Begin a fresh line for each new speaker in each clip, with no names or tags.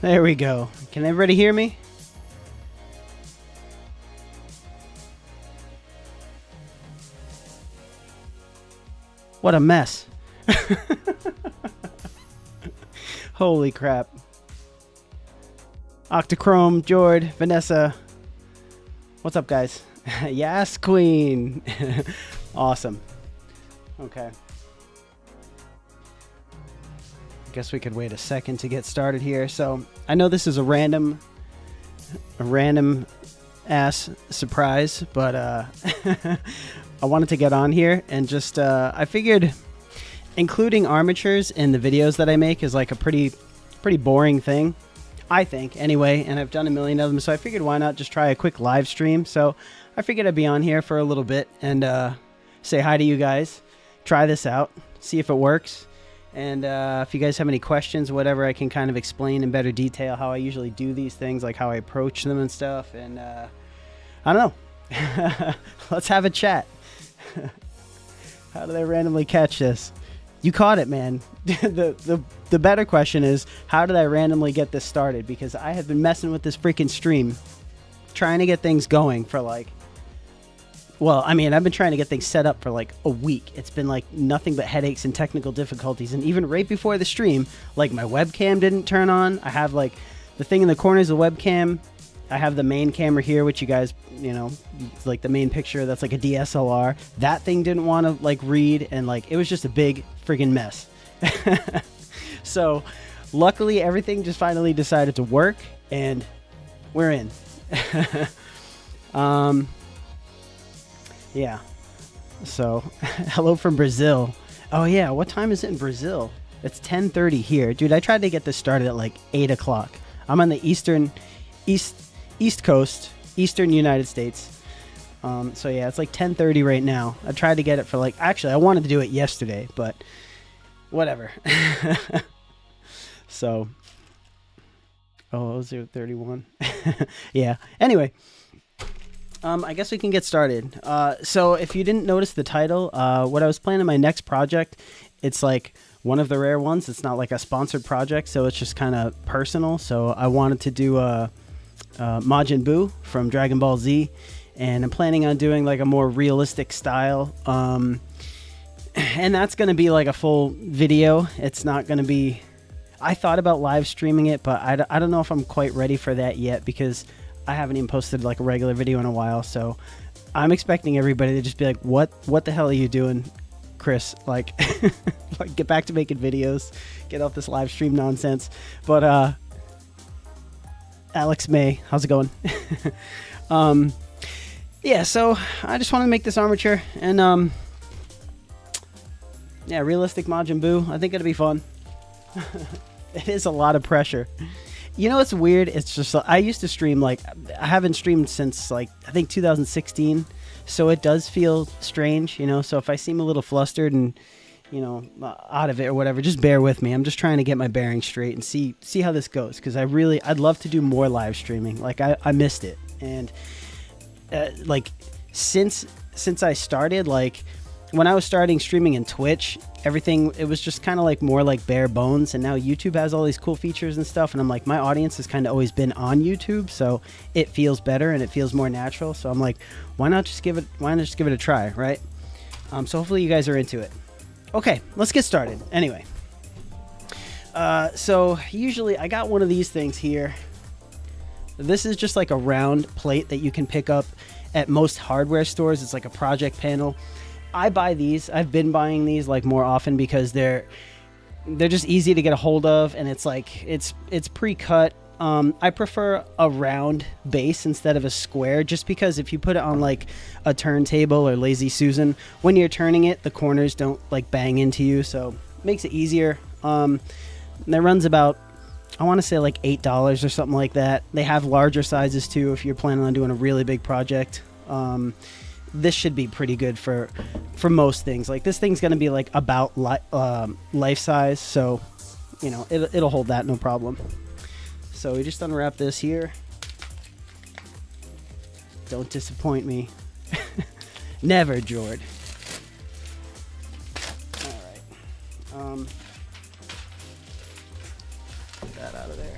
There we go. Can everybody hear me? What a mess. Holy crap. Octochrome, Jord, Vanessa. What's up, guys? Yes, Queen. Awesome. Okay. Guess we could wait a second to get started here. So I know this is a random ass surprise, but I wanted to get on here and just I figured including armatures in the videos that I make is like a pretty boring thing, I think, anyway, and I've done a million of them, so I figured why not just try a quick live stream. So I figured I'd be on here for a little bit and say hi to you guys, try this out, see if it works, and if you guys have any questions, whatever, I can kind of explain in better detail how I usually do these things, like how I approach them and stuff, and I don't know. Let's have a chat. How did I randomly catch this? You caught it, man. The better question is, how did I randomly get this started? Because I have been messing with this freaking stream, trying to get things going for like, well, I mean, I've been trying to get things set up for like a week. It's been like nothing but headaches and technical difficulties. And even right before the stream, like my webcam didn't turn on. I have like the thing in the corners of the webcam. I have the main camera here, which you guys, you know, like the main picture, that's like a DSLR. That thing didn't want to like read, and like it was just a big friggin' mess. So luckily everything just finally decided to work, and we're in. Yeah. So hello from Brazil. Oh yeah, what time is it in Brazil? It's 10:30 here. Dude, I tried to get this started at like 8 o'clock. I'm on the East Coast, Eastern United States. So yeah, it's like 10:30 right now. I tried to get it for like, actually I wanted to do it yesterday, but whatever. So, oh, 031. Yeah. Anyway, I guess we can get started. So if you didn't notice the title, what I was planning my next project, it's like one of the rare ones. It's not like a sponsored project, so it's just kind of personal. So I wanted to do Majin Buu from DragonBall Z, and I'm planning on doing like a more realistic style, and that's going to be like a full video. It's not going to be, I thought about live streaming it, but I don't know if I'm quite ready for that yet, because I haven't even posted like a regular video in a while. So I'm expecting everybody to just be like, what the hell are you doing, Chris? Like, like get back to making videos, get off this live stream nonsense. But Alex May, how's it going? Yeah, so I just want to make this armature, and yeah, realistic Majin Buu. I think it'll be fun. It is a lot of pressure. You know what's weird? It's just, I used to stream, like, I haven't streamed since like I think 2016, so it does feel strange, you know. So if I seem a little flustered and, you know, out of it or whatever, just bear with me. I'm just trying to get my bearings straight and see how this goes, because I'd love to do more live streaming. Like I missed it, and like since I started, like when I was starting streaming in Twitch, everything, it was just kind of like more like bare bones, and now YouTube has all these cool features and stuff, and I'm like, my audience has kind of always been on YouTube, so it feels better and it feels more natural. So I'm like, why not just give it a try, right? So hopefully you guys are into it. Okay, let's get started. Anyway, so usually I got one of these things here. This is just like a round plate that you can pick up at most hardware stores. It's like a project panel. I buy these. I've been buying these like more often because they're just easy to get a hold of, and it's like it's pre-cut. I prefer a round base instead of a square, just because if you put it on like a turntable or Lazy Susan, when you're turning it, the corners don't like bang into you, so it makes it easier. And it runs about, I want to say like $8 or something like that. They have larger sizes too if you're planning on doing a really big project. This should be pretty good for most things. Like this thing's going to be like about life size, so you know it'll hold that no problem. So we just unwrap this here. Don't disappoint me. Never, Jord. All right. Get that out of there.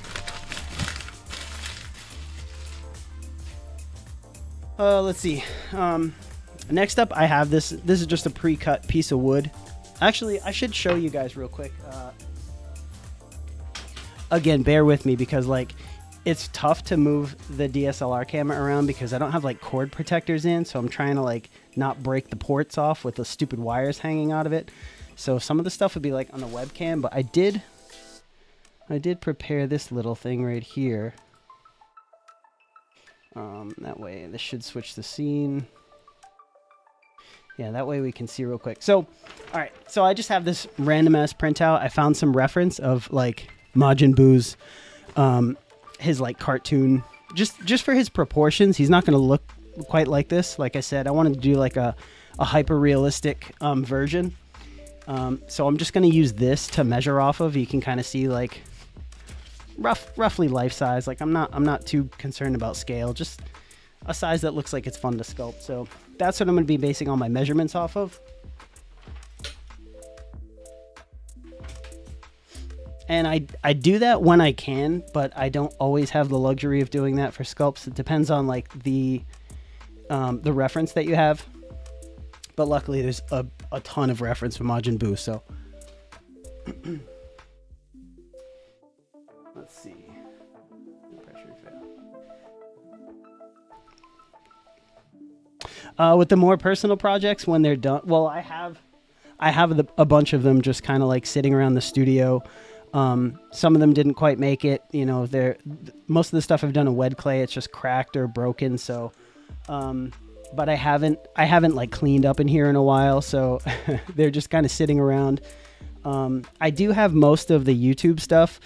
Let's see. Next up, I have this. This is just a pre-cut piece of wood. Actually, I should show you guys real quick. Again, bear with me because like it's tough to move the DSLR camera around because I don't have like cord protectors in, so I'm trying to like not break the ports off with the stupid wires hanging out of it. So some of the stuff would be like on the webcam, but I did prepare this little thing right here. That way this should switch the scene. Yeah, that way we can see real quick. So, all right. So I just have this random ass printout. I found some reference of like Majin Buu's, his like cartoon, just for his proportions. He's not going to look quite like this. Like I said, I wanted to do like a hyper realistic version. So I'm just going to use this to measure off of. You can kind of see like roughly life size. Like I'm not too concerned about scale. Just a size that looks like it's fun to sculpt. So that's what I'm going to be basing all my measurements off of. And I do that when I can, but I don't always have the luxury of doing that for sculpts. It depends on like the reference that you have. But luckily there's a ton of reference for Majin Buu, so let's see. With the more personal projects, when they're done, well, I have a bunch of them just kind of like sitting around the studio. Some of them didn't quite make it. You know, most of the stuff I've done in wet clay, it's just cracked or broken. So, but I haven't like cleaned up in here in a while, so they're just kind of sitting around. I do have most of the YouTube stuff.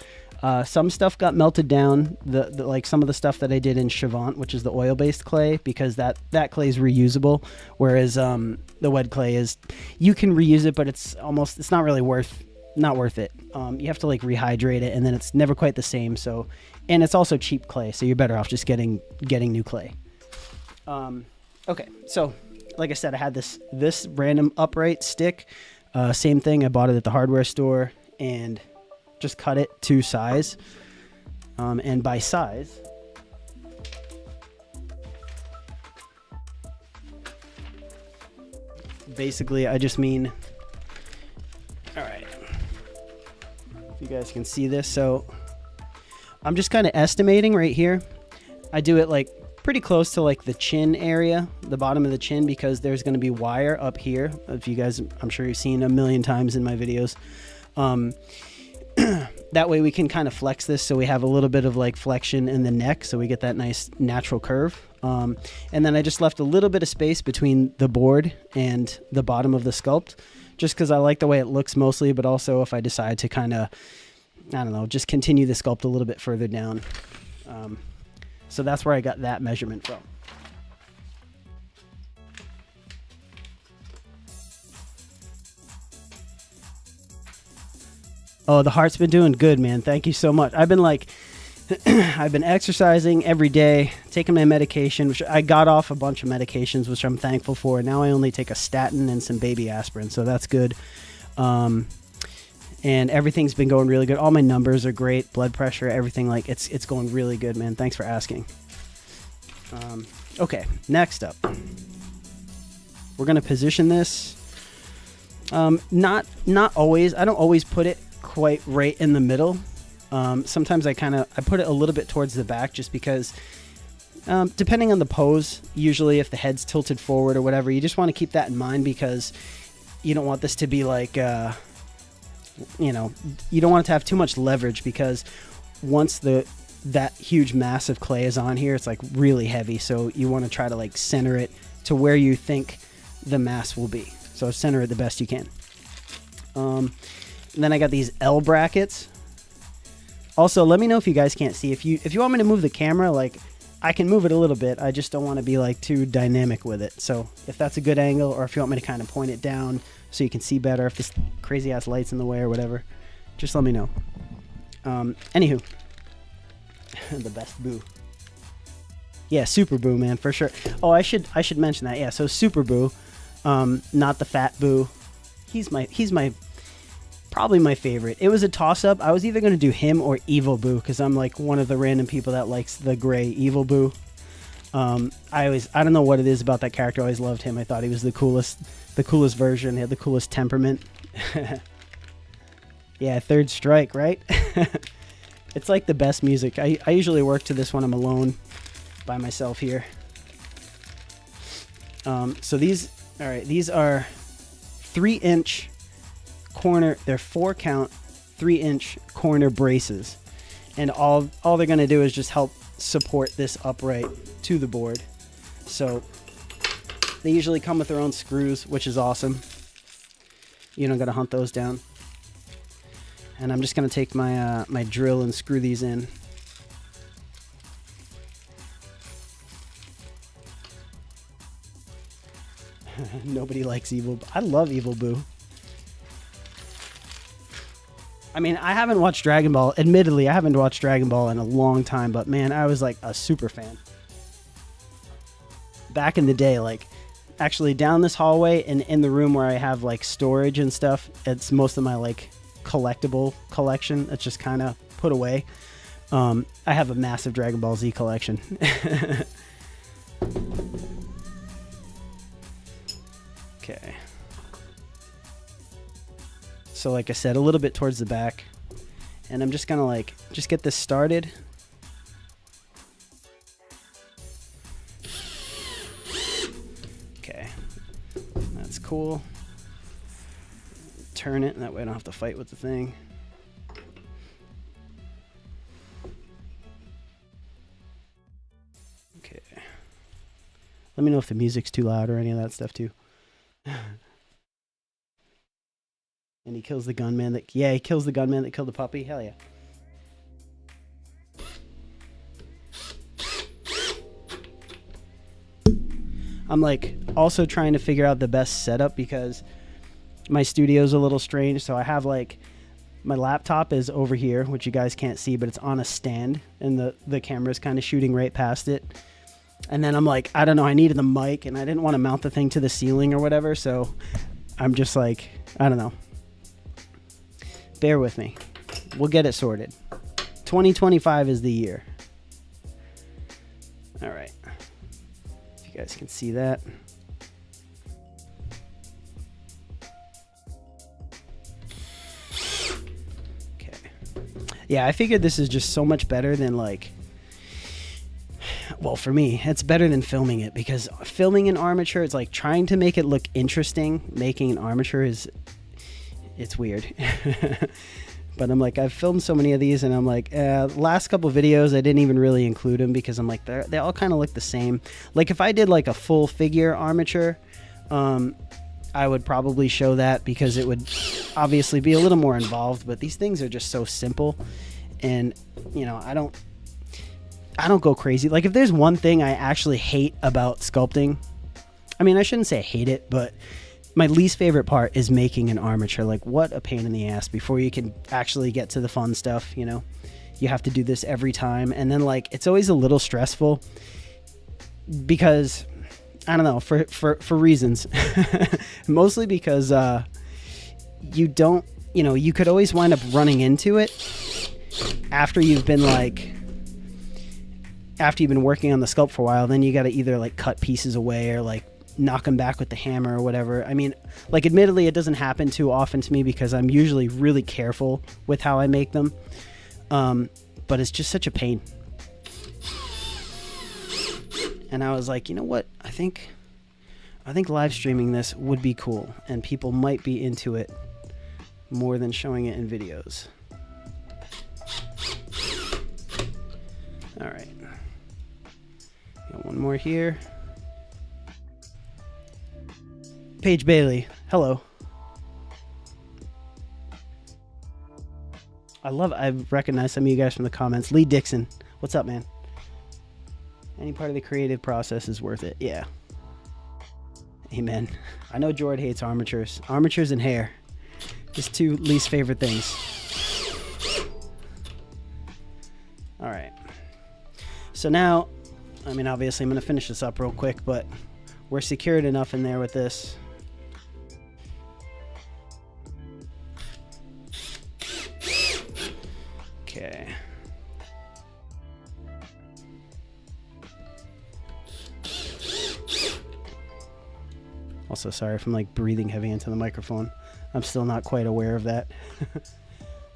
Some stuff got melted down, like some of the stuff that I did in Chavant, which is the oil-based clay, because that clay is reusable, whereas the wet clay is, you can reuse it, but it's not really worth it. You have to like rehydrate it, and then it's never quite the same. So, and it's also cheap clay, so you're better off just getting new clay. Okay, so like I said, I had this random upright stick. Same thing, I bought it at the hardware store and just cut it to size. And by size, basically I just mean, all right, if you guys can see this. So I'm just kind of estimating right here. I do it like pretty close to like the chin area, the bottom of the chin, because there's going to be wire up here. If you guys, I'm sure you've seen a million times in my videos. That way we can kind of flex this, so we have a little bit of like flexion in the neck, so we get that nice natural curve. And then I just left a little bit of space between the board and the bottom of the sculpt, just because I like the way it looks mostly, but also if I decide to kind of, I don't know, just continue the sculpt a little bit further down. So that's where I got that measurement from. Oh, the heart's been doing good, man. Thank you so much. I've been like, I've been exercising every day, taking my medication, which I got off a bunch of medications, which I'm thankful for. Now I only take a statin and some baby aspirin, so that's good. And everything's been going really good. All my numbers are great, blood pressure, everything, like it's going really good, man. Thanks for asking. Okay, next up, we're gonna position this. Not always. I don't always put it quite right in the middle. Sometimes I put it a little bit towards the back, just because depending on the pose, usually if the head's tilted forward or whatever, you just want to keep that in mind, because you don't want this to be like you know, you don't want it to have too much leverage, because once that huge mass of clay is on here, it's like really heavy, so you want to try to like center it to where you think the mass will be. So center it the best you can. And then I got these L brackets. Also, let me know if you guys can't see. If you want me to move the camera, like I can move it a little bit. I just don't want to be like too dynamic with it. So if that's a good angle, or if you want me to kind of point it down so you can see better, if this crazy ass light's in the way or whatever, just let me know. Anywho, the best Buu. Yeah, Super Buu, man, for sure. Oh, I should mention that. Yeah, so Super Buu, not the fat Buu. He's probably my favorite. It was a toss-up. I was either going to do him or Evil Buu, because I'm like one of the random people that likes the gray Evil Buu. I don't know what it is about that character. I always loved him. I thought he was the coolest version. He had the coolest temperament. Yeah, Third Strike, right? It's like the best music. I usually work to this when I'm alone by myself here. So these are 3-inch corner. They're 4-count 3-inch corner braces, and all they're gonna do is just help support this upright to the board. So they usually come with their own screws, which is awesome. You don't gotta hunt those down. And I'm just gonna take my my drill and screw these in. Nobody likes Evil. I love Evil Buu. I mean, I haven't watched Dragon Ball. Admittedly, I haven't watched Dragon Ball in a long time, but man, I was like a super fan. Back in the day, like actually down this hallway and in the room where I have like storage and stuff, it's most of my like collectible collection. It's just kind of put away. I have a massive Dragon Ball Z collection. Okay. So like I said, a little bit towards the back, and I'm just gonna like just get this started. Okay, that's cool. Turn it, and that way I don't have to fight with the thing. Okay. Let me know if the music's too loud or any of that stuff too. And he kills the gunman that... Yeah, he kills the gunman that killed the puppy. Hell yeah. I'm like also trying to figure out the best setup because my studio's a little strange. So I have like... My laptop is over here, which you guys can't see, but it's on a stand. And the camera's kind of shooting right past it. And then I'm like, I don't know, I needed the mic. And I didn't want to mount the thing to the ceiling or whatever. So I'm just like, I don't know. Bear with me. We'll get it sorted. 2025 is the year. All right. If you guys can see that. Okay. Yeah, I figured this is just so much better than like... Well, for me, it's better than filming it because filming an armature, it's like trying to make it look interesting. Making an armature is... It's weird. But I'm like, I've filmed so many of these and I'm like, last couple videos I didn't even really include them because I'm like, they all kind of look the same. Like if I did like a full figure armature, I would probably show that because it would obviously be a little more involved, but these things are just so simple. And you know, I don't go crazy. Like if there's one thing I actually hate about sculpting, I mean, I shouldn't say I hate it, but my least favorite part is making an armature. Like what a pain in the ass before you can actually get to the fun stuff, you know. You have to do this every time, and then like it's always a little stressful because I don't know, for reasons. Mostly because you don't, you know, you could always wind up running into it after you've been working on the sculpt for a while. Then you got to either like cut pieces away or like knock them back with the hammer or whatever. I mean, like admittedly it doesn't happen too often to me because I'm usually really careful with how I make them, but it's just such a pain. And I was like, you know what, I think live streaming this would be cool and people might be into it more than showing it in videos. All right, got one more here. Paige Bailey, hello. I recognize some of you guys from the comments. Lee Dixon, what's up, man? Any part of the creative process is worth it. Yeah. Amen. I know Jord hates armatures. Armatures and hair. His two least favorite things. All right. So now, I mean, obviously I'm going to finish this up real quick, but we're secured enough in there with this. Okay. Also, sorry if I'm like breathing heavy into the microphone. I'm still not quite aware of that.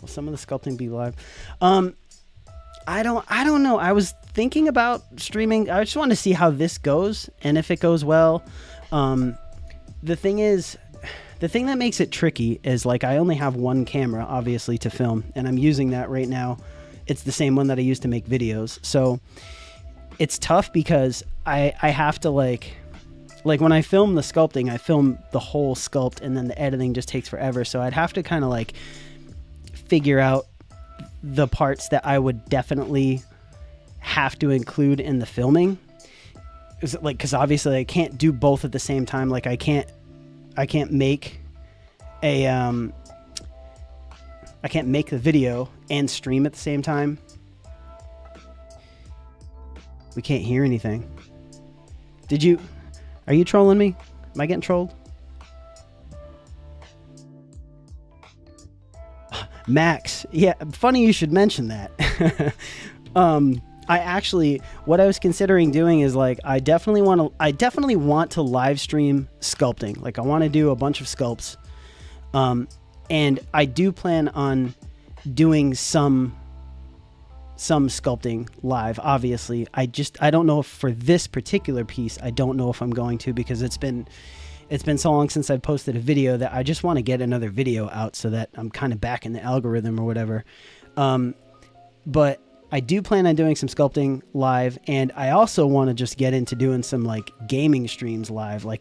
Will some of the sculpting be live? I don't know. I was thinking about streaming. I just want to see how this goes, and if it goes well. The thing that makes it tricky is like I only have one camera, obviously, to film, and I'm using that right now. It's the same one that I use to make videos. So it's tough because I have to like when I film the sculpting, I film the whole sculpt, and then the editing just takes forever. So I'd have to kind of like figure out the parts that I would definitely have to include in the filming. Is it like, because obviously I can't do both at the same time. Like I can't make a I can't make the video and stream at the same time. We can't hear anything. Are you trolling me? Am I getting trolled? Max. Yeah, funny you should mention that. What I was considering doing is like, I definitely want to live stream sculpting. Like I want to do a bunch of sculpts. And I do plan on doing some sculpting live, obviously. I don't know if for this particular piece, I don't know if I'm going to, because it's been so long since I've posted a video that I just want to get another video out so that I'm kind of back in the algorithm or whatever. But I do plan on doing some sculpting live, and I also want to just get into doing some like gaming streams live, like,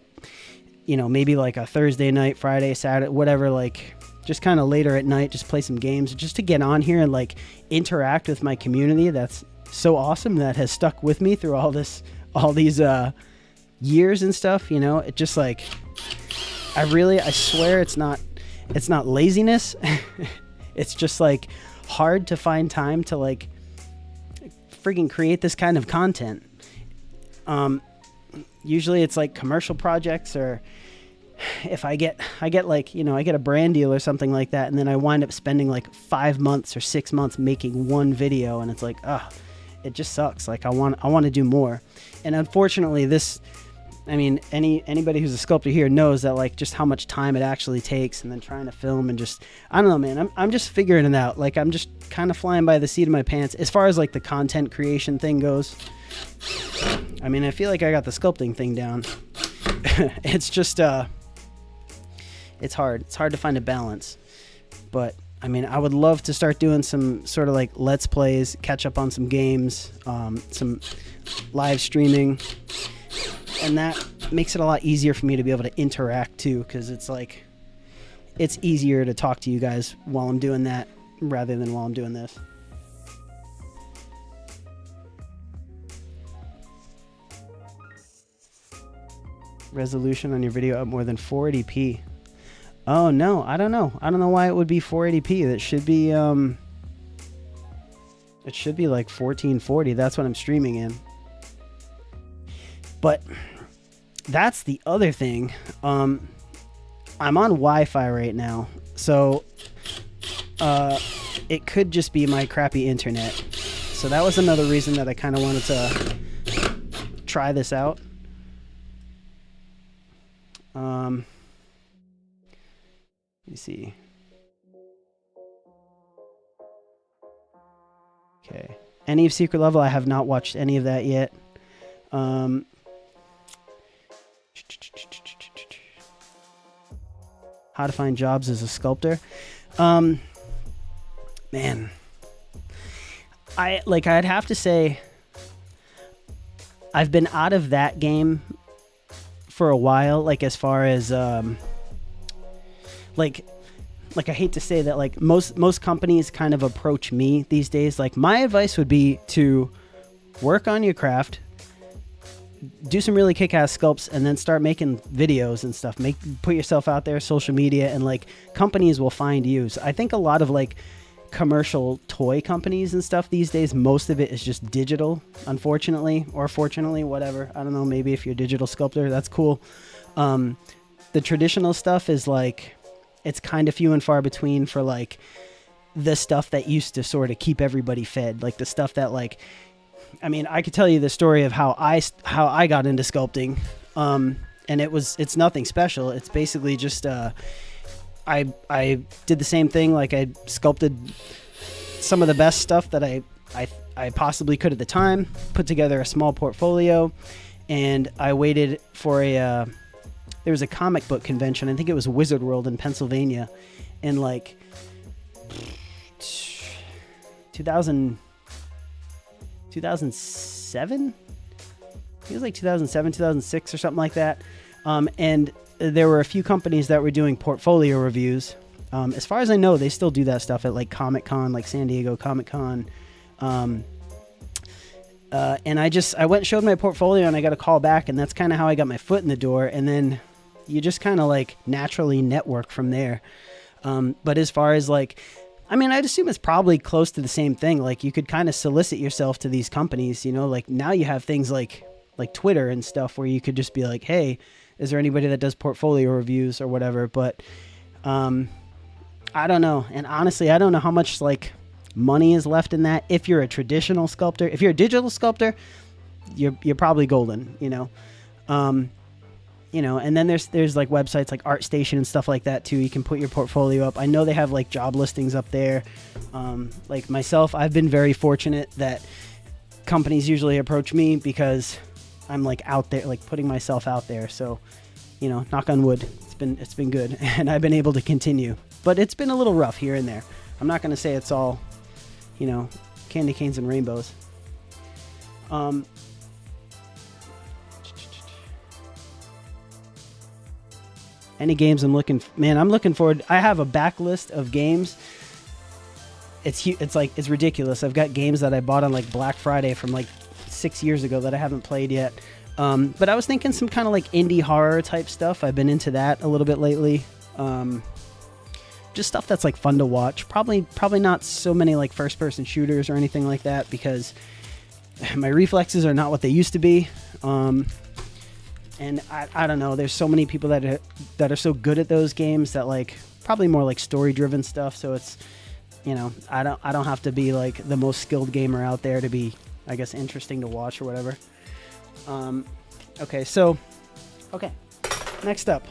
you know, maybe like a Thursday night, Friday, Saturday, whatever, like just kind of later at night, just play some games just to get on here and like interact with my community. That's so awesome. That has stuck with me through all these years and stuff, you know. It just like, I swear it's not laziness. It's just like hard to find time to like freaking create this kind of content. Usually it's like commercial projects, or if I get like, you know, I get a brand deal or something like that, and then I wind up spending like 5 months or 6 months making one video, and it's like, it just sucks. Like I want to do more. And unfortunately anybody who's a sculptor here knows that like just how much time it actually takes, and then trying to film, and just, I don't know, man, I'm just figuring it out. Like I'm just kind of flying by the seat of my pants as far as like the content creation thing goes. I mean, I feel like I got the sculpting thing down. It's just, it's hard to find a balance. But I mean, I would love to start doing some sort of like let's plays, catch up on some games, some live streaming. And that makes it a lot easier for me to be able to interact too, because it's like, it's easier to talk to you guys while I'm doing that rather than while I'm doing this. Resolution on your video up more than 480p. Oh no, I don't know why it would be 480p. That should be it should be like 1440. That's what I'm streaming in. But that's the other thing. I'm on Wi-Fi right now, so it could just be my crappy internet. So that was another reason that I kind of wanted to try this out. Let me see. Okay. Any of Secret Level? I have not watched any of that yet. How to find jobs as a sculptor. Man, I'd have to say I've been out of that game for a while, like as far as like I hate to say that, like most companies kind of approach me these days. Like my advice would be to work on your craft, do some really kick-ass sculpts, and then start making videos and stuff. Put yourself out there, social media, and like companies will find you. So I think a lot of like commercial toy companies and stuff these days, most of it is just digital, unfortunately, or fortunately, whatever. I don't know, maybe if you're a digital sculptor, that's cool. The traditional stuff is like, it's kind of few and far between for like the stuff that used to sort of keep everybody fed. Like the stuff that like, I mean, I could tell you the story of how I got into sculpting. and it's nothing special. It's basically just I did the same thing. Like, I sculpted some of the best stuff that I possibly could at the time, put together a small portfolio, and I waited for there was a comic book convention. I think it was Wizard World in Pennsylvania in like 2007. It was like 2007, 2006 or something like that. And there were a few companies that were doing portfolio reviews. As far as I know, they still do that stuff at like Comic Con, like San Diego Comic Con. And I went and showed my portfolio, and I got a call back, and that's kind of how I got my foot in the door. And then you just kind of like naturally network from there. But as far as like, I mean, I'd assume it's probably close to the same thing. Like, you could kind of solicit yourself to these companies, you know, like now you have things like Twitter and stuff where you could just be like, hey, is there anybody that does portfolio reviews or whatever? But I don't know. And honestly, I don't know how much like money is left in that. If you're a traditional sculptor, if you're a digital sculptor, you're probably golden, you know. And then there's like websites like ArtStation and stuff like that too. You can put your portfolio up. I know they have like job listings up there. Like myself, I've been very fortunate that companies usually approach me because I'm like out there, like putting myself out there. So, you know, knock on wood, it's been good, and I've been able to continue. But it's been a little rough here and there. I'm not going to say it's all, you know, candy canes and rainbows. Any games I'm looking forward. I have a backlist of games. It's ridiculous. I've got games that I bought on like Black Friday from like 6 years ago that I haven't played yet. But I was thinking some kind of like indie horror type stuff. I've been into that a little bit lately. Just stuff that's like fun to watch. Probably not so many like first person shooters or anything like that, because my reflexes are not what they used to be. And I don't know. There's so many people that are so good at those games that like probably more like story driven stuff. So it's, you know, I don't have to be like the most skilled gamer out there to be, I guess, interesting to watch or whatever. Okay. Next up.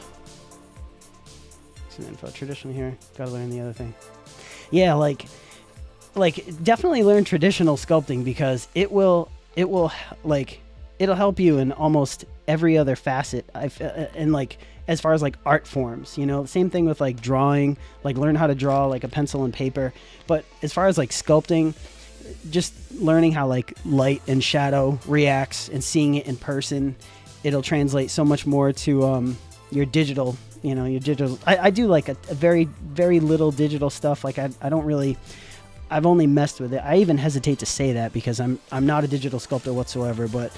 Some info traditional here. Gotta learn the other thing. Yeah, like definitely learn traditional sculpting, because it'll help you in almost every other facet. And like as far as like art forms, you know, same thing with like drawing, like learn how to draw like a pencil and paper. But as far as like sculpting, just learning how like light and shadow reacts and seeing it in person, it'll translate so much more to your digital, you know, your digital. I do like a very, very little digital stuff. Like I've only messed with it. I even hesitate to say that because I'm not a digital sculptor whatsoever, but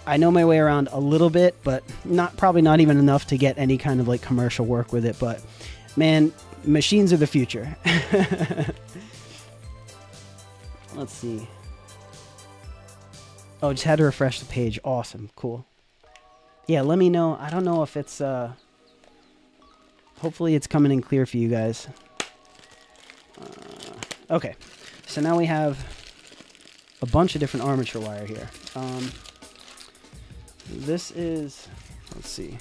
I know my way around a little bit, but probably not even enough to get any kind of like commercial work with it. But man, machines are the future. Let's see. Oh, just had to refresh the page. Awesome. Cool. Yeah, let me know. I don't know if it's hopefully it's coming in clear for you guys. Okay. So now we have a bunch of different armature wire here. This is, let's see.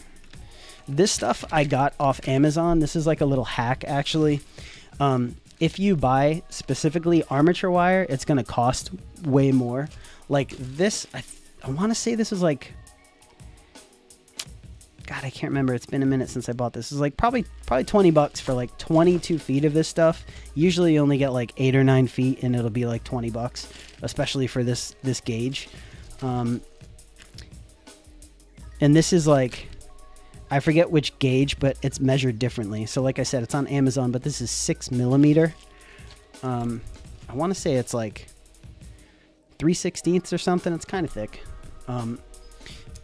This stuff I got off Amazon. This is like a little hack, actually. If you buy specifically armature wire, it's going to cost way more. Like this, I want to say this is like, God, I can't remember. It's been a minute since I bought this. It's like probably $20 for like 22 feet of this stuff. Usually you only get like 8 or 9 feet, and it'll be like $20, especially for this gauge. And this is like, I forget which gauge, but it's measured differently. So like I said, it's on Amazon, but this is 6 millimeter. I want to say it's like 3/16 or something. It's kind of thick.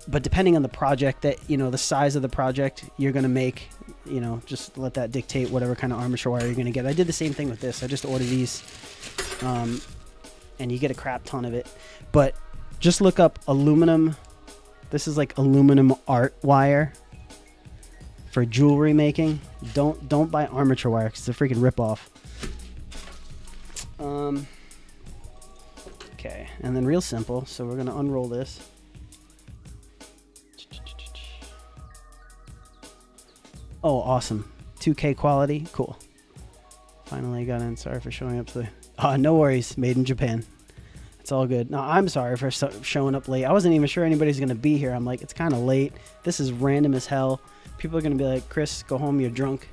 But depending on the project, that, you know, the size of the project you're going to make, you know, just let that dictate whatever kind of armature wire you're going to get. I did the same thing with this. I just ordered these, and you get a crap ton of it. But just look up aluminum. This is like aluminum art wire for jewelry making. Don't buy armature wire because it's a freaking ripoff. Okay, and then real simple. So we're gonna unroll this. Oh, awesome. 2K quality. Cool. Finally got in. Sorry for showing up to the... no worries. Made in Japan. It's all good. No, I'm sorry for showing up late. I wasn't even sure anybody's going to be here. I'm like, it's kind of late. This is random as hell. People are going to be like, Chris, go home. You're drunk.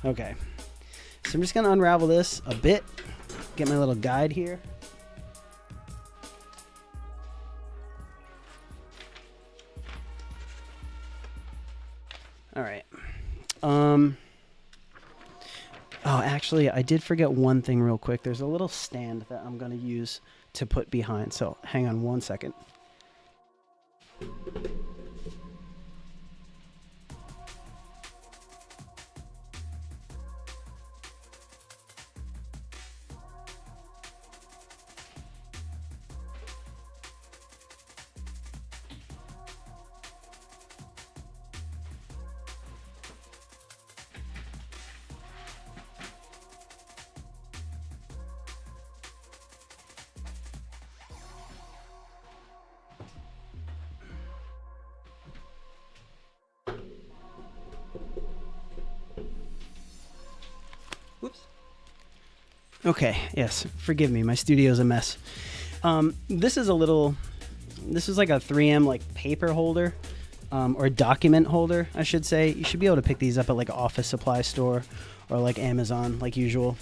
Okay. So I'm just going to unravel this a bit. Get my little guide here. All right. Oh, actually, I did forget one thing real quick. There's a little stand that I'm going to use to put behind. So hang on one second. Whoops. Okay, yes, forgive me. My studio's a mess. This is like a 3M like paper holder, or document holder, I should say. You should be able to pick these up at like an office supply store or like Amazon, like usual.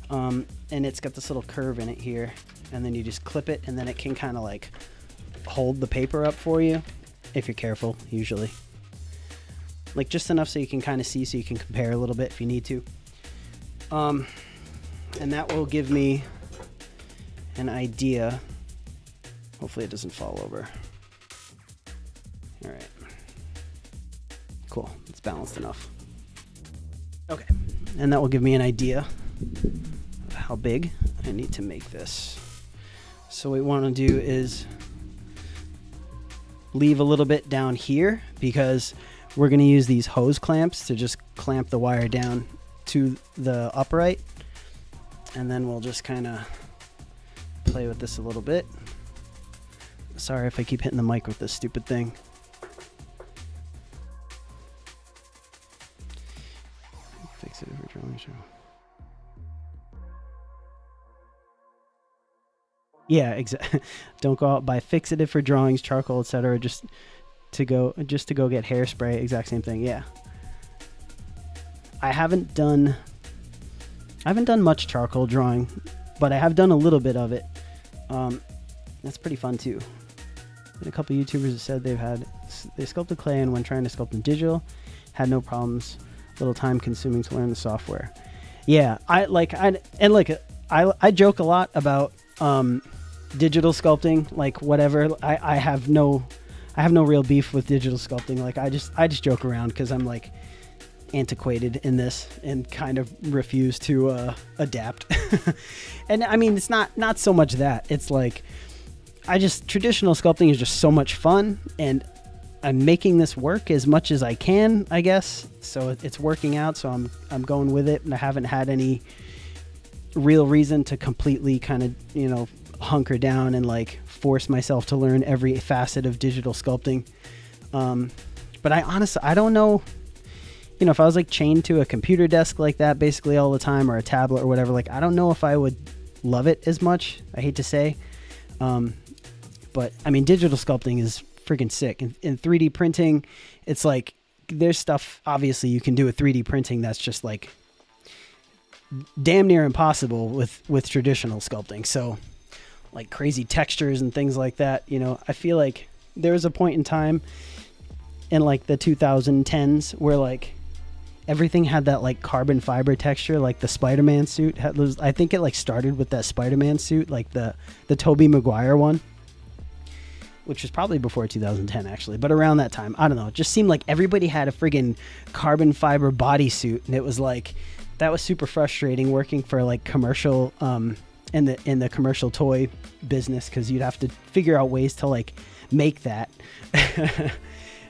And it's got this little curve in it here, and then you just clip it, and then it can kind of like hold the paper up for you, if you're careful, usually. Like just enough so you can kind of see, so you can compare a little bit if you need to. And that will give me an idea. Hopefully it doesn't fall over. All right. Cool. It's balanced enough. Okay. And that will give me an idea of how big I need to make this. So what we want to do is leave a little bit down here, because we're going to use these hose clamps to just clamp the wire down to the upright. And then we'll just kind of play with this a little bit. Sorry if I keep hitting the mic with this stupid thing. Fix it for drawing show. Yeah, exactly. Don't go out buy fixative for drawings, charcoal, etc. Just to go get hairspray. Exact same thing. Yeah. I haven't done much charcoal drawing, but I have done a little bit of it. That's pretty fun too. And a couple YouTubers have said they sculpted clay, and when trying to sculpt in digital, had no problems. A little time consuming to learn the software. Yeah, I joke a lot about digital sculpting, like whatever. I have no real beef with digital sculpting. Like I just joke around because I'm like antiquated in this and kind of refuse to adapt. And I mean, it's not so much that. It's like traditional sculpting is just so much fun, and I'm making this work as much as I can, I guess. So it's working out, so I'm going with it, and I haven't had any real reason to completely kind of, hunker down and like force myself to learn every facet of digital sculpting. But I don't know, if I was like chained to a computer desk like that basically all the time, or a tablet or whatever, like I don't know if I would love it as much. I hate to say. But I mean, digital sculpting is freaking sick. In 3D printing, it's like there's stuff obviously you can do with 3D printing that's just like damn near impossible with traditional sculpting. So like crazy textures and things like that, I feel like there was a point in time in like the 2010s where like everything had that like carbon fiber texture, like the Spider-Man suit I think it like started with that Spider-Man suit, like the Tobey Maguire one, which was probably before 2010 actually, but around that time, I don't know, it just seemed like everybody had a friggin' carbon fiber bodysuit, and it was like, that was super frustrating working for like commercial, in the commercial toy business, because you'd have to figure out ways to like make that.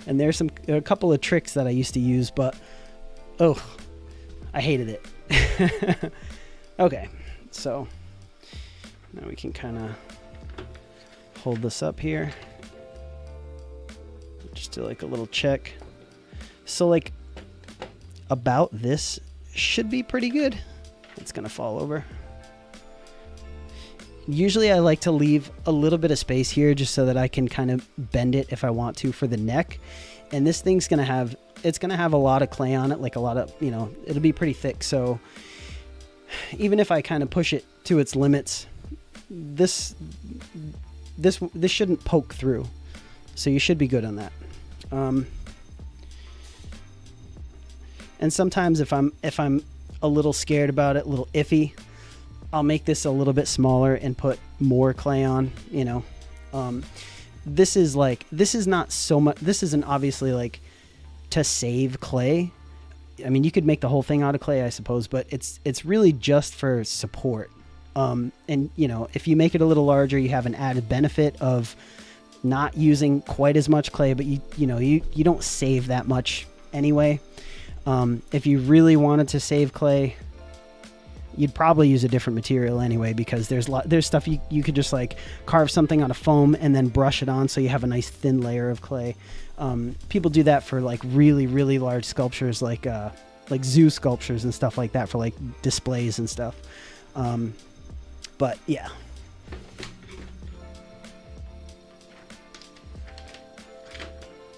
And there are a couple of tricks that I used to use, but I hated it. Okay, so now we can kind of hold this up here. Just do like a little check. So like about this should be pretty good. It's gonna fall over. Usually I like to leave a little bit of space here just so that I can kind of bend it if I want to for the neck. And this thing's gonna have, it's gonna have a lot of clay on it, like a lot of, you know, it'll be pretty thick. So even if I kind of push it to its limits, this shouldn't poke through. So you should be good on that. And sometimes if I'm a little scared about it, a little iffy, I'll make this a little bit smaller and put more clay on, you know. This is not so much, this isn't obviously like to save clay. I mean, you could make the whole thing out of clay, I suppose, but it's really just for support. And you know, if you make it a little larger, you have an added benefit of not using quite as much clay, but you don't save that much anyway. If you really wanted to save clay, you'd probably use a different material anyway, because there's stuff you could just like carve something out of foam and then brush it on so you have a nice thin layer of clay. People do that for like really, really large sculptures, like zoo sculptures and stuff like that, for like displays and stuff. But yeah.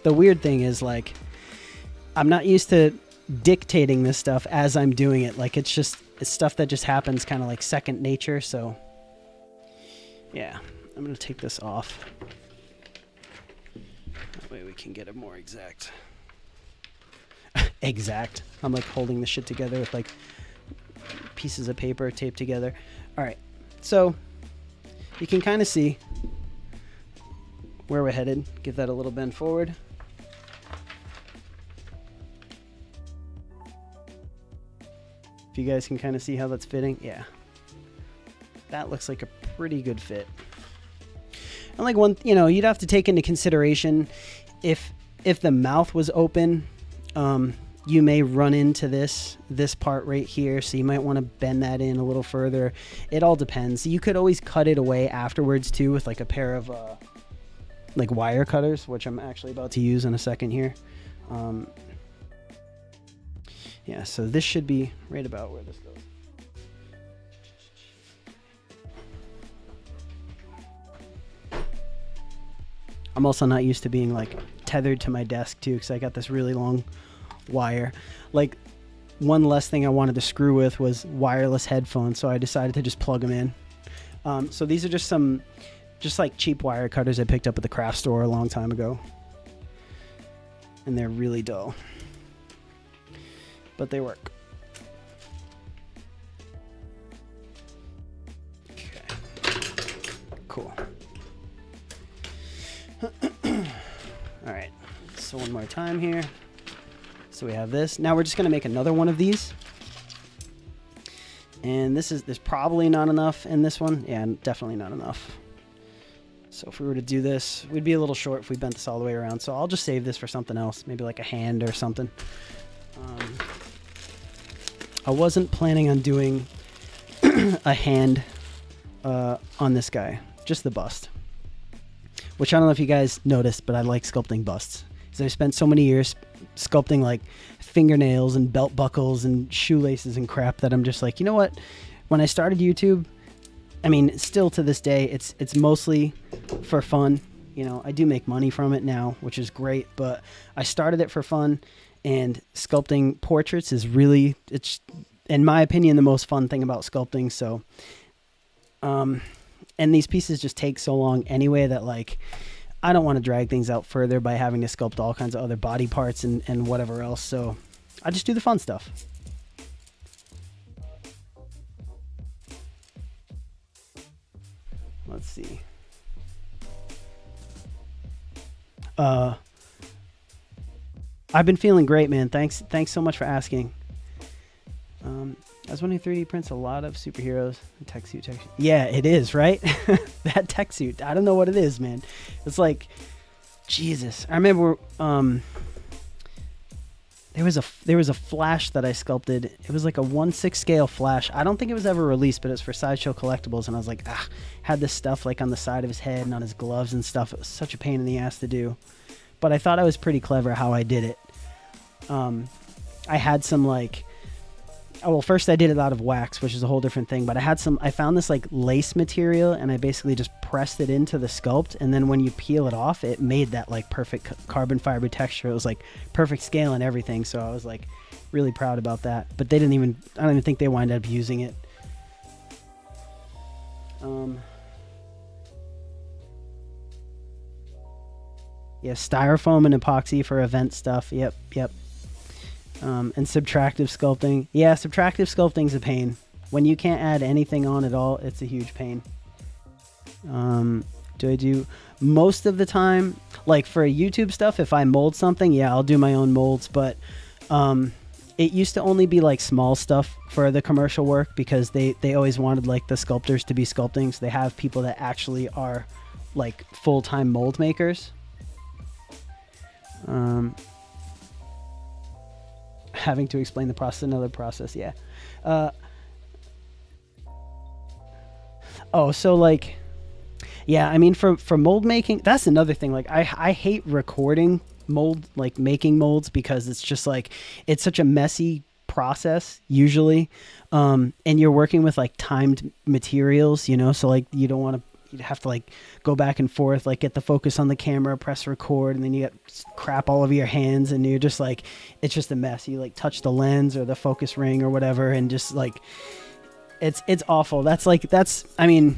The weird thing is, like, I'm not used to dictating this stuff as I'm doing it. Like, it's stuff that just happens kind of like second nature. So yeah, I'm going to take this off. That way we can get it more exact. Exact. I'm like holding the shit together with like pieces of paper taped together. All right. So you can kind of see where we're headed. Give that a little bend forward. If you guys can kind of see how that's fitting. Yeah. That looks like a pretty good fit. And like one, you know, you'd have to take into consideration if the mouth was open, you may run into this part right here. So you might want to bend that in a little further. It all depends. You could always cut it away afterwards too with like a pair of like wire cutters, which I'm actually about to use in a second here. Yeah, so this should be right about where this goes. I'm also not used to being like tethered to my desk too, because I got this really long wire. Like, one less thing I wanted to screw with was wireless headphones, so I decided to just plug them in. So these are just like cheap wire cutters I picked up at the craft store a long time ago, and they're really dull, but they work. Okay, cool. All right, so one more time here. So we have this. Now we're just gonna make another one of these. And there's probably not enough in this one. Yeah, definitely not enough. So if we were to do this, we'd be a little short if we bent this all the way around. So I'll just save this for something else, maybe like a hand or something. I wasn't planning on doing a hand on this guy, just the bust. Which I don't know if you guys noticed, but I like sculpting busts. Because I spent so many years sculpting like fingernails and belt buckles and shoelaces and crap that I'm just like, you know what? When I started YouTube, I mean, still to this day, it's mostly for fun. You know, I do make money from it now, which is great, but I started it for fun, and sculpting portraits is really, it's, in my opinion, the most fun thing about sculpting. So, and these pieces just take so long anyway that, like, I don't want to drag things out further by having to sculpt all kinds of other body parts and whatever else. So I just do the fun stuff. Let's see. I've been feeling great, man. Thanks so much for asking. I was wondering, 3D prints a lot of superheroes. Tech suit. Yeah, it is, right? That tech suit. I don't know what it is, man. It's like, Jesus. I remember there was a Flash that I sculpted. It was like a 1/6 scale Flash. I don't think it was ever released, but it was for Sideshow Collectibles, and I was like, had this stuff like on the side of his head and on his gloves and stuff. It was such a pain in the ass to do. but I thought I was pretty clever how I did it. I had some like, oh, well, first I did it out of wax, which is a whole different thing, but I found this like lace material, and I basically just pressed it into the sculpt, and then when you peel it off, it made that like perfect carbon fiber texture. It was like perfect scale and everything, so I was like really proud about that. But I don't even think they wind up using it. Yeah, styrofoam and epoxy for event stuff. Yep. And subtractive sculpting. Yeah, subtractive sculpting's a pain. When you can't add anything on at all, it's a huge pain. Do I do most of the time, like for YouTube stuff, if I mold something, yeah, I'll do my own molds, but it used to only be like small stuff for the commercial work, because they always wanted like the sculptors to be sculpting, so they have people that actually are like full-time mold makers. Having to explain the process, another process, yeah. Oh, so like, yeah, I mean, for mold making, that's another thing. Like, I hate recording mold, like making molds, because it's just like, it's such a messy process usually. And you're working with like timed materials, you know, so like you don't want to, you have to like go back and forth, like get the focus on the camera, press record, and then you get crap all over your hands, and you're just like, it's just a mess. You like touch the lens or the focus ring or whatever, and just like, it's awful. I mean,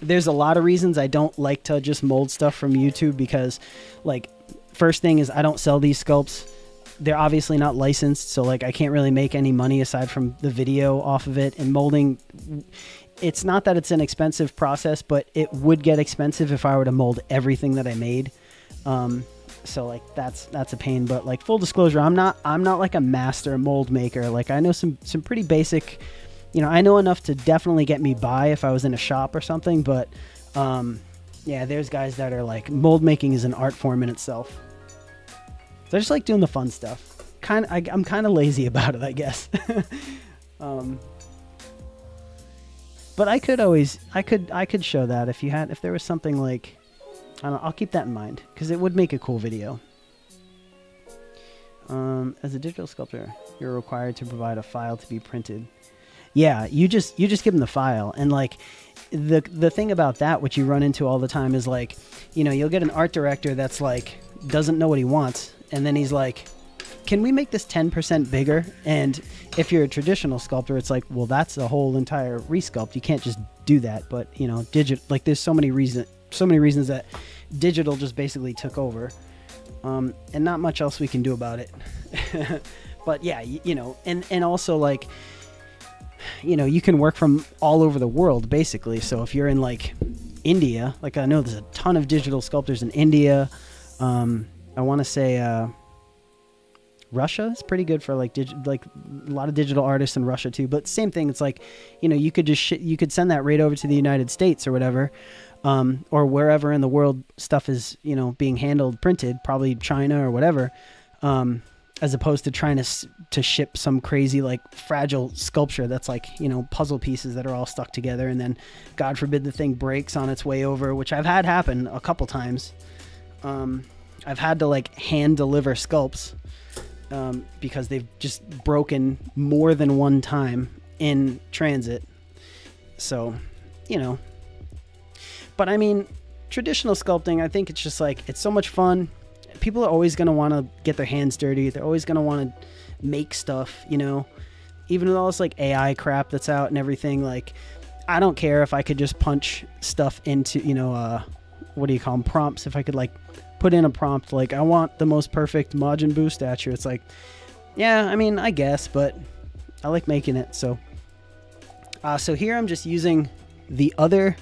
there's a lot of reasons I don't like to just mold stuff from YouTube, because like, first thing is I don't sell these sculpts. They're obviously not licensed, so like I can't really make any money aside from the video off of it. And molding, it's not that it's an expensive process, but it would get expensive if I were to mold everything that I made. So like that's a pain. But like, full disclosure, I'm not like a master mold maker. Like, I know some pretty basic, you know, I know enough to definitely get me by if I was in a shop or something. But yeah, there's guys that are like, mold making is an art form in itself. So I just like doing the fun stuff. I'm kind of lazy about it, I guess. But I could show that if there was something like, I don't know, I'll keep that in mind, because it would make a cool video. As a digital sculptor, you're required to provide a file to be printed. Yeah, you just give them the file, and like the thing about that, which you run into all the time, is like, you know, you'll get an art director that's like, doesn't know what he wants, and then he's like, can we make this 10% bigger? And if you're a traditional sculptor, it's like, well, that's a whole entire resculpt. You can't just do that. But you know, like there's so many reasons that digital just basically took over, and not much else we can do about it. But yeah, you know, and also like, you know, you can work from all over the world basically. So if you're in like India, like I know there's a ton of digital sculptors in India. I want to say Russia is pretty good for like a lot of digital artists in Russia too. But same thing, it's like, you know, you could just you could send that right over to the United States or whatever, or wherever in the world stuff is, you know, being handled, printed, probably China or whatever, as opposed to trying to ship some crazy like fragile sculpture that's like, you know, puzzle pieces that are all stuck together, and then God forbid the thing breaks on its way over, which I've had happen a couple times. I've had to like hand deliver sculpts because they've just broken more than one time in transit. So, you know, but I mean, traditional sculpting, I think it's just like, it's so much fun. People are always going to want to get their hands dirty. They're always going to want to make stuff, you know, even with all this like AI crap that's out and everything. Like, I don't care if I could just punch stuff into, you know, what do you call them, prompts. If I could like put in a prompt like, I want the most perfect Majin Buu statue, it's like, yeah, I mean, I guess, but I like making it. So so here I'm just using the other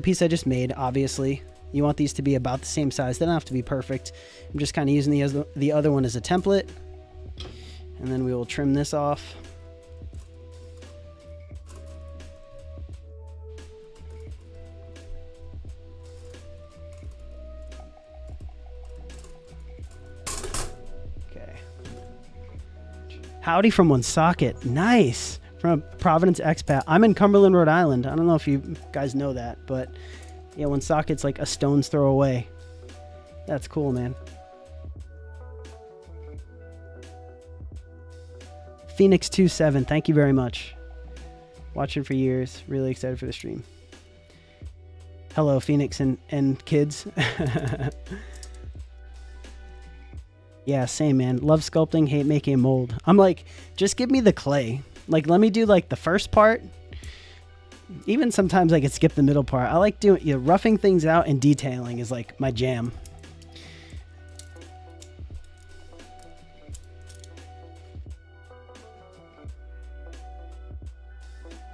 piece I just made. Obviously you want these to be about the same size, they don't have to be perfect. I'm just kind of using the other one as a template, and then we will trim this off. Howdy from Woonsocket. Nice. From Providence expat. I'm in Cumberland, Rhode Island. I don't know if you guys know that, but yeah, Woonsocket's like a stone's throw away. That's cool, man. Phoenix27, thank you very much. Watching for years. Really excited for the stream. Hello, Phoenix and kids. Yeah, same, man. Love sculpting, hate making a mold. I'm like, just give me the clay. Like, let me do like the first part. Even sometimes I could skip the middle part. I like doing, roughing things out and detailing is like my jam.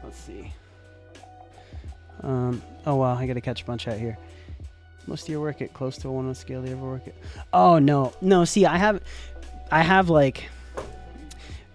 Let's see. Oh wow, I gotta catch a bunch out here. Most of your work at close to a 1 scale. Do you ever work at? Oh no. See, I have like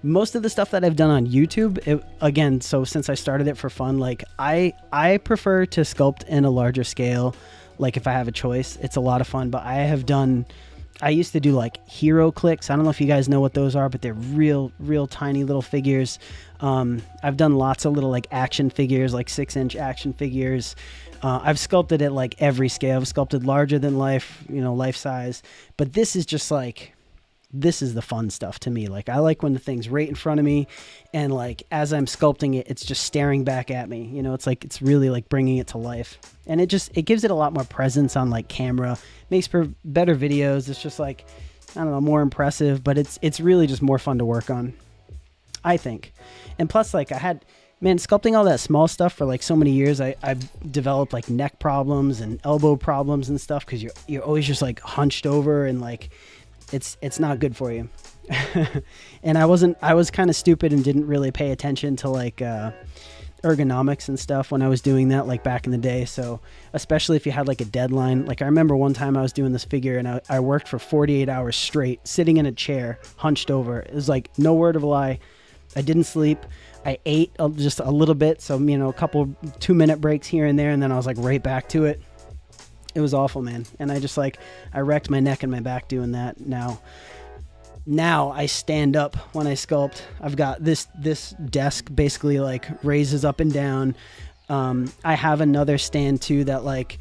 most of the stuff that I've done on YouTube. Again, so since I started it for fun, like I prefer to sculpt in a larger scale. Like if I have a choice, it's a lot of fun. But I used to do like hero clicks. I don't know if you guys know what those are, but they're real tiny little figures. I've done lots of little like action figures, like 6-inch action figures. I've sculpted at like every scale. I've sculpted larger than life, life size. But this is just like, this is the fun stuff to me. Like I like when the thing's right in front of me, and like as I'm sculpting it, it's just staring back at me. It's like it's really like bringing it to life, and it gives it a lot more presence on like camera. Makes for better videos. It's just like, I don't know, more impressive. But it's really just more fun to work on, I think. And plus, like man, sculpting all that small stuff for like so many years, I've developed like neck problems and elbow problems and stuff because you're always just like hunched over, and like it's not good for you. And I was kind of stupid and didn't really pay attention to like ergonomics and stuff when I was doing that, like back in the day. So especially if you had like a deadline, like I remember one time I was doing this figure and I worked for 48 hours straight sitting in a chair hunched over. It was like no word of a lie. I didn't sleep. I ate just a little bit, so a couple 2-minute breaks here and there, and then I was like right back to it. It was awful, man. And I wrecked my neck and my back doing that. Now I stand up when I sculpt. I've got this desk basically like raises up and down. I have another stand too that like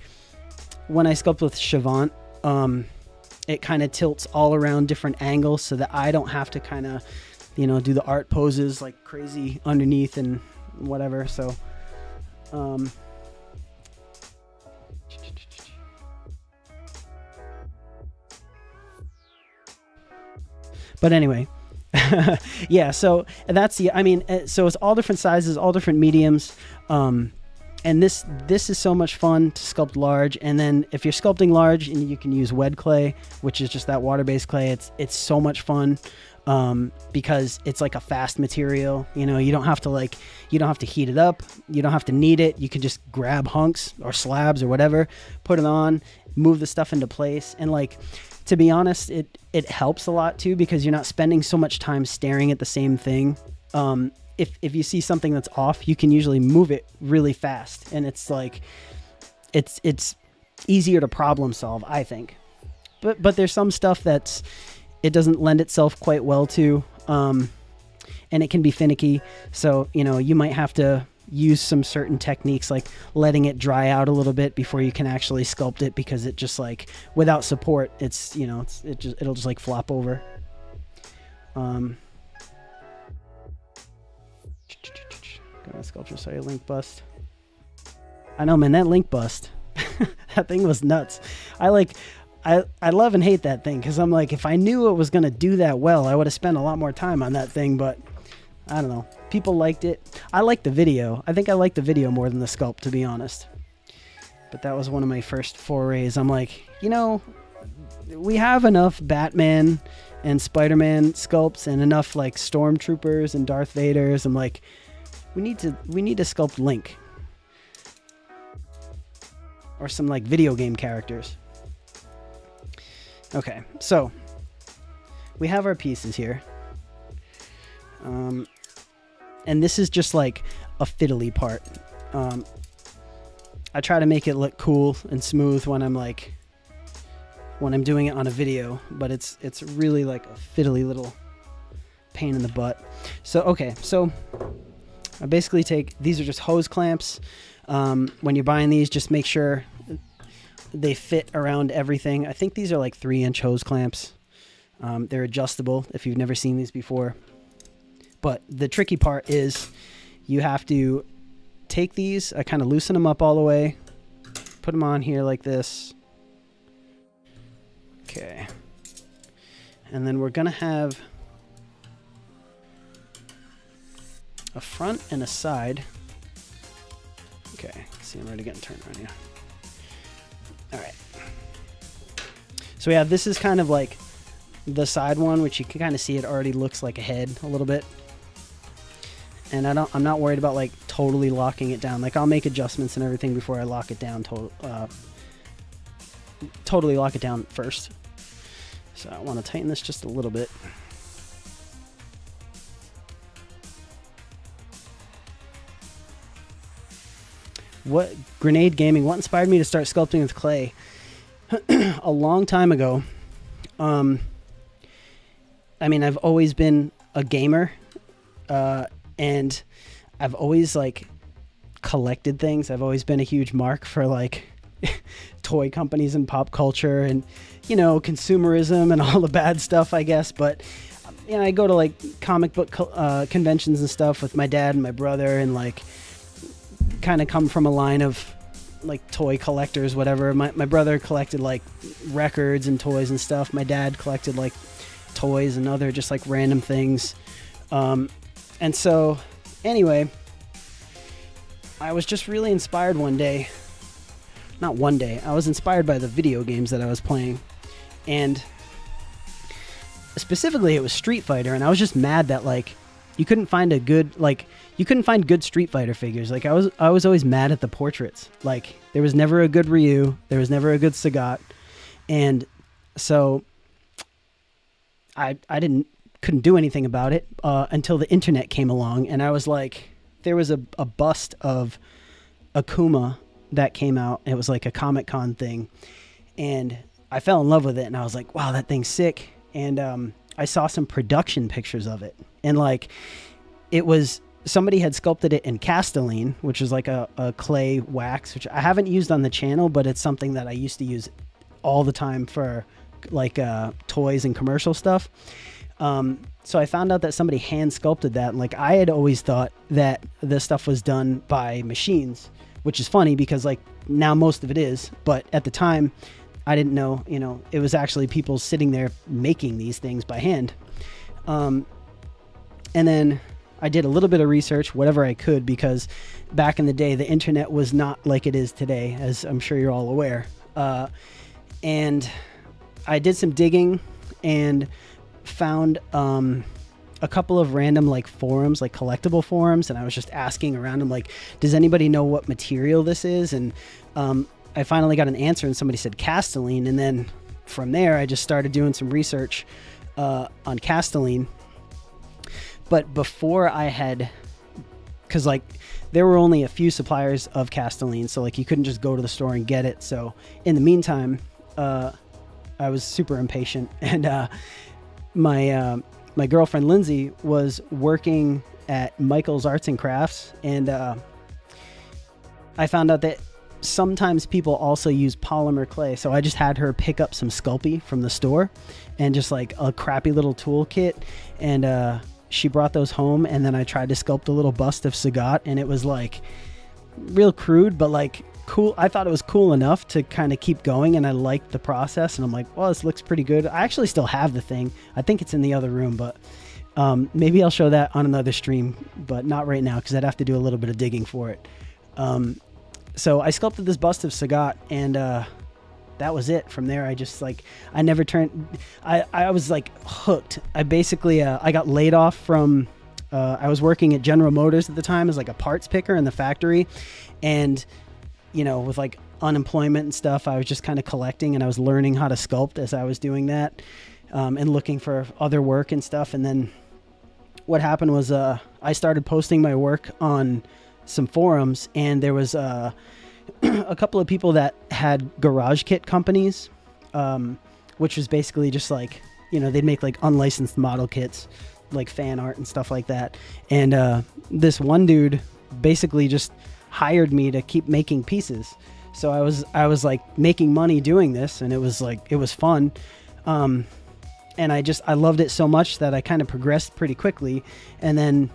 when I sculpt with Chavant, it kind of tilts all around different angles so that I don't have to kind of do the art poses like crazy underneath and whatever. So, but anyway, yeah, so that's so it's all different sizes, all different mediums. And this is so much fun to sculpt large. And then if you're sculpting large and you can use wet clay, which is just that water-based clay, it's so much fun. Because it's like a fast material, you don't have to heat it up. You don't have to knead it. You can just grab hunks or slabs or whatever, put it on, move the stuff into place. And like, to be honest, it helps a lot too, because you're not spending so much time staring at the same thing. If you see something that's off, you can usually move it really fast. And it's like, it's easier to problem solve, I think. But there's some stuff it doesn't lend itself quite well to, and it can be finicky. So, you might have to use some certain techniques, like letting it dry out a little bit before you can actually sculpt it, because it just like, without support, it'll just like flop over. Got a sculpture, sorry, link bust. I know, man, that link bust, that thing was nuts. I love and hate that thing, because I'm like, if I knew it was going to do that well, I would have spent a lot more time on that thing. But I don't know. People liked it. I liked the video. I think I liked the video more than the sculpt, to be honest. But that was one of my first forays. I'm like, we have enough Batman and Spider-Man sculpts and enough like Stormtroopers and Darth Vaders. I'm like, we need to sculpt Link. Or some like video game characters. Okay, so we have our pieces here. And this is just like a fiddly part. I try to make it look cool and smooth when I'm doing it on a video, but it's really like a fiddly little pain in the butt. So, okay, so I basically these are just hose clamps. When you're buying these, just make sure they fit around everything. I think these are like 3-inch hose clamps. They're adjustable if you've never seen these before. But the tricky part is you have to take these, I kind of loosen them up all the way, put them on here like this. Okay. And then we're going to have a front and a side. Okay, see, I'm already getting turned around here. All right. So we have, this is kind of like the side one, which you can kind of see it already looks like a head a little bit. And I'm not worried about like totally locking it down. Like I'll make adjustments and everything before I lock it down. Totally lock it down first. So I want to tighten this just a little bit. What Grenade Gaming? What inspired me to start sculpting with clay? A long time ago. I mean, I've always been a gamer. And I've always like collected things. I've always been a huge mark for like toy companies and pop culture and, you know, consumerism and all the bad stuff, I guess. But, you know, I go to like comic book conventions and stuff with my dad and my brother, and like kind of come from a line of like toy collectors, whatever. My brother collected like records and toys and stuff. My dad collected like toys and other just like random things. And so, anyway, I was just really inspired one day. Not one day. I was inspired by the video games that I was playing. And specifically, it was Street Fighter. And I was just mad that, like, you couldn't find good Street Fighter figures. Like, I was always mad at the portraits. Like, there was never a good Ryu. There was never a good Sagat. And so, I couldn't do anything about it until the internet came along, and I was like, there was a bust of Akuma that came out. It was like a Comic-Con thing, and I fell in love with it, and I was like, wow, that thing's sick. And I saw some production pictures of it, and like it was, somebody had sculpted it in Castelline, which is like a clay wax, which I haven't used on the channel, but it's something that I used to use all the time for like toys and commercial stuff. So I found out that somebody hand sculpted that, and like I had always thought that this stuff was done by machines, which is funny because like now most of it is, but at the time I didn't know, you know, it was actually people sitting there making these things by hand. And then I did a little bit of research, whatever I could, because back in the day the internet was not like it is today, as I'm sure you're all aware. And I did some digging and found a couple of random like forums, like collectible forums, and I was just asking around them, like, does anybody know what material this is? And I finally got an answer, and somebody said Castelline, and then from there I just started doing some research on Castelline. But before I had, because like there were only a few suppliers of Castelline, so like you couldn't just go to the store and get it. So in the meantime, I was super impatient, and my girlfriend Lindsay was working at Michael's Arts and Crafts, and I found out that sometimes people also use polymer clay. So I just had her pick up some Sculpey from the store and just like a crappy little toolkit, and she brought those home, and then I tried to sculpt a little bust of Sagat, and it was like real crude, but like cool. I thought it was cool enough to kind of keep going, and I liked the process, and I'm like, well, this looks pretty good. I actually still have the thing. I think it's in the other room, but maybe I'll show that on another stream, but not right now because I'd have to do a little bit of digging for it. So I sculpted this bust of Sagat, and that was it. From there, I just like, I never turned, I was like hooked. I basically, I got laid off from, I was working at General Motors at the time as like a parts picker in the factory, and you know, with like unemployment and stuff, I was just kind of collecting, and I was learning how to sculpt as I was doing that, and looking for other work and stuff. And then what happened was I started posting my work on some forums, and there was a couple of people that had garage kit companies, which was basically just like, you know, they'd make like unlicensed model kits, like fan art and stuff like that. And this one dude basically just hired me to keep making pieces. So I was like making money doing this, and it was fun. And I loved it so much that I kind of progressed pretty quickly. And then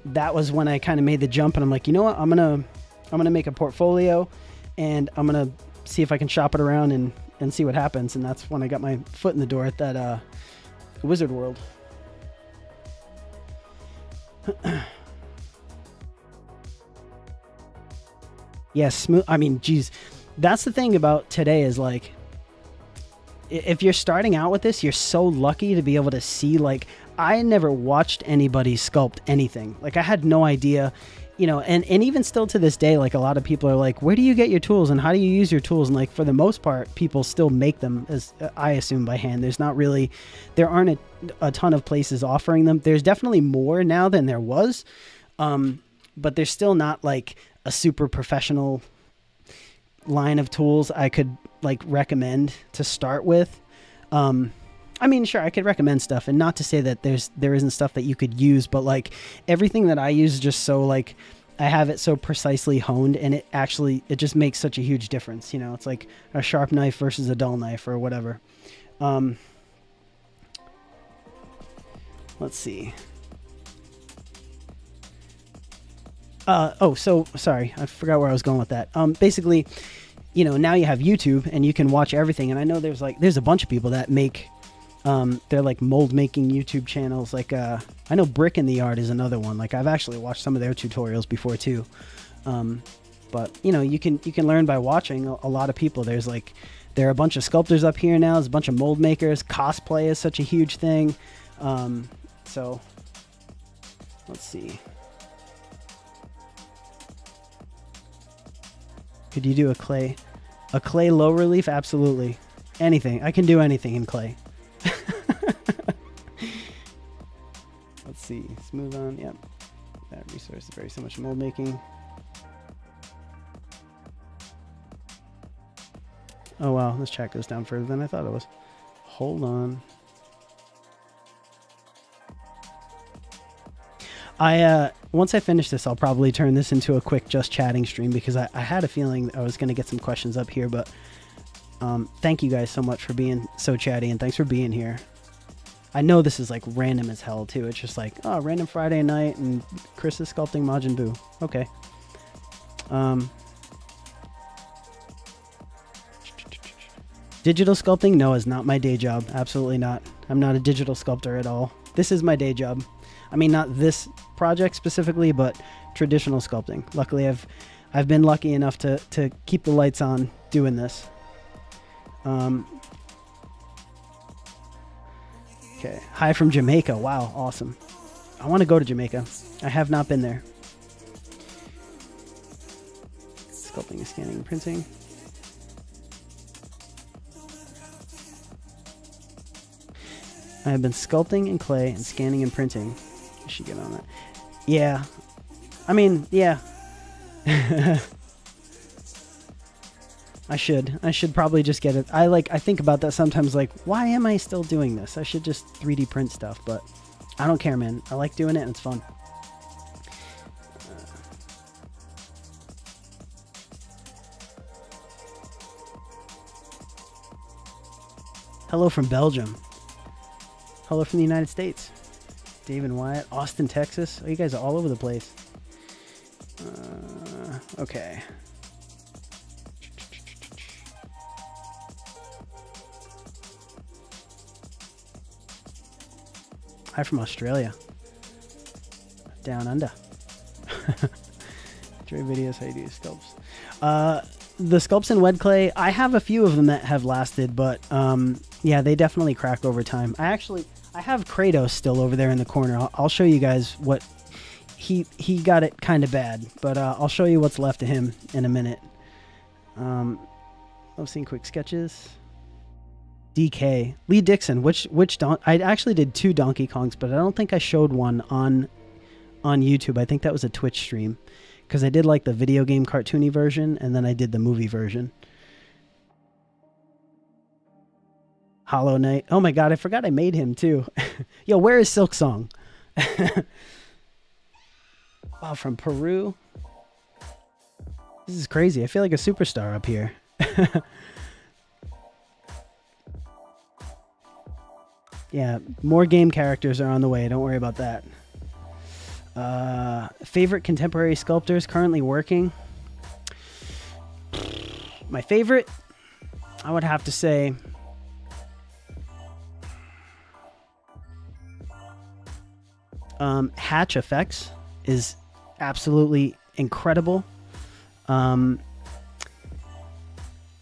that was when I kind of made the jump, and I'm like, you know what, I'm gonna make a portfolio, and I'm gonna see if I can shop it around and see what happens. And that's when I got my foot in the door at that Wizard World. Yeah, smooth. I mean, geez, that's the thing about today is like, if you're starting out with this, you're so lucky to be able to see, like, I never watched anybody sculpt anything. Like, I had no idea, you know, and even still to this day, like, a lot of people are like, where do you get your tools and how do you use your tools? And like, for the most part, people still make them, as I assume, by hand. There aren't a ton of places offering them. There's definitely more now than there was. But there's still not like a super professional line of tools I could like recommend to start with. I mean, sure, I could recommend stuff, and not to say that there isn't stuff that you could use, but like everything that I use is just so like, I have it so precisely honed, and it just makes such a huge difference. You know, it's like a sharp knife versus a dull knife or whatever. Let's see. So sorry, I forgot where I was going with that. Basically, you know, now you have YouTube and you can watch everything. And I know there's a bunch of people that make, they're like mold making YouTube channels. Like, I know Brick in the Yard is another one. Like, I've actually watched some of their tutorials before too. But you know, you can learn by watching a lot of people. There are a bunch of sculptors up here now. There's a bunch of mold makers. Cosplay is such a huge thing. So let's see. Could you do a clay low relief? Absolutely. Anything. I can do anything in clay. Let's see. Smooth on. Yep. That resource is very similar to mold making. Oh wow, this chat goes down further than I thought it was. Hold on. Once I finish this, I'll probably turn this into a quick just chatting stream, because I had a feeling I was going to get some questions up here, but thank you guys so much for being so chatty, and thanks for being here. I know this is like random as hell too. It's just like, oh, random Friday night and Chris is sculpting Majin Buu. Okay. Digital sculpting? No, is not my day job. Absolutely not. I'm not a digital sculptor at all. This is my day job. I mean, not this project specifically, but traditional sculpting. Luckily, I've been lucky enough to keep the lights on doing this. Okay. Hi from Jamaica. Wow, awesome. I want to go to Jamaica. I have not been there. Sculpting and scanning and printing. I have been sculpting in clay and scanning and printing. I should get on that. Yeah. I mean, yeah. I should probably just get it. I think about that sometimes, like, why am I still doing this? I should just 3D print stuff, but I don't care, man. I like doing it and it's fun. Hello from Belgium. Hello from the United States. Dave and Wyatt, Austin, Texas. Oh, you guys are all over the place. Okay. Hi from Australia. Down under. Enjoy videos, how you do sculpts. The sculpts in wet clay, I have a few of them that have lasted, but yeah, they definitely crack over time. I have Kratos still over there in the corner. I'll show you guys what he got it kind of bad, but I'll show you what's left of him in a minute. I've seen quick sketches. DK Lee Dixon. Which I actually did 2 Donkey Kongs, but I don't think I showed one on YouTube. I think that was a Twitch stream, because I did like the video game cartoony version, and then I did the movie version. Hollow Knight. Oh my god, I forgot I made him too. Yo, where is Silk Song? Wow, from Peru. This is crazy. I feel like a superstar up here. Yeah, more game characters are on the way. Don't worry about that. Favorite contemporary sculptors currently working? My favorite, I would have to say, Hatch Effects is absolutely incredible.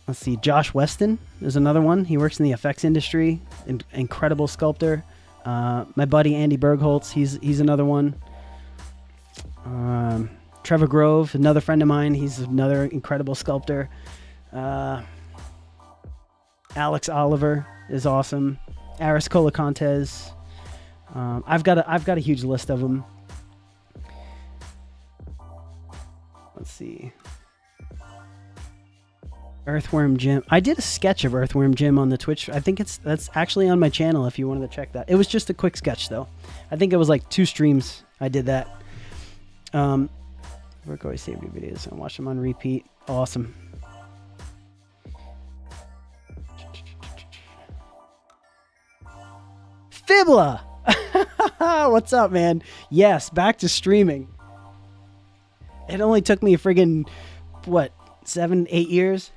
Let's see, Josh Weston is another one. He works in the effects industry. Incredible sculptor. My buddy Andy Bergholtz, he's another one. Trevor Grove, another friend of mine. He's another incredible sculptor. Alex Oliver is awesome. Aris Colacontes. I've got a huge list of them. Let's see. Earthworm Jim. I did a sketch of Earthworm Jim on the Twitch. I think that's actually on my channel if you wanted to check that. It was just a quick sketch though. I think it was like 2 streams I did that. Work always save your videos and watch them on repeat. Awesome. Fibla! What's up, man? Yes, back to streaming. It only took me friggin', what, 7, 8 years?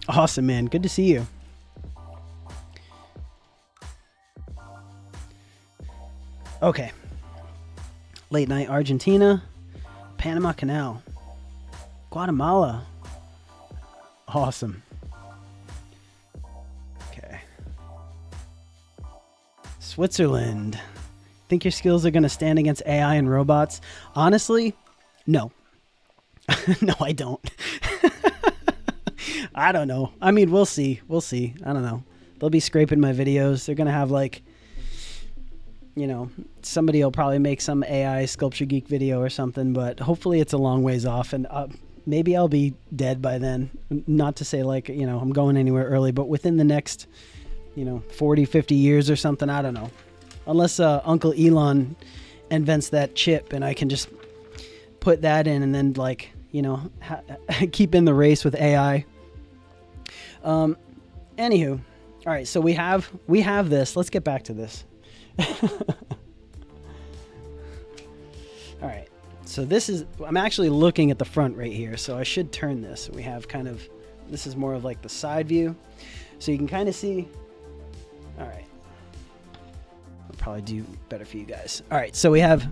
Awesome, man. Good to see you. Okay. Late night Argentina. Panama Canal. Guatemala. Awesome. Okay. Switzerland. Think your skills are going to stand against AI and robots? Honestly, no. No, I don't. I don't know. I mean, we'll see. We'll see. I don't know. They'll be scraping my videos. They're going to have like, you know, somebody will probably make some AI Sculpture Geek video or something, but hopefully it's a long ways off, and maybe I'll be dead by then. Not to say like, you know, I'm going anywhere early, but within the next, you know, 40, 50 years or something, I don't know. Unless Uncle Elon invents that chip and I can just put that in and then like, you know, keep in the race with AI. Anywho, all right, so we have this. Let's get back to this. All right, so this is, I'm actually looking at the front right here, so I should turn this. We have kind of, this is more of like the side view, so you can kind of see. All right, I'll probably do better for you guys. All right, so we have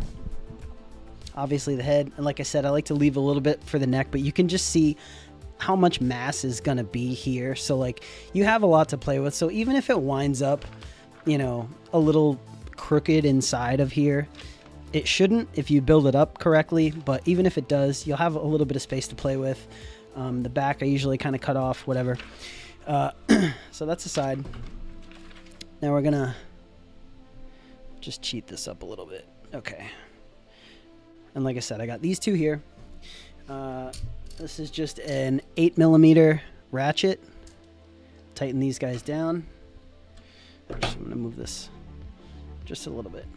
obviously the head, and like I said, I like to leave a little bit for the neck, but you can just see how much mass is gonna be here. So like you have a lot to play with. So even if it winds up, you know, a little crooked inside of here, it shouldn't if you build it up correctly, but even if it does, you'll have a little bit of space to play with. The back I usually kind of cut off, whatever. So that's the side. Now we're gonna just cheat this up a little bit. Okay. And like I said, I got these two here. This is just an 8mm ratchet. Tighten these guys down. Actually, I'm gonna move this just a little bit.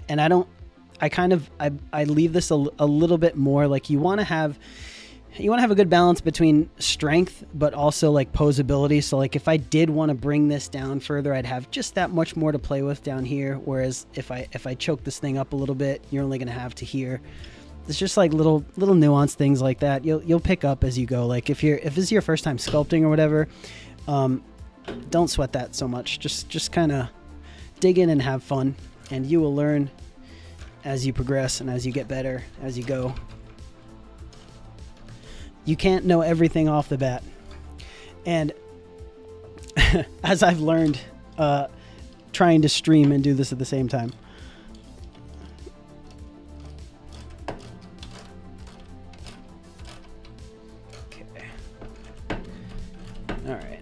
And I leave this a little bit more, like you want to have a good balance between strength but also like posability. So like if I did want to bring this down further, I'd have just that much more to play with down here, whereas if I choke this thing up a little bit, you're only gonna have to here. It's just like little nuanced things like that you'll pick up as you go. Like if this is your first time sculpting or whatever, don't sweat that so much. Just kind of dig in and have fun, and you will learn as you progress and as you get better as you go. You can't know everything off the bat, and as I've learned trying to stream and do this at the same time. All right.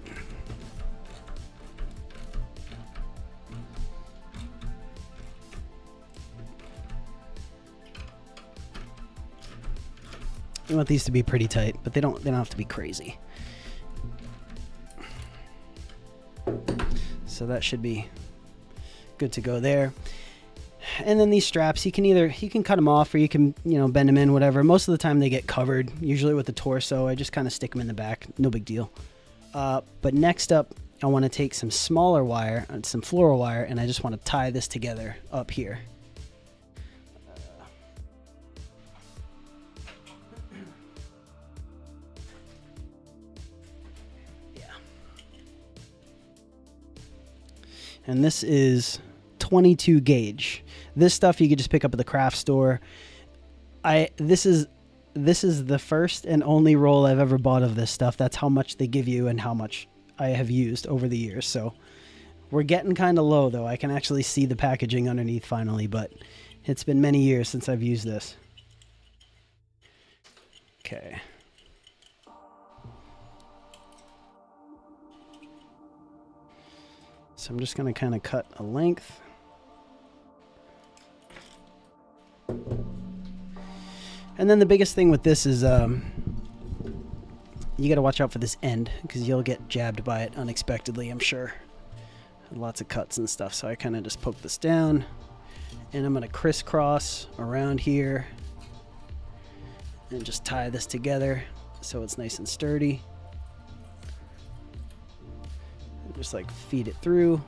You want these to be pretty tight, but they don't have to be crazy. So that should be good to go there. And then these straps, you can cut them off or you can, you know, bend them in, whatever. Most of the time they get covered, usually with the torso. I just kind of stick them in the back, no big deal. But next up, I want to take some smaller wire, some floral wire, and I just want to tie this together up here. Yeah. And this is 22 gauge. This stuff you could just pick up at the craft store. This is the first and only roll I've ever bought of this stuff. That's how much they give you and how much I have used over the years. So we're getting kind of low though. I can actually see the packaging underneath finally, but it's been many years since I've used this. Okay. So I'm just going to kind of cut a length. And then the biggest thing with this is you got to watch out for this end because you'll get jabbed by it unexpectedly, I'm sure. Lots of cuts and stuff. So I kind of just poke this down and I'm going to crisscross around here and just tie this together so it's nice and sturdy. And just like feed it through.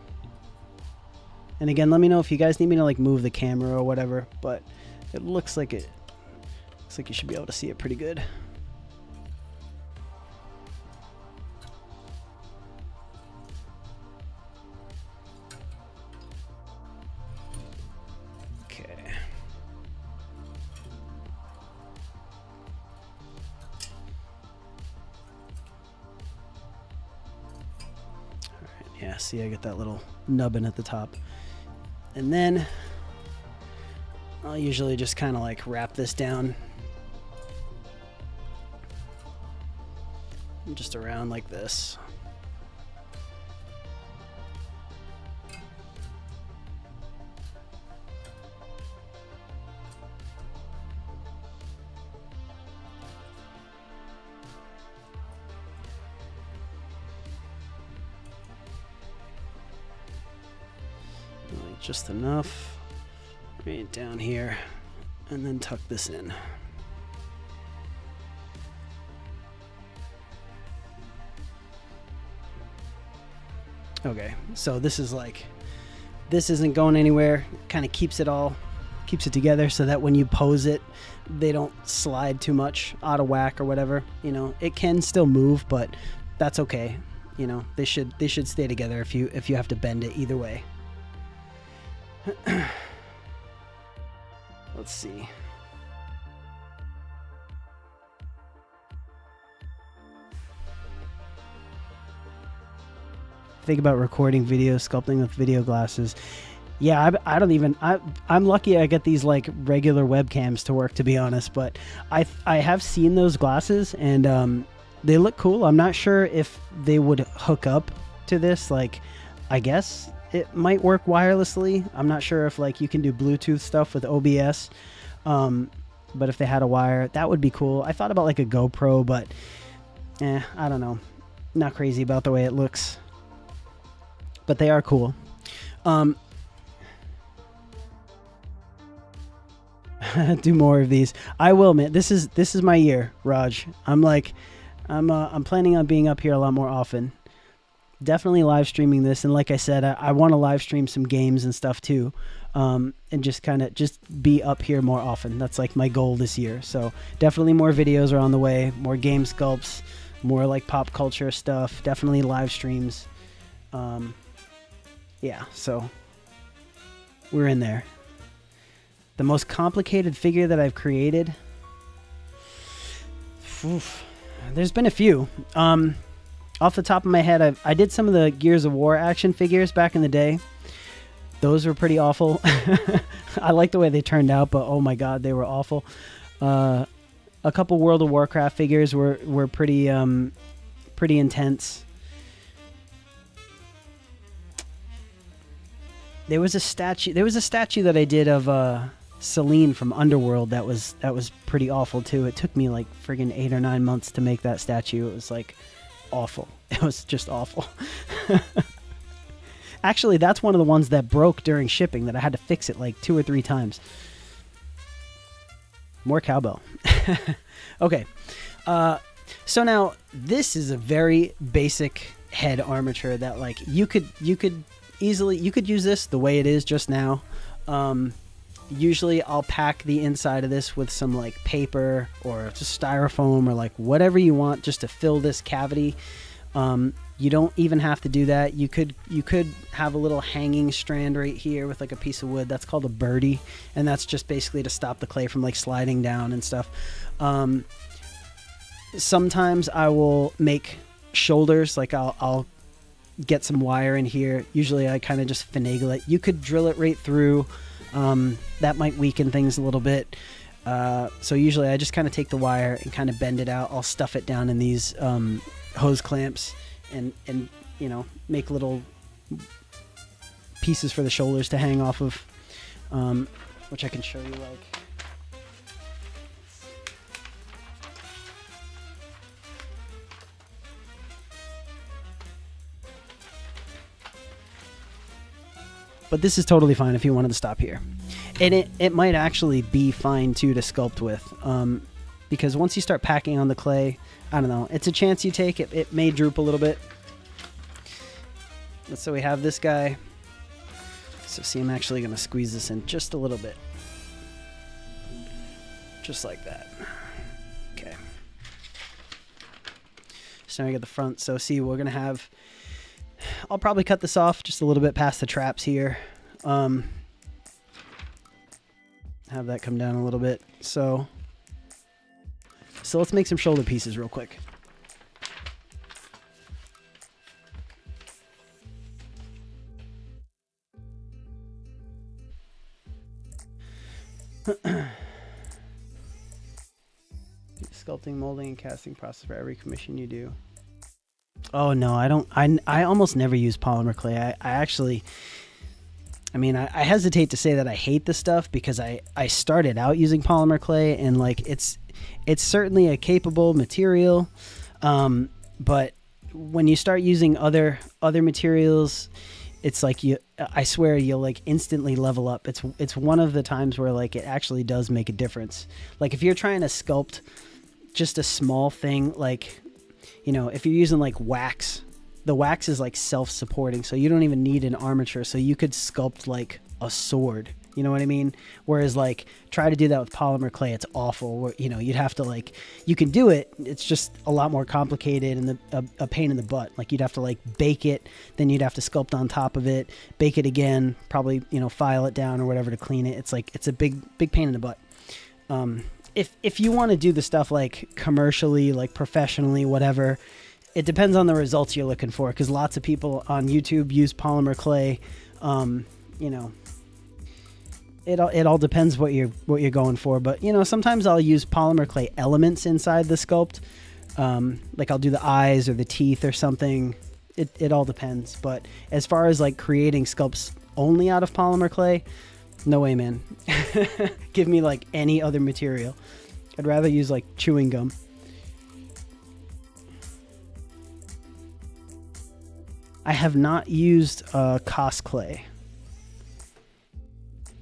And again, let me know if you guys need me to like move the camera or whatever, but it looks like you should be able to see it pretty good. Okay. All right, yeah, see I got that little nubbin at the top. And then I'll usually just kind of like wrap this down just around like this. Like just enough. Right down here, and then tuck this in. Okay, so this isn't going anywhere. Kind of keeps it together so that when you pose it, they don't slide too much out of whack or whatever. You know, it can still move, but that's okay. You know, they should stay together if you have to bend it either way. Let's see. Think about recording video, sculpting with video glasses. Yeah, I'm lucky I get these like regular webcams to work, to be honest, but I have seen those glasses and they look cool. I'm not sure if they would hook up to this. Like, I guess it might work wirelessly. I'm not sure if like you can do Bluetooth stuff with OBS. But if they had a wire, that would be cool. I thought about like a GoPro, but I don't know. Not crazy about the way it looks. But they are cool. Do more of these. I will, man. This is my year, Raj. I'm planning on being up here a lot more often. Definitely live streaming this, and like I said, I want to live stream some games and stuff too, and just be up here more often. That's like my goal this year. So definitely more videos are on the way, more game sculpts, more like pop culture stuff. Definitely live streams. Yeah, so we're in there. The most complicated figure that I've created. Oof. There's been a few. Off the top of my head, I did some of the Gears of War action figures back in the day. Those were pretty awful. I like the way they turned out, but oh my god, they were awful. A couple World of Warcraft figures were pretty intense. There was a statue that I did of Celine from Underworld that was pretty awful too. It took me like friggin' 8 or 9 months to make that statue. It was like awful. It was just awful. Actually, that's one of the ones that broke during shipping that I had to fix it like 2 or 3 times. More cowbell. Okay. So now this is a very basic head armature that like you could easily use this the way it is just now. Usually I'll pack the inside of this with some like paper or just styrofoam or like whatever you want just to fill this cavity. You don't even have to do that. You could have a little hanging strand right here with like a piece of wood. That's called a birdie, and that's just basically to stop the clay from like sliding down and stuff. Sometimes I will make shoulders, like I'll get some wire in here. Usually I kind of just finagle it. You could drill it right through. That might weaken things a little bit. So usually I just kind of take the wire and kind of bend it out. I'll stuff it down in these hose clamps and you know, make little pieces for the shoulders to hang off of, which I can show you like. But this is totally fine if you wanted to stop here. And it might actually be fine too to sculpt with, because once you start packing on the clay, I don't know, it's a chance you take. It may droop a little bit. So we have this guy. So see, I'm actually going to squeeze this in just a little bit. Just like that. Okay. So now we get the front. So see, we're going to have... I'll probably cut this off just a little bit past the traps here. Have that come down a little bit. So let's make some shoulder pieces real quick. Sculpting, molding, and casting process for every commission you do. Oh no, I don't. I almost never use polymer clay. I actually, I mean, I hesitate to say that I hate the stuff because I started out using polymer clay, and like it's certainly a capable material, but when you start using other materials, it's like I swear you'll like instantly level up. It's one of the times where like it actually does make a difference. Like if you're trying to sculpt just a small thing, like, you know, if you're using like wax, the wax is like self-supporting, so you don't even need an armature. So you could sculpt like a sword, you know what I mean? Whereas like try to do that with polymer clay, it's awful. You know, you'd have to like, you can do it, it's just a lot more complicated and a pain in the butt. Like you'd have to like bake it, then you'd have to sculpt on top of it, bake it again, probably, you know, file it down or whatever to clean it. It's like, it's a big pain in the butt. If you want to do the stuff like commercially, like professionally, whatever, it depends on the results you're looking for, because lots of people on YouTube use polymer clay. You know, it all depends what you're going for. But you know, sometimes I'll use polymer clay elements inside the sculpt. Like I'll do the eyes or the teeth or something. It all depends. But as far as like creating sculpts only out of polymer clay, no way, man. Give me like any other material. I'd rather use like chewing gum. I have not used Cos clay.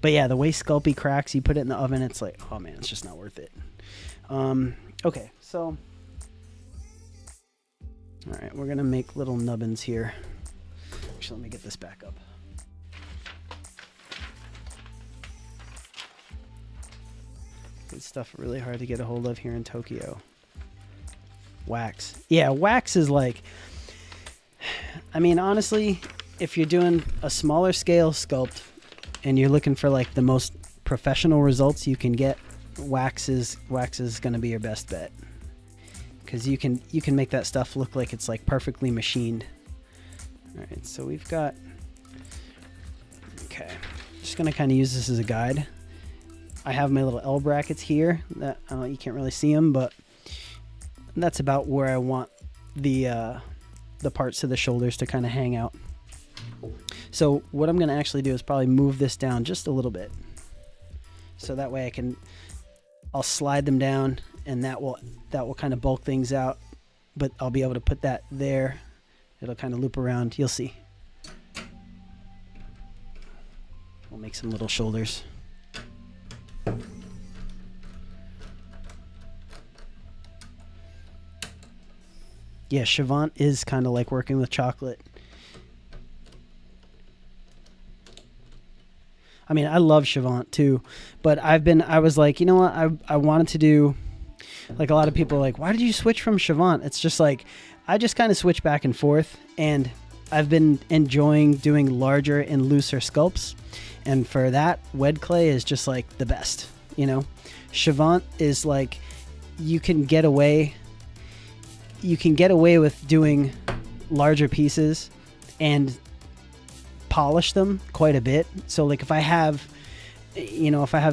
But yeah, the way Sculpey cracks, you put it in the oven, it's like, oh man, it's just not worth it. Okay, so... Alright, we're going to make little nubbins here. Actually, let me get this back up. Good stuff, really hard to get a hold of here in Tokyo. Wax. Yeah, wax is like... I mean, honestly, if you're doing a smaller scale sculpt and you're looking for like the most professional results you can get, wax is going to be your best bet, because you can make that stuff look like it's like perfectly machined. All right, so we've got, okay, just going to kind of use this as a guide. I have my little L brackets here that you can't really see them, but that's about where I want the parts of the shoulders to kind of hang out. So what I'm going to actually do is probably move this down just a little bit, so that way I'll slide them down, and that will kind of bulk things out, but I'll be able to put that there. It'll kind of loop around. You'll see. We'll make some little shoulders. Yeah, Chavant is kind of like working with chocolate. I mean, I love Chavant too, but I was like, you know what? I wanted to do, like a lot of people are like, why did you switch from Chavant? It's just like, I just kind of switch back and forth, and I've been enjoying doing larger and looser sculpts. And for that, wet clay is just like the best, you know? Chavant is like, you can get away with doing larger pieces and polish them quite a bit. So like if I have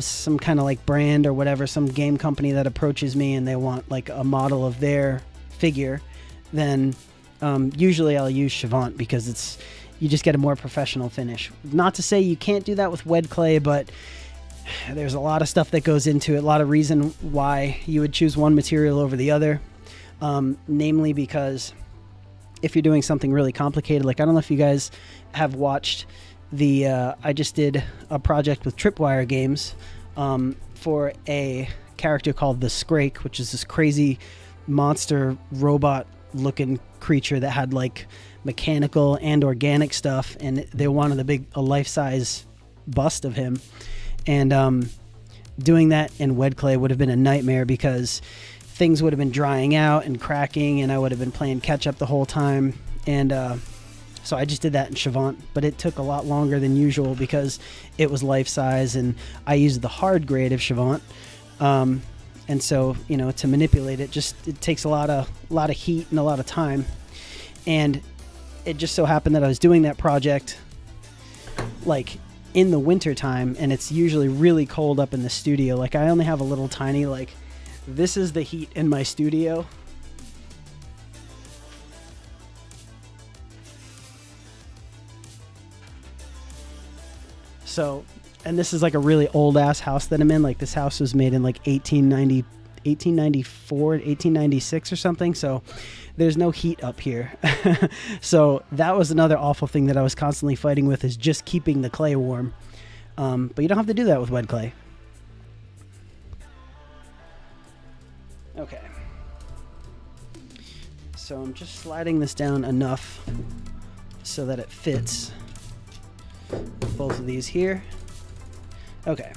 some kind of like brand or whatever, some game company that approaches me and they want like a model of their figure, then usually I'll use Chavant because you just get a more professional finish. Not to say you can't do that with wet clay, but there's a lot of stuff that goes into it, a lot of reason why you would choose one material over the other. Namely because if you're doing something really complicated, like I don't know if you guys have watched I just did a project with Tripwire Games for a character called the Scrake, which is this crazy monster robot looking creature that had like mechanical and organic stuff, and they wanted a life-size bust of him. And doing that in wet clay would have been a nightmare because things would have been drying out and cracking, and I would have been playing catch up the whole time. And so I just did that in Chavant, but it took a lot longer than usual because it was life size, and I used the hard grade of Chavant. And so, you know, to manipulate it, it takes a lot of heat and a lot of time. And it just so happened that I was doing that project like in the winter time, and it's usually really cold up in the studio. Like I only have a little tiny, like, this is the heat in my studio. So, and this is like a really old ass house that I'm in. Like this house was made in like 1894, 1896 or something. So there's no heat up here. So that was another awful thing that I was constantly fighting with, is just keeping the clay warm. But you don't have to do that with wet clay. Okay. So I'm just sliding this down enough so that it fits both of these here. Okay.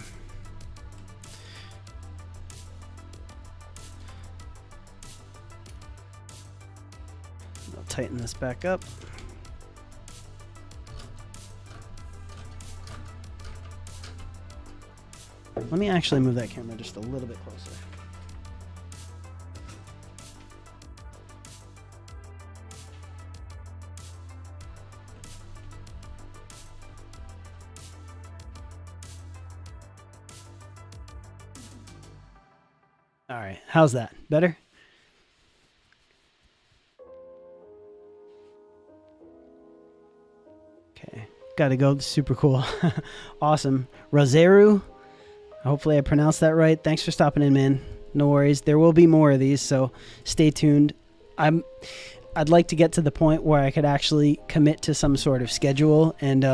I'll tighten this back up. Let me actually move that camera just a little bit closer. All right, how's that? Better? Okay, gotta go. Super cool. Awesome. Rozeru. Hopefully I pronounced that right. Thanks for stopping in, man. No worries. There will be more of these, so stay tuned. I'd like to get to the point where I could actually commit to some sort of schedule, and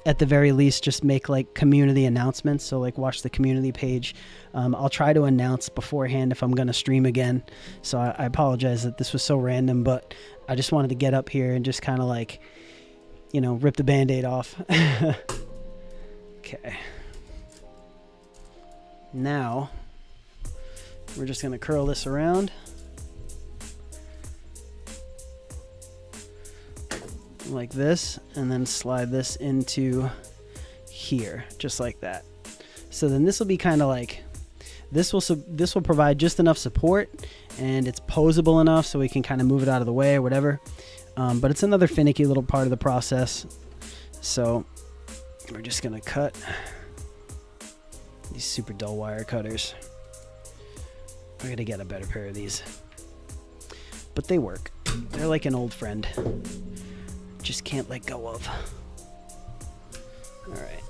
at the very least just make like community announcements. So like watch the community page. I'll try to announce beforehand if I'm going to stream again. So I apologize that this was so random, but I just wanted to get up here and just kind of like, you know, rip the band-aid off. Okay. Now we're just going to curl this around. Like this, and then slide this into here, just like that. So then this will be kind of like, this will provide just enough support, and it's posable enough so we can kind of move it out of the way or whatever. But it's another finicky little part of the process. So we're just gonna cut these super dull wire cutters. I gotta get a better pair of these, but they work. They're like an old friend. Just can't let go of. All right.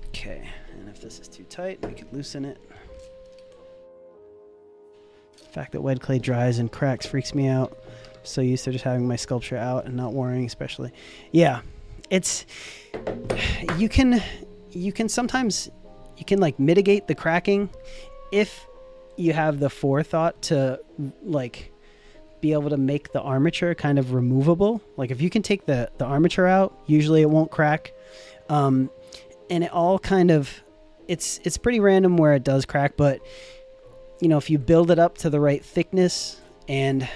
Okay, and if this is too tight, we could loosen it. The fact that wet clay dries and cracks freaks me out. I'm so used to just having my sculpture out and not worrying, especially. Yeah, it's you can sometimes like mitigate the cracking if you have the forethought to like be able to make the armature kind of removable. Like if you can take the armature out, usually it won't crack. And it all kind of, it's pretty random where it does crack, but you know, if you build it up to the right thickness and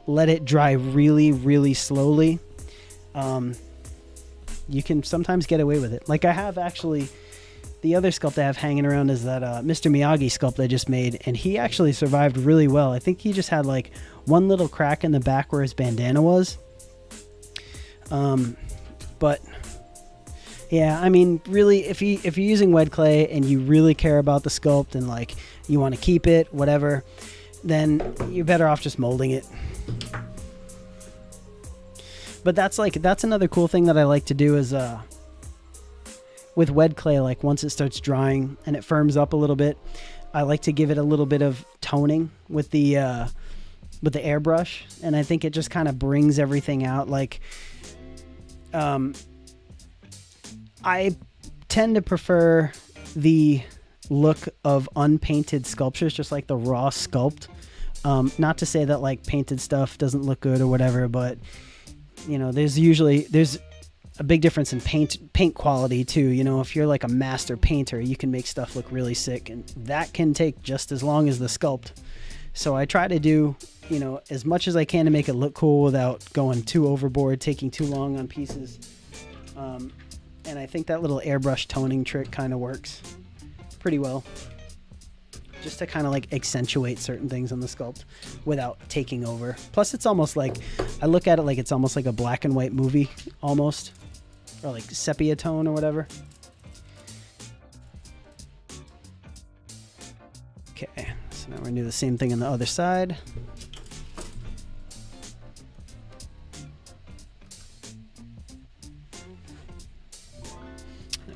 let it dry really, really slowly, you can sometimes get away with it. Like I have actually, the other sculpt I have hanging around is that Mr. Miyagi sculpt I just made, and he actually survived really well. I think he just had like one little crack in the back where his bandana was. But yeah, I mean, really, if you're using wet clay and you really care about the sculpt and like you want to keep it, whatever, then you're better off just molding it. But that's another cool thing that I like to do is with wet clay, like once it starts drying and it firms up a little bit, I like to give it a little bit of toning with the airbrush, and I think it just kind of brings everything out. Like I tend to prefer the look of unpainted sculptures, just like the raw sculpt. Not to say that like painted stuff doesn't look good or whatever, but you know, there's a big difference in paint quality too. You know, if you're like a master painter, you can make stuff look really sick, and that can take just as long as the sculpt. So I try to do, you know, as much as I can to make it look cool without going too overboard, taking too long on pieces. And I think that little airbrush toning trick kind of works pretty well, just to kind of like accentuate certain things on the sculpt without taking over. Plus it's almost like, I look at it like it's almost like a black and white movie almost, or like sepia tone or whatever. Okay, so now we're gonna do the same thing on the other side.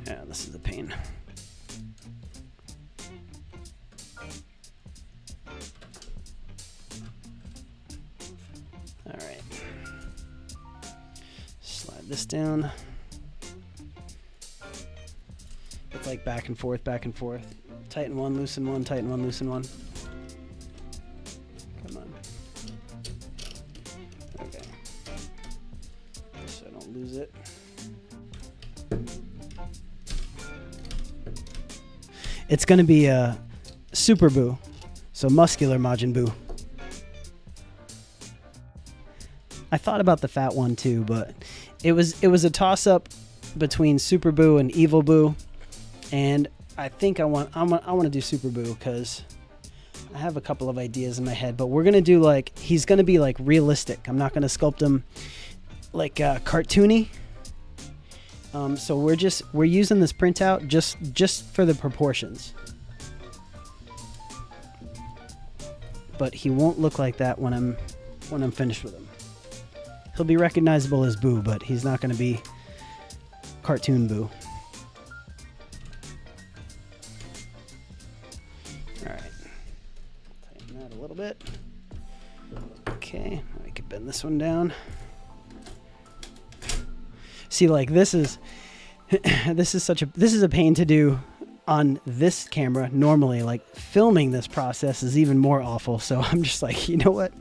Yeah, this is a pain. All right. Slide this down. It's like back and forth, back and forth. Tighten one, loosen one, tighten one, loosen one. Come on. Okay. So I don't lose it. It's going to be a Super Buu, so muscular Majin Buu. I thought about the fat one too, but it was a toss-up between Super Buu and Evil Buu, and I think I want to do Super Buu because I have a couple of ideas in my head. But we're gonna do like, he's gonna be like realistic. I'm not gonna sculpt him like cartoony. So we're using this printout just for the proportions. But he won't look like that when I'm finished with him. He'll be recognizable as Buu, but he's not going to be cartoon Buu. All right, tighten that a little bit. Okay, we can bend this one down. See, like this is a pain to do on this camera. Normally, like filming this process is even more awful. So I'm just like, you know what?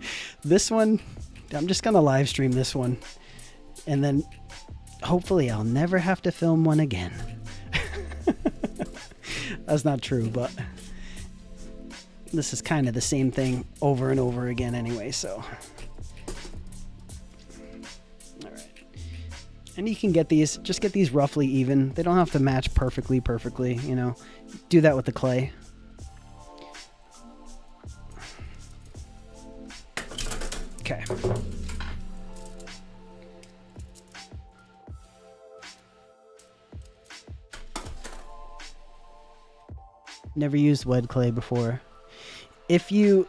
This one, I'm just gonna live stream this one, and then hopefully I'll never have to film one again. That's not true, but this is kind of the same thing over and over again anyway, so. And you can get these, just get these roughly even. They don't have to match perfectly, you know. Do that with the clay. Okay. Never used wet clay before. If you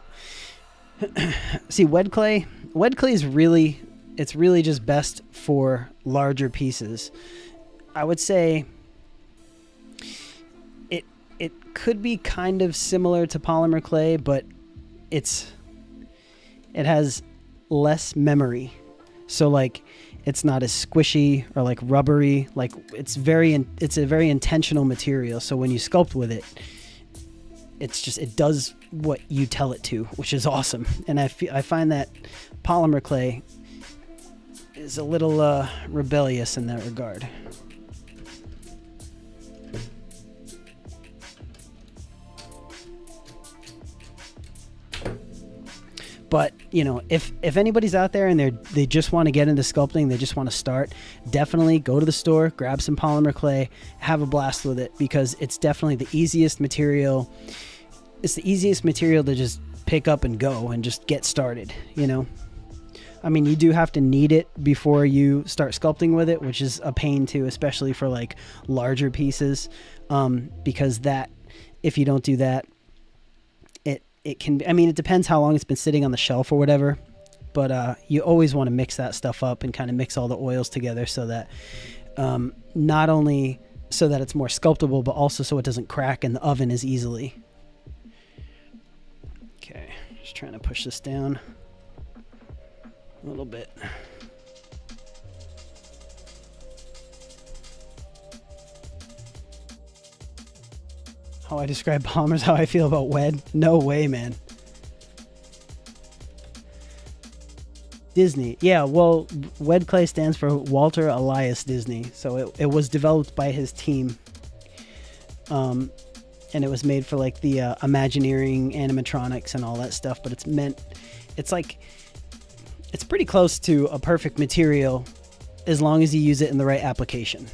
see wet clay is really, it's really just best for larger pieces. I would say it could be kind of similar to polymer clay, but it has less memory. So like It's not as squishy or like rubbery. Like it's a very intentional material. So when you sculpt with it, it does what you tell it to, which is awesome. And I find that polymer clay is a little rebellious in that regard. But, you know, if anybody's out there and they just want to get into sculpting, they just want to start, definitely go to the store, grab some polymer clay, have a blast with it, because it's definitely the easiest material. It's the easiest material to just pick up and go and just get started, you know. I mean, you do have to knead it before you start sculpting with it, which is a pain too, especially for like larger pieces, because if you don't do that, it can, I mean, it depends how long it's been sitting on the shelf or whatever, but you always want to mix that stuff up and kind of mix all the oils together so that not only so that it's more sculptable, but also so it doesn't crack in the oven as easily. Okay, just trying to push this down a little bit. How I describe polymers, how I feel about WED? No way, man. Disney. Yeah, well, WED clay stands for Walter Elias Disney. So it was developed by his team. And it was made for like the Imagineering, animatronics, and all that stuff. But it's pretty close to a perfect material as long as you use it in the right application.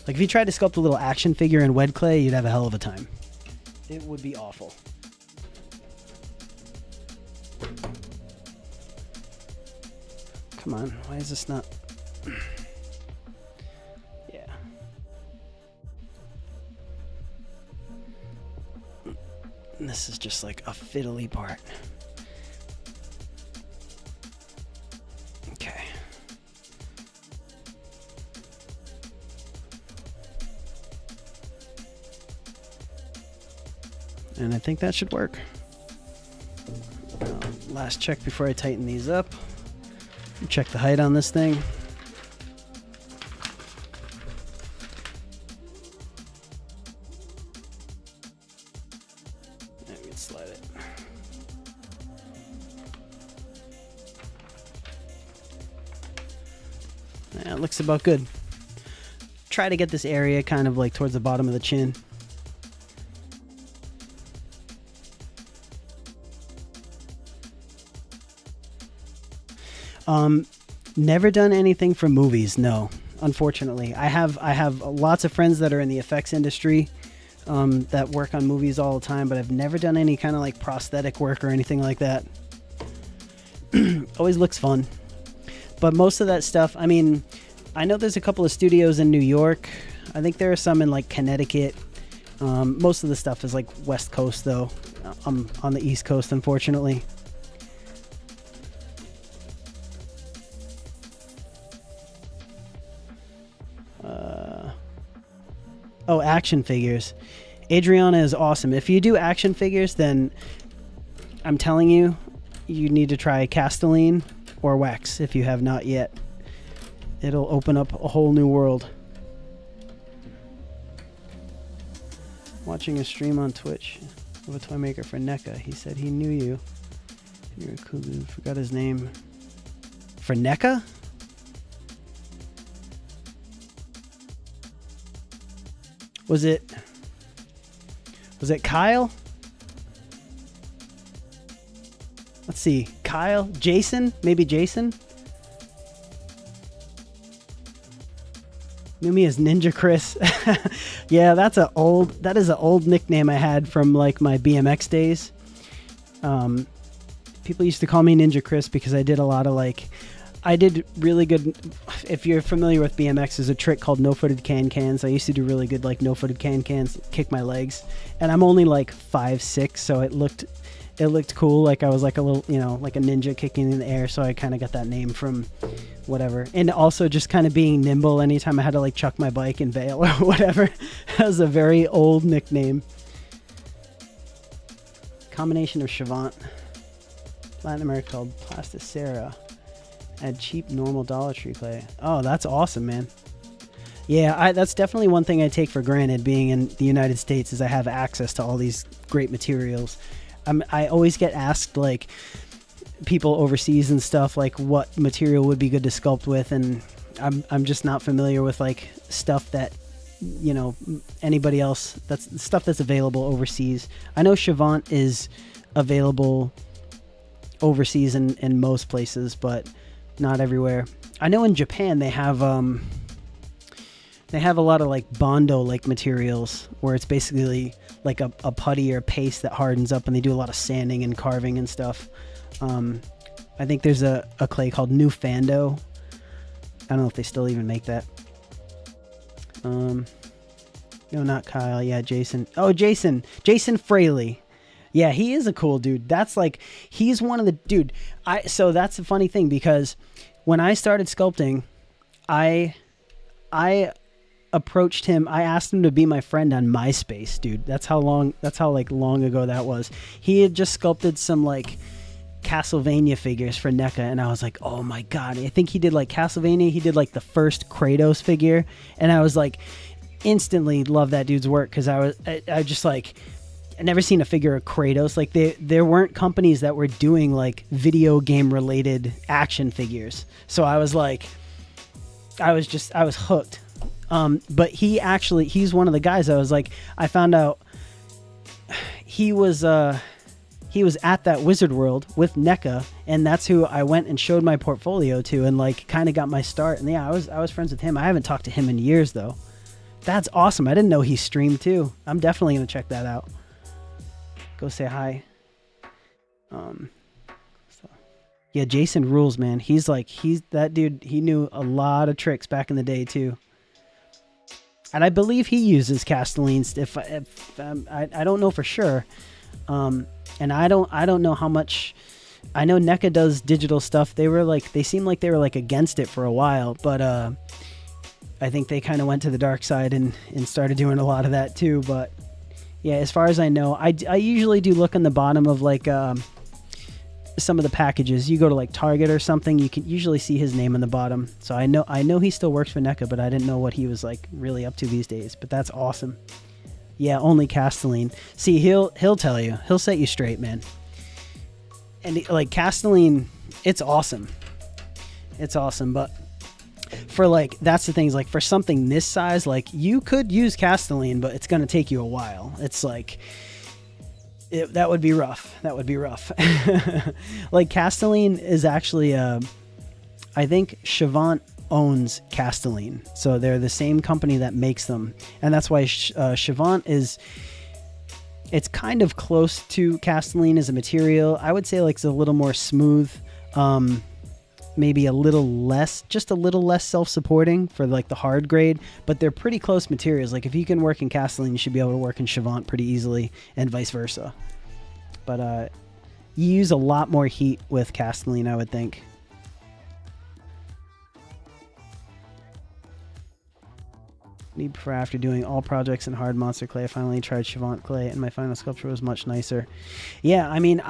Like if you tried to sculpt a little action figure in WED clay, you'd have a hell of a time. It would be awful. Come on, why is this not? Yeah. And this is just like a fiddly part. Okay. And I think that should work. Last check before I tighten these up. Check the height on this thing. And we can slide it. Yeah, it looks about good. Try to get this area kind of like towards the bottom of the chin. Never done anything for movies, no, unfortunately. I have lots of friends that are in the effects industry that work on movies all the time, but I've never done any kind of like prosthetic work or anything like that. Always looks fun. But most of that stuff, I mean, I know there's a couple of studios in New York. I think there are some in like Connecticut. Most of the stuff is like West Coast though. I'm on the East Coast, unfortunately. Oh, action figures. Adriana is awesome. If you do action figures, then I'm telling you, you need to try Castelline or Wax if you have not yet. It'll open up a whole new world. Watching a stream on Twitch of a toy maker for NECA. He said he knew you. You were cool. Forgot his name. For NECA? Was it Kyle? Let's see. Kyle? Jason? Maybe Jason? Knew me as Ninja Chris. Yeah, that is an old nickname I had from like my BMX days. People used to call me Ninja Chris because I did a lot of like, I did really good. If you're familiar with BMX, there's a trick called no-footed can-cans. I used to do really good like no-footed can-cans, kick my legs, and I'm only like 5'6", so it looked cool. Like I was like a little, you know, like a ninja kicking in the air. So I kind of got that name from whatever. And also just kind of being nimble anytime I had to like chuck my bike and bail or whatever. That was a very old nickname. Combination of Chavant, Latin America called Plasticera, Add cheap normal Dollar Tree clay. Oh, that's awesome, man. Yeah, that's definitely one thing I take for granted being in the United States is I have access to all these great materials. I always get asked, like, people overseas and stuff, like, what material would be good to sculpt with, and I'm just not familiar with, like, stuff that, you know, anybody else, that's stuff that's available overseas. I know Chavant is available overseas in most places, but not everywhere. I know in Japan they have a lot of like Bondo like materials where it's basically like a putty or paste that hardens up, and they do a lot of sanding and carving and stuff. I think there's a clay called New Fando. I don't know if they still even make that. No, not Kyle. Yeah, Jason. Oh, Jason Fraley. Yeah, he is a cool dude. That's like, he's one of the dude. So that's the funny thing, because when I started sculpting, I approached him. I asked him to be my friend on MySpace, dude. That's how long ago that was. He had just sculpted some like Castlevania figures for NECA, and I was like, oh my god. I think he did like Castlevania. He did like the first Kratos figure, and I was like, instantly love that dude's work, because I just like, I never seen a figure of Kratos. Like there weren't companies that were doing like video game related action figures, so I was like, I was hooked. But he's one of the guys. I was like, I found out he was at that Wizard World with NECA, and that's who I went and showed my portfolio to, and like kind of got my start. And yeah, I was friends with him. I haven't talked to him in years though. That's awesome. I didn't know he streamed too. I'm definitely gonna check that out. Go say hi. Yeah, Jason rules, man. He's that dude. He knew a lot of tricks back in the day too. And I believe he uses Castellines. If I don't know for sure. And I don't know how much. I know NECA does digital stuff. They seemed like they were like against it for a while, but I think they kind of went to the dark side and started doing a lot of that too. But yeah, as far as I know, I usually do look on the bottom of like some of the packages. You go to like Target or something, you can usually see his name on the bottom. So I know he still works for NECA, but I didn't know what he was like really up to these days. But that's awesome. Yeah, only Castelline. See, he'll tell you. He'll set you straight, man. And like Castelline, it's awesome. It's awesome, but for like, that's the thing, is like for something this size, like you could use Castelline, but it's going to take you a while. It's like, that would be rough. That would be rough. Like Castelline is actually, I think Chavant owns Castelline. So they're the same company that makes them. And that's why Chavant it's kind of close to Castelline as a material. I would say like it's a little more smooth. Maybe just a little less self-supporting for like the hard grade, but they're pretty close materials. Like if you can work in Castelline, you should be able to work in Chavant pretty easily, and vice versa. But you use a lot more heat with Castelline, I would think. Need for after doing all projects in hard monster clay, I finally tried Chavant clay, and my final sculpture was much nicer. Yeah, I mean,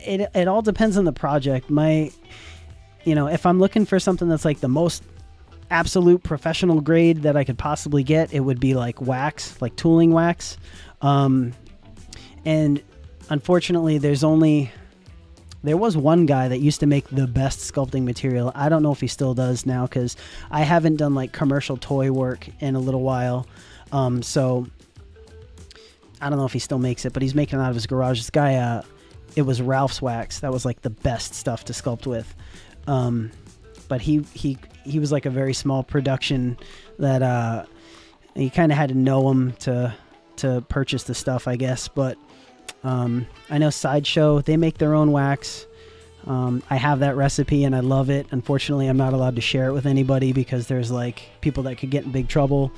it all depends on the project. If I'm looking for something that's like the most absolute professional grade that I could possibly get, it would be like wax, like tooling wax. And unfortunately, there was one guy that used to make the best sculpting material. I don't know if he still does now, because I haven't done like commercial toy work in a little while. So I don't know if he still makes it, but he's making it out of his garage. This guy, it was Ralph's wax. That was like the best stuff to sculpt with. But he was like a very small production that you kind of had to know him to purchase the stuff, I guess. But I know Sideshow, they make their own wax. I have that recipe and I love it. Unfortunately, I'm not allowed to share it with anybody because there's like people that could get in big trouble.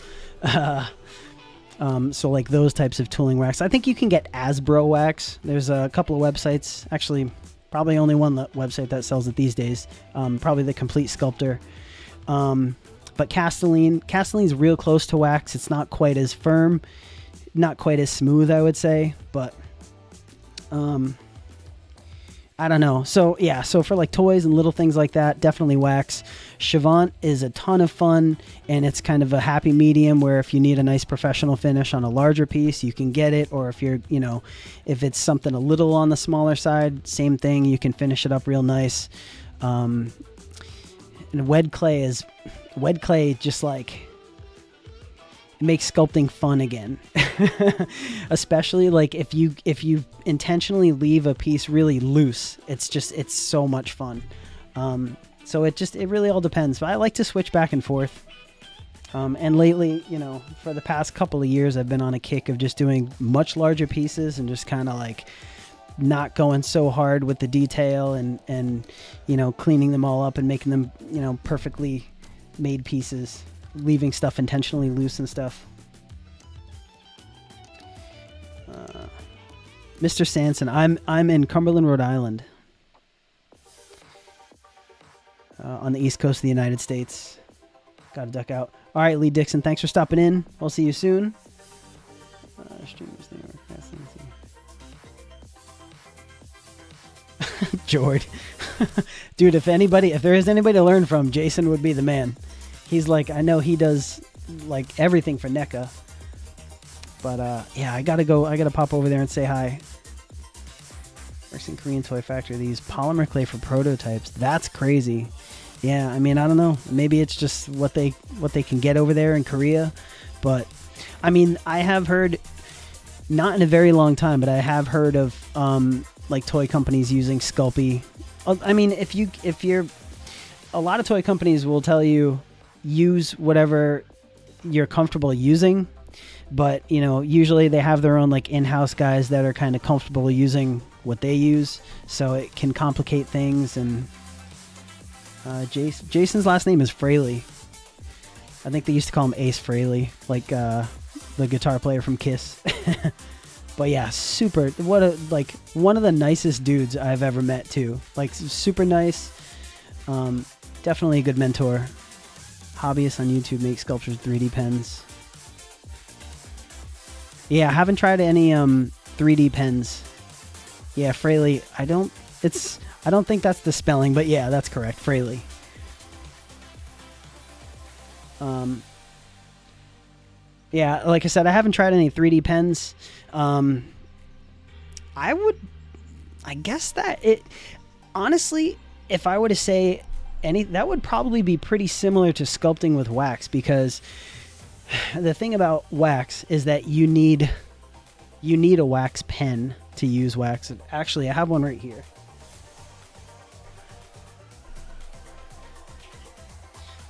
So like those types of tooling wax. I think you can get Asbro wax. There's a couple of websites, actually probably only one website that sells it these days. Probably the Complete Sculptor. But Castelline's real close to wax. It's not quite as firm, not quite as smooth, I would say, but I don't know. So yeah, so for like toys and little things like that, definitely wax. Chavant is a ton of fun, and it's kind of a happy medium where if you need a nice professional finish on a larger piece, you can get it. Or if you're, you know, if it's something a little on the smaller side, same thing, you can finish it up real nice. And wed clay just like, it makes sculpting fun again. Especially like if you intentionally leave a piece really loose, it's so much fun. So it really all depends, but I like to switch back and forth. And lately, you know, for the past couple of years, I've been on a kick of just doing much larger pieces and just kind of like not going so hard with the detail and you know, cleaning them all up and making them, you know, perfectly made pieces, leaving stuff intentionally loose and stuff. Mr. Sanson, I'm in Cumberland, Rhode Island, on the east coast of the United States. Gotta duck out. All right, Lee Dixon, thanks for stopping in. We'll see you soon. Jord. Dude, if there is anybody to learn from, Jason would be the man. He's like, I know he does like everything for NECA. But yeah, I gotta pop over there and say hi. Works in Korean Toy Factory. They use polymer clay for prototypes. That's crazy. Yeah, I mean, I don't know. Maybe it's just what they can get over there in Korea. But I mean, I have heard, not in a very long time, but I have heard of like toy companies using Sculpey. I mean, if you're, a lot of toy companies will tell you use whatever you're comfortable using, but you know, usually they have their own like in-house guys that are kind of comfortable using what they use, so it can complicate things. And Jason's last name is Fraley. I think they used to call him Ace Frehley, like the guitar player from Kiss. But yeah, super. Like one of the nicest dudes I've ever met too. Like super nice. Definitely a good mentor. Hobbyists on YouTube make sculptures 3D pens. Yeah, I haven't tried any 3D pens. Yeah, Fraley. I don't think that's the spelling, but yeah, that's correct. Fraley. Yeah, like I said, I haven't tried any 3D pens. I guess that it, honestly, if I were to say any, that would probably be pretty similar to sculpting with wax, because the thing about wax is that you need a wax pen to use wax. Actually, I have one right here.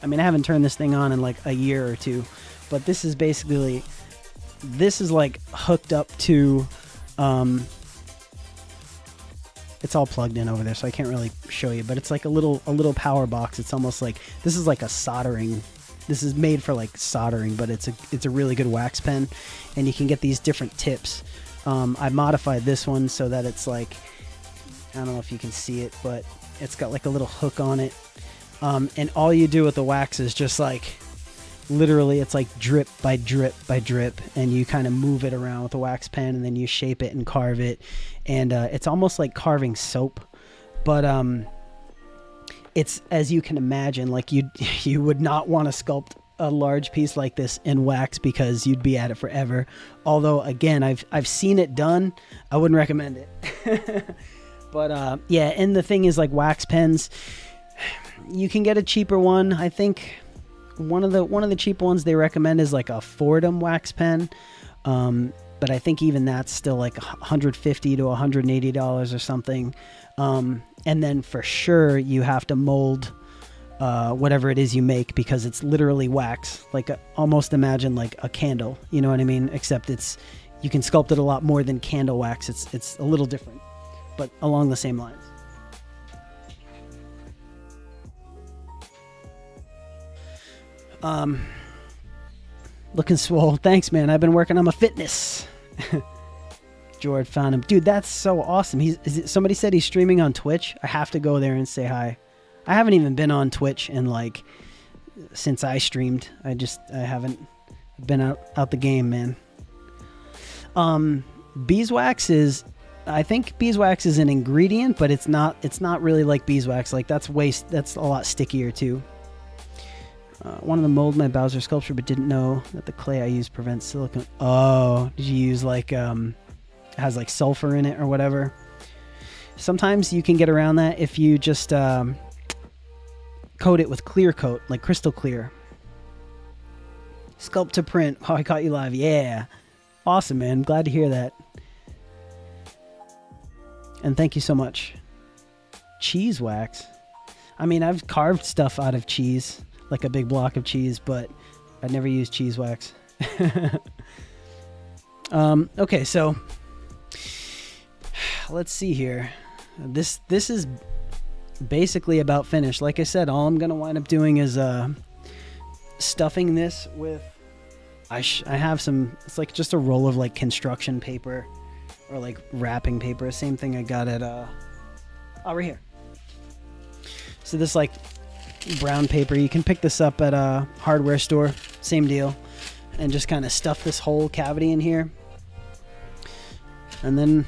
I mean, I haven't turned this thing on in like a year or two, but this is basically, this is like hooked up to, it's all plugged in over there, so I can't really show you, but it's like a little power box. It's almost like, this is like a soldering, this is made for like soldering, but it's a really good wax pen, and you can get these different tips. I modified this one so that it's like, I don't know if you can see it, but it's got like a little hook on it. And all you do with the wax is just like, literally it's like drip by drip by drip, and you kind of move it around with a wax pen, and then you shape it and carve it, and it's almost like carving soap, but it's, as you can imagine, like you would not want to sculpt a large piece like this in wax, because you'd be at it forever. Although again, I've seen it done. I wouldn't recommend it. But yeah, and the thing is, like wax pens, you can get a cheaper one. I think one of the cheap ones they recommend is like a Fordham wax pen, but I think even that's still like $150 to $180 or something. And then for sure you have to mold whatever it is you make, because it's literally wax. Like almost imagine like a candle, you know what I mean? Except you can sculpt it a lot more than candle wax. It's a little different, but along the same lines. Looking swole. Thanks, man. I've been working on my fitness. George found him. Dude, that's so awesome. Somebody said he's streaming on Twitch. I have to go there and say hi. I haven't even been on Twitch in like, since I streamed. I haven't been out the game, man. Beeswax is I think beeswax is an ingredient, but it's not really like beeswax. Like that's a lot stickier too. One of the mold my Bowser sculpture, but didn't know that the clay I use prevents silicone. Oh, did you use like has like sulfur in it or whatever? Sometimes you can get around that if you just coat it with clear coat, like crystal clear. Sculpt to print. Oh, I caught you live. Yeah. Awesome, man. Glad to hear that. And thank you so much. Cheese wax. I mean, I've carved stuff out of cheese, like a big block of cheese, but I've never used cheese wax. Okay, so let's see here. This is basically about finished. Like I said, all I'm gonna wind up doing is stuffing this with I have some, it's like just a roll of like construction paper or like wrapping paper, same thing I got at right here. So this like brown paper, you can pick this up at a hardware store, same deal, and just kind of stuff this whole cavity in here, and then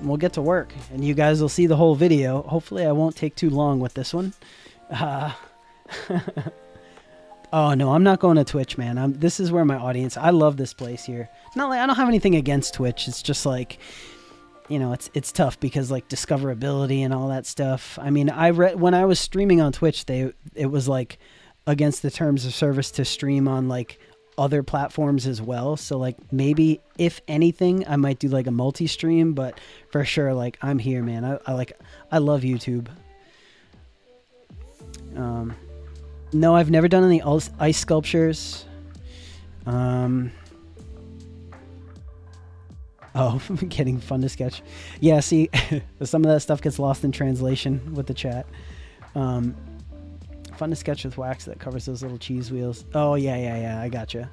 we'll get to work and you guys will see the whole video. Hopefully I won't take too long with this one. Oh no, I'm not going to Twitch, man. This is where my audience. I love this place here. Not like I don't have anything against Twitch. It's just like, you know, it's tough because like discoverability and all that stuff. I mean, I read when I was streaming on Twitch, it was like against the terms of service to stream on like other platforms as well. So like maybe if anything, I might do like a multi-stream, but for sure, like I'm here, man. I love YouTube. No, I've never done any ice sculptures. Oh, getting fun to sketch. Yeah, see, some of that stuff gets lost in translation with the chat. Fun to sketch with wax that covers those little cheese wheels. Oh, yeah, I gotcha.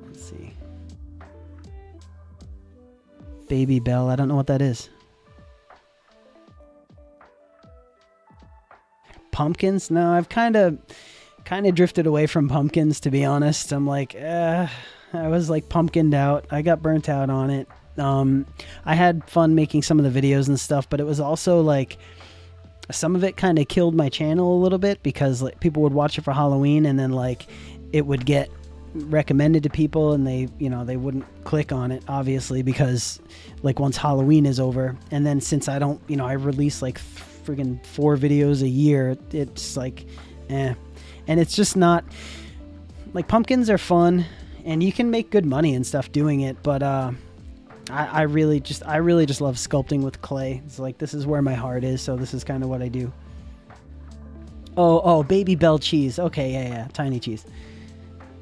Let's see. Baby Bell, I don't know what that is. Pumpkins? No, I've kind of drifted away from pumpkins, to be honest. I'm like, I was like pumpkined out. I got burnt out on it. I had fun making some of the videos and stuff, but it was also like some of it kind of killed my channel a little bit because like people would watch it for Halloween and then like it would get recommended to people and they wouldn't click on it obviously because like once Halloween is over, and then since I don't, I release like friggin' 4 videos a year, it's like and it's just not like, pumpkins are fun and you can make good money and stuff doing it, but I really just love sculpting with clay. It's like this is where my heart is, so this is kind of what I do. Oh, Baby Bell cheese. Okay, yeah, tiny cheese.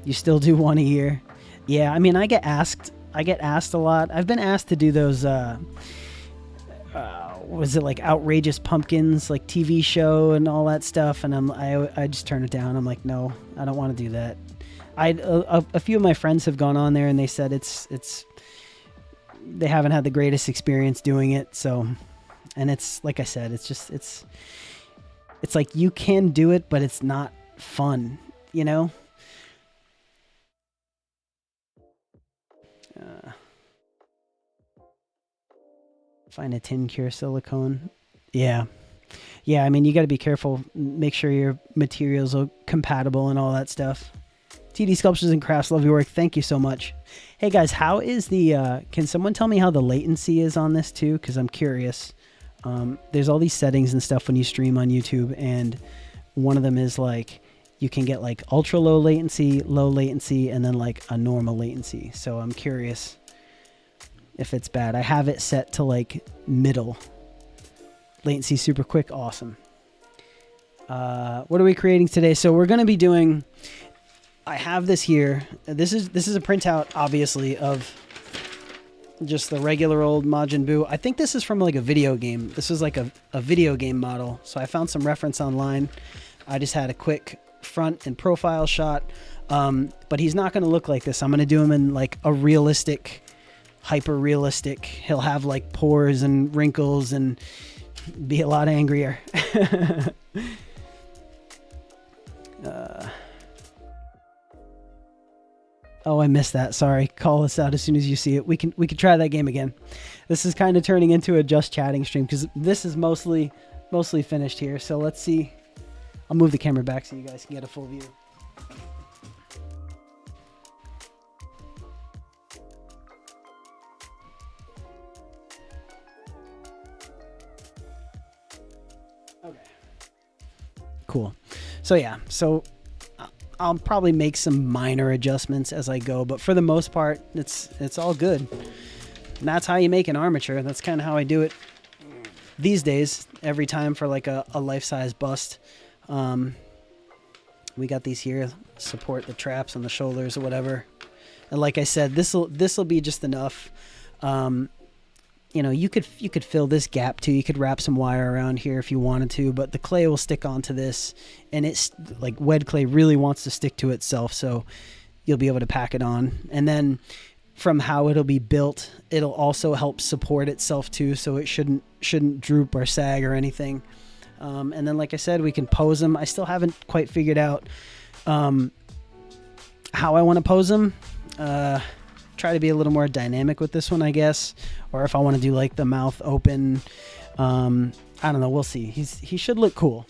You still do one a year? Yeah, I mean, I get asked a lot. I've been asked to do those was it like Outrageous Pumpkins, like TV show and all that stuff, and I just turn it down. I'm like, no, I don't want to do that. A few of my friends have gone on there and they said it's they haven't had the greatest experience doing it. So, and it's like I said, it's like you can do it, but it's not fun, Find a tin cure silicone. Yeah. I mean, you got to be careful. Make sure your materials are compatible and all that stuff. TD Sculptures and Crafts, love your work. Thank you so much. Hey guys, how is the, can someone tell me how the latency is on this too? Because I'm curious. There's all these settings and stuff when you stream on YouTube, and one of them is like, you can get like ultra low latency, and then like a normal latency. So I'm curious if it's bad. I have it set to like middle. Latency super quick, awesome. What are we creating today? So we're going to be doing, I have this here. This is a printout, obviously, of just the regular old Majin Buu. I think this is from like a video game. This is like a video game model. So I found some reference online. I just had a quick front and profile shot. But he's not going to look like this. I'm going to do him in like a realistic, hyper realistic. He'll have like pores and wrinkles and be a lot angrier. Oh, I missed that. Sorry. Call us out as soon as you see it. We can try that game again. This is kind of turning into a just chatting stream because this is mostly finished here. So let's see. I'll move the camera back so you guys can get a full view. Okay. Cool. So yeah, so I'll probably make some minor adjustments as I go, but for the most part, it's all good. And that's how you make an armature. That's kind of how I do it these days. Every time for like a life-size bust, we got these here, support the traps on the shoulders or whatever. And like I said, this'll be just enough. You know, you could fill this gap too. You could wrap some wire around here if you wanted to, but the clay will stick onto this, and it's like wed clay really wants to stick to itself, so you'll be able to pack it on. And then from how it'll be built, it'll also help support itself too, so it shouldn't droop or sag or anything. And then, like I said, we can pose them. I still haven't quite figured out how I want to pose them. Try to be a little more dynamic with this one, I guess, or if I want to do like the mouth open. I don't know. We'll see. He should look cool.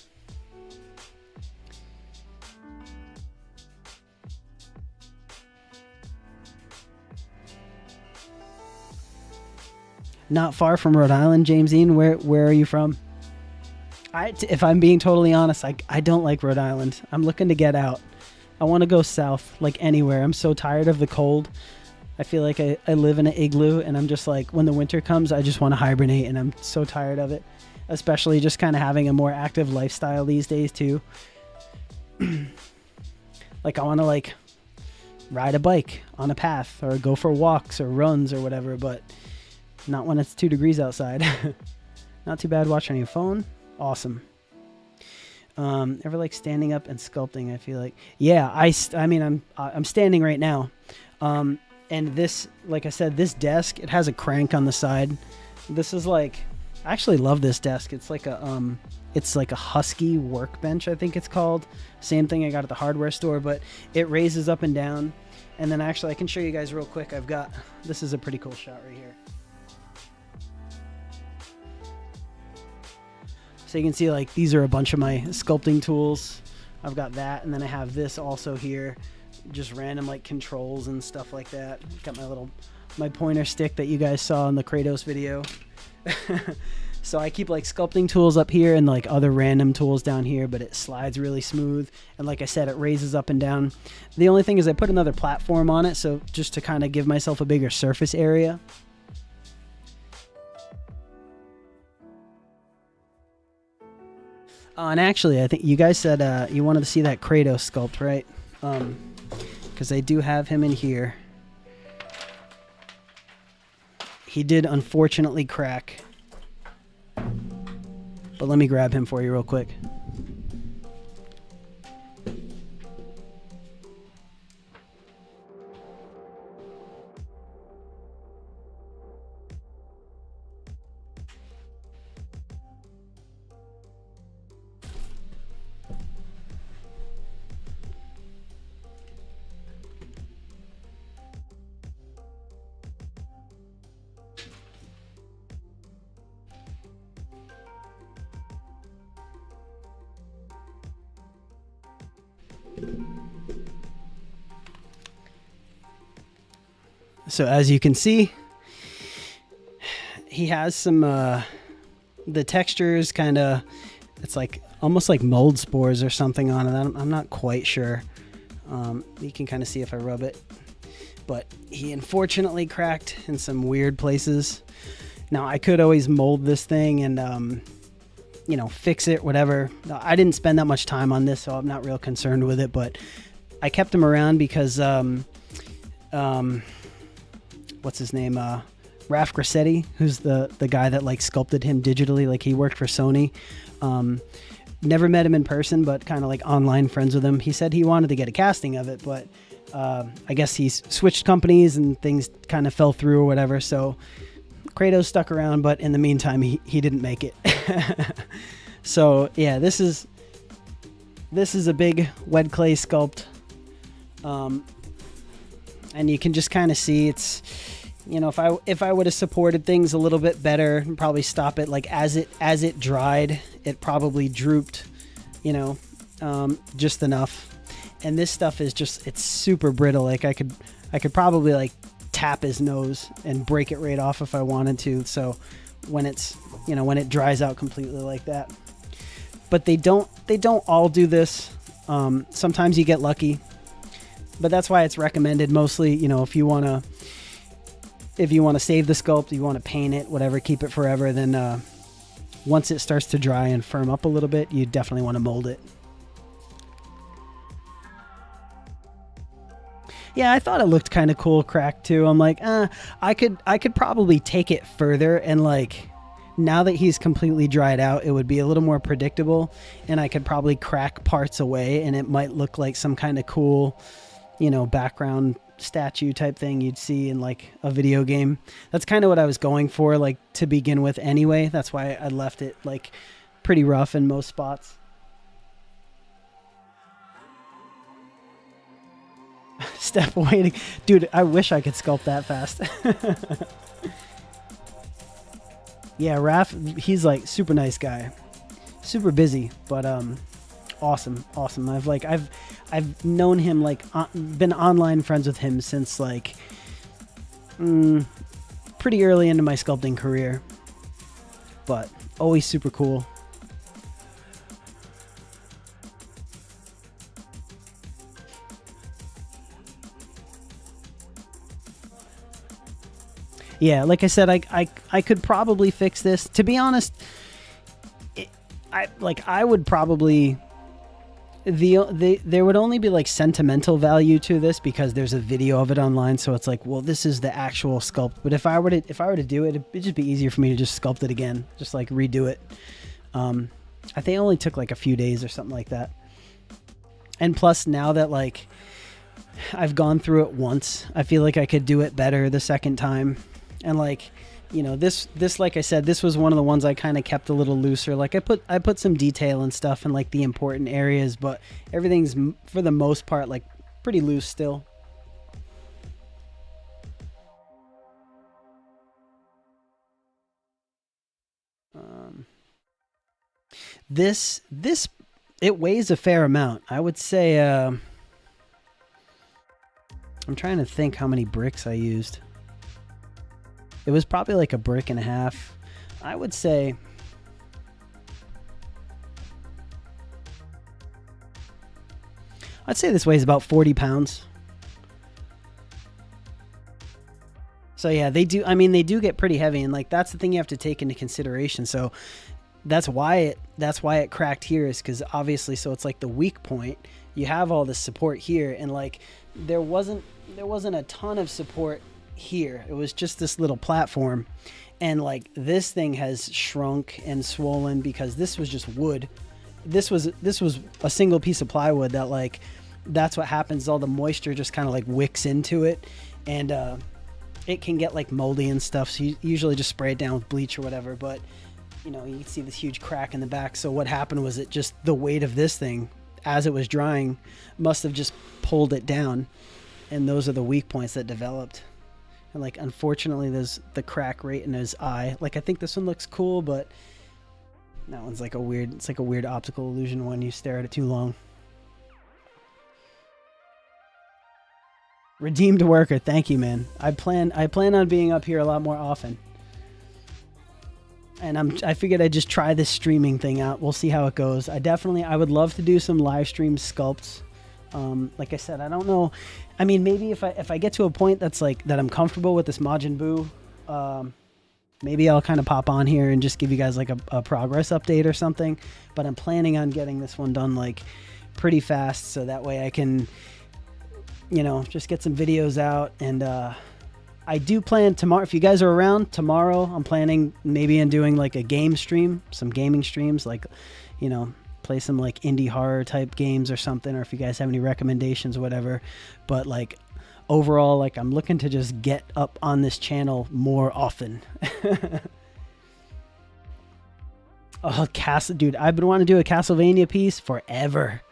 Not far from Rhode Island, Jamesine. Where are you from? If I'm being totally honest, I don't like Rhode Island. I'm looking to get out. I want to go south, like anywhere. I'm so tired of the cold. I feel like I live in an igloo, and I'm just like, when the winter comes, I just want to hibernate, and I'm so tired of it. Especially just kind of having a more active lifestyle these days too. Like I want to like ride a bike on a path or go for walks or runs or whatever, but not when it's 2 degrees outside. Not too bad watching on your phone. Awesome. Ever like standing up and sculpting? I feel like, yeah, I mean, I'm standing right now. And this, like I said, this desk, it has a crank on the side. This is like, I actually love this desk. It's like a Husky workbench, I think it's called. Same thing I got at the hardware store, but it raises up and down. And then actually I can show you guys real quick. This is a pretty cool shot right here. So you can see like these are a bunch of my sculpting tools. I've got that, and then I have this also here. Just random like controls and stuff like that. Got my pointer stick that you guys saw in the Kratos video. So I keep like sculpting tools up here and like other random tools down here, but it slides really smooth. And like I said, it raises up and down. The only thing is I put another platform on it, so just to kind of give myself a bigger surface area. And actually, I think you guys said you wanted to see that Kratos sculpt, right? Because I do have him in here. He did unfortunately crack. But let me grab him for you real quick. So as you can see, he has some, the textures kind of, it's like almost like mold spores or something on it. I'm not quite sure. You can kind of see if I rub it. But he unfortunately cracked in some weird places. Now I could always mold this thing and, you know, fix it, whatever. I didn't spend that much time on this, so I'm not real concerned with it. But I kept him around because, what's his name? Raf Grassetti, who's the guy that like sculpted him digitally. Like he worked for Sony. Never met him in person, but kind of like online friends with him. He said he wanted to get a casting of it, but I guess he's switched companies and things kind of fell through or whatever. So Kratos stuck around, but in the meantime, he didn't make it. So yeah, this is a big wet clay sculpt. And you can just kind of see it's, you know, if I would have supported things a little bit better, probably stop it like as it dried, it probably drooped, you know, just enough. And this stuff is just, it's super brittle. Like I could probably like tap his nose and break it right off if I wanted to. So when it's, you know, when it dries out completely like that. But they don't all do this. Sometimes you get lucky, but that's why it's recommended mostly, you know, if you want to save the sculpt, you want to paint it, whatever, keep it forever, then once it starts to dry and firm up a little bit, you definitely want to mold it. Yeah, I thought it looked kind of cool cracked too. I'm like, I could probably take it further, and like now that he's completely dried out, it would be a little more predictable, and I could probably crack parts away and it might look like some kind of cool, you know, background statue type thing you'd see in like a video game. That's kind of what I was going for, like, to begin with anyway. That's why I left it like pretty rough in most spots. Step waiting. Dude, I wish I could sculpt that fast. Yeah, Raph, he's like super nice guy. Super busy, but awesome. I've known him, like been online friends with him since like pretty early into my sculpting career. But always super cool. Yeah, like I said, I could probably fix this. To be honest, I would probably there would only be like sentimental value to this because there's a video of it online, so it's like, well, this is the actual sculpt. But if I were to do it, it'd just be easier for me to just sculpt it again, just like redo it. I think it only took like a few days or something like that. And plus, now that like I've gone through it once, I feel like I could do it better the second time. And like, you know, this like I said, this was one of the ones I kind of kept a little looser. Like I put some detail and stuff in like the important areas, but everything's for the most part like pretty loose still. This it weighs a fair amount. I would say I'm trying to think how many bricks I used. It was probably like a brick and a half. I would say this weighs about 40 pounds. So yeah, they do. I mean, they do get pretty heavy, and like that's the thing you have to take into consideration. So that's why it cracked here, is because obviously, so it's like the weak point. You have all this support here, and like there wasn't a ton of support here. It was just this little platform, and like this thing has shrunk and swollen because this was just wood. This was a single piece of plywood that like that's what happens. All the moisture just kind of like wicks into it, and it can get like moldy and stuff. So you usually just spray it down with bleach or whatever. But you know, you can see this huge crack in the back. So what happened was, it just, the weight of this thing as it was drying must have just pulled it down, and those are the weak points that developed. And like, unfortunately, there's the crack right in his eye. Like, I think this one looks cool, but that one's like it's like a weird optical illusion when you stare at it too long. Redeemed worker, thank you, man. I plan on being up here a lot more often. And I figured I'd just try this streaming thing out. We'll see how it goes. I would love to do some live stream sculpts. Like I said, I don't know. I mean, maybe if I get to a point that's like that I'm comfortable with this Majin Buu, maybe I'll kind of pop on here and just give you guys like a progress update or something. But I'm planning on getting this one done like pretty fast, so that way I can, you know, just get some videos out. And I do plan tomorrow, if you guys are around tomorrow, I'm planning maybe on doing like a game stream, some gaming streams, like, you know, play some like indie horror type games or something, or if you guys have any recommendations or whatever. But like overall, like I'm looking to just get up on this channel more often. Oh, dude, I've been wanting to do a Castlevania piece forever.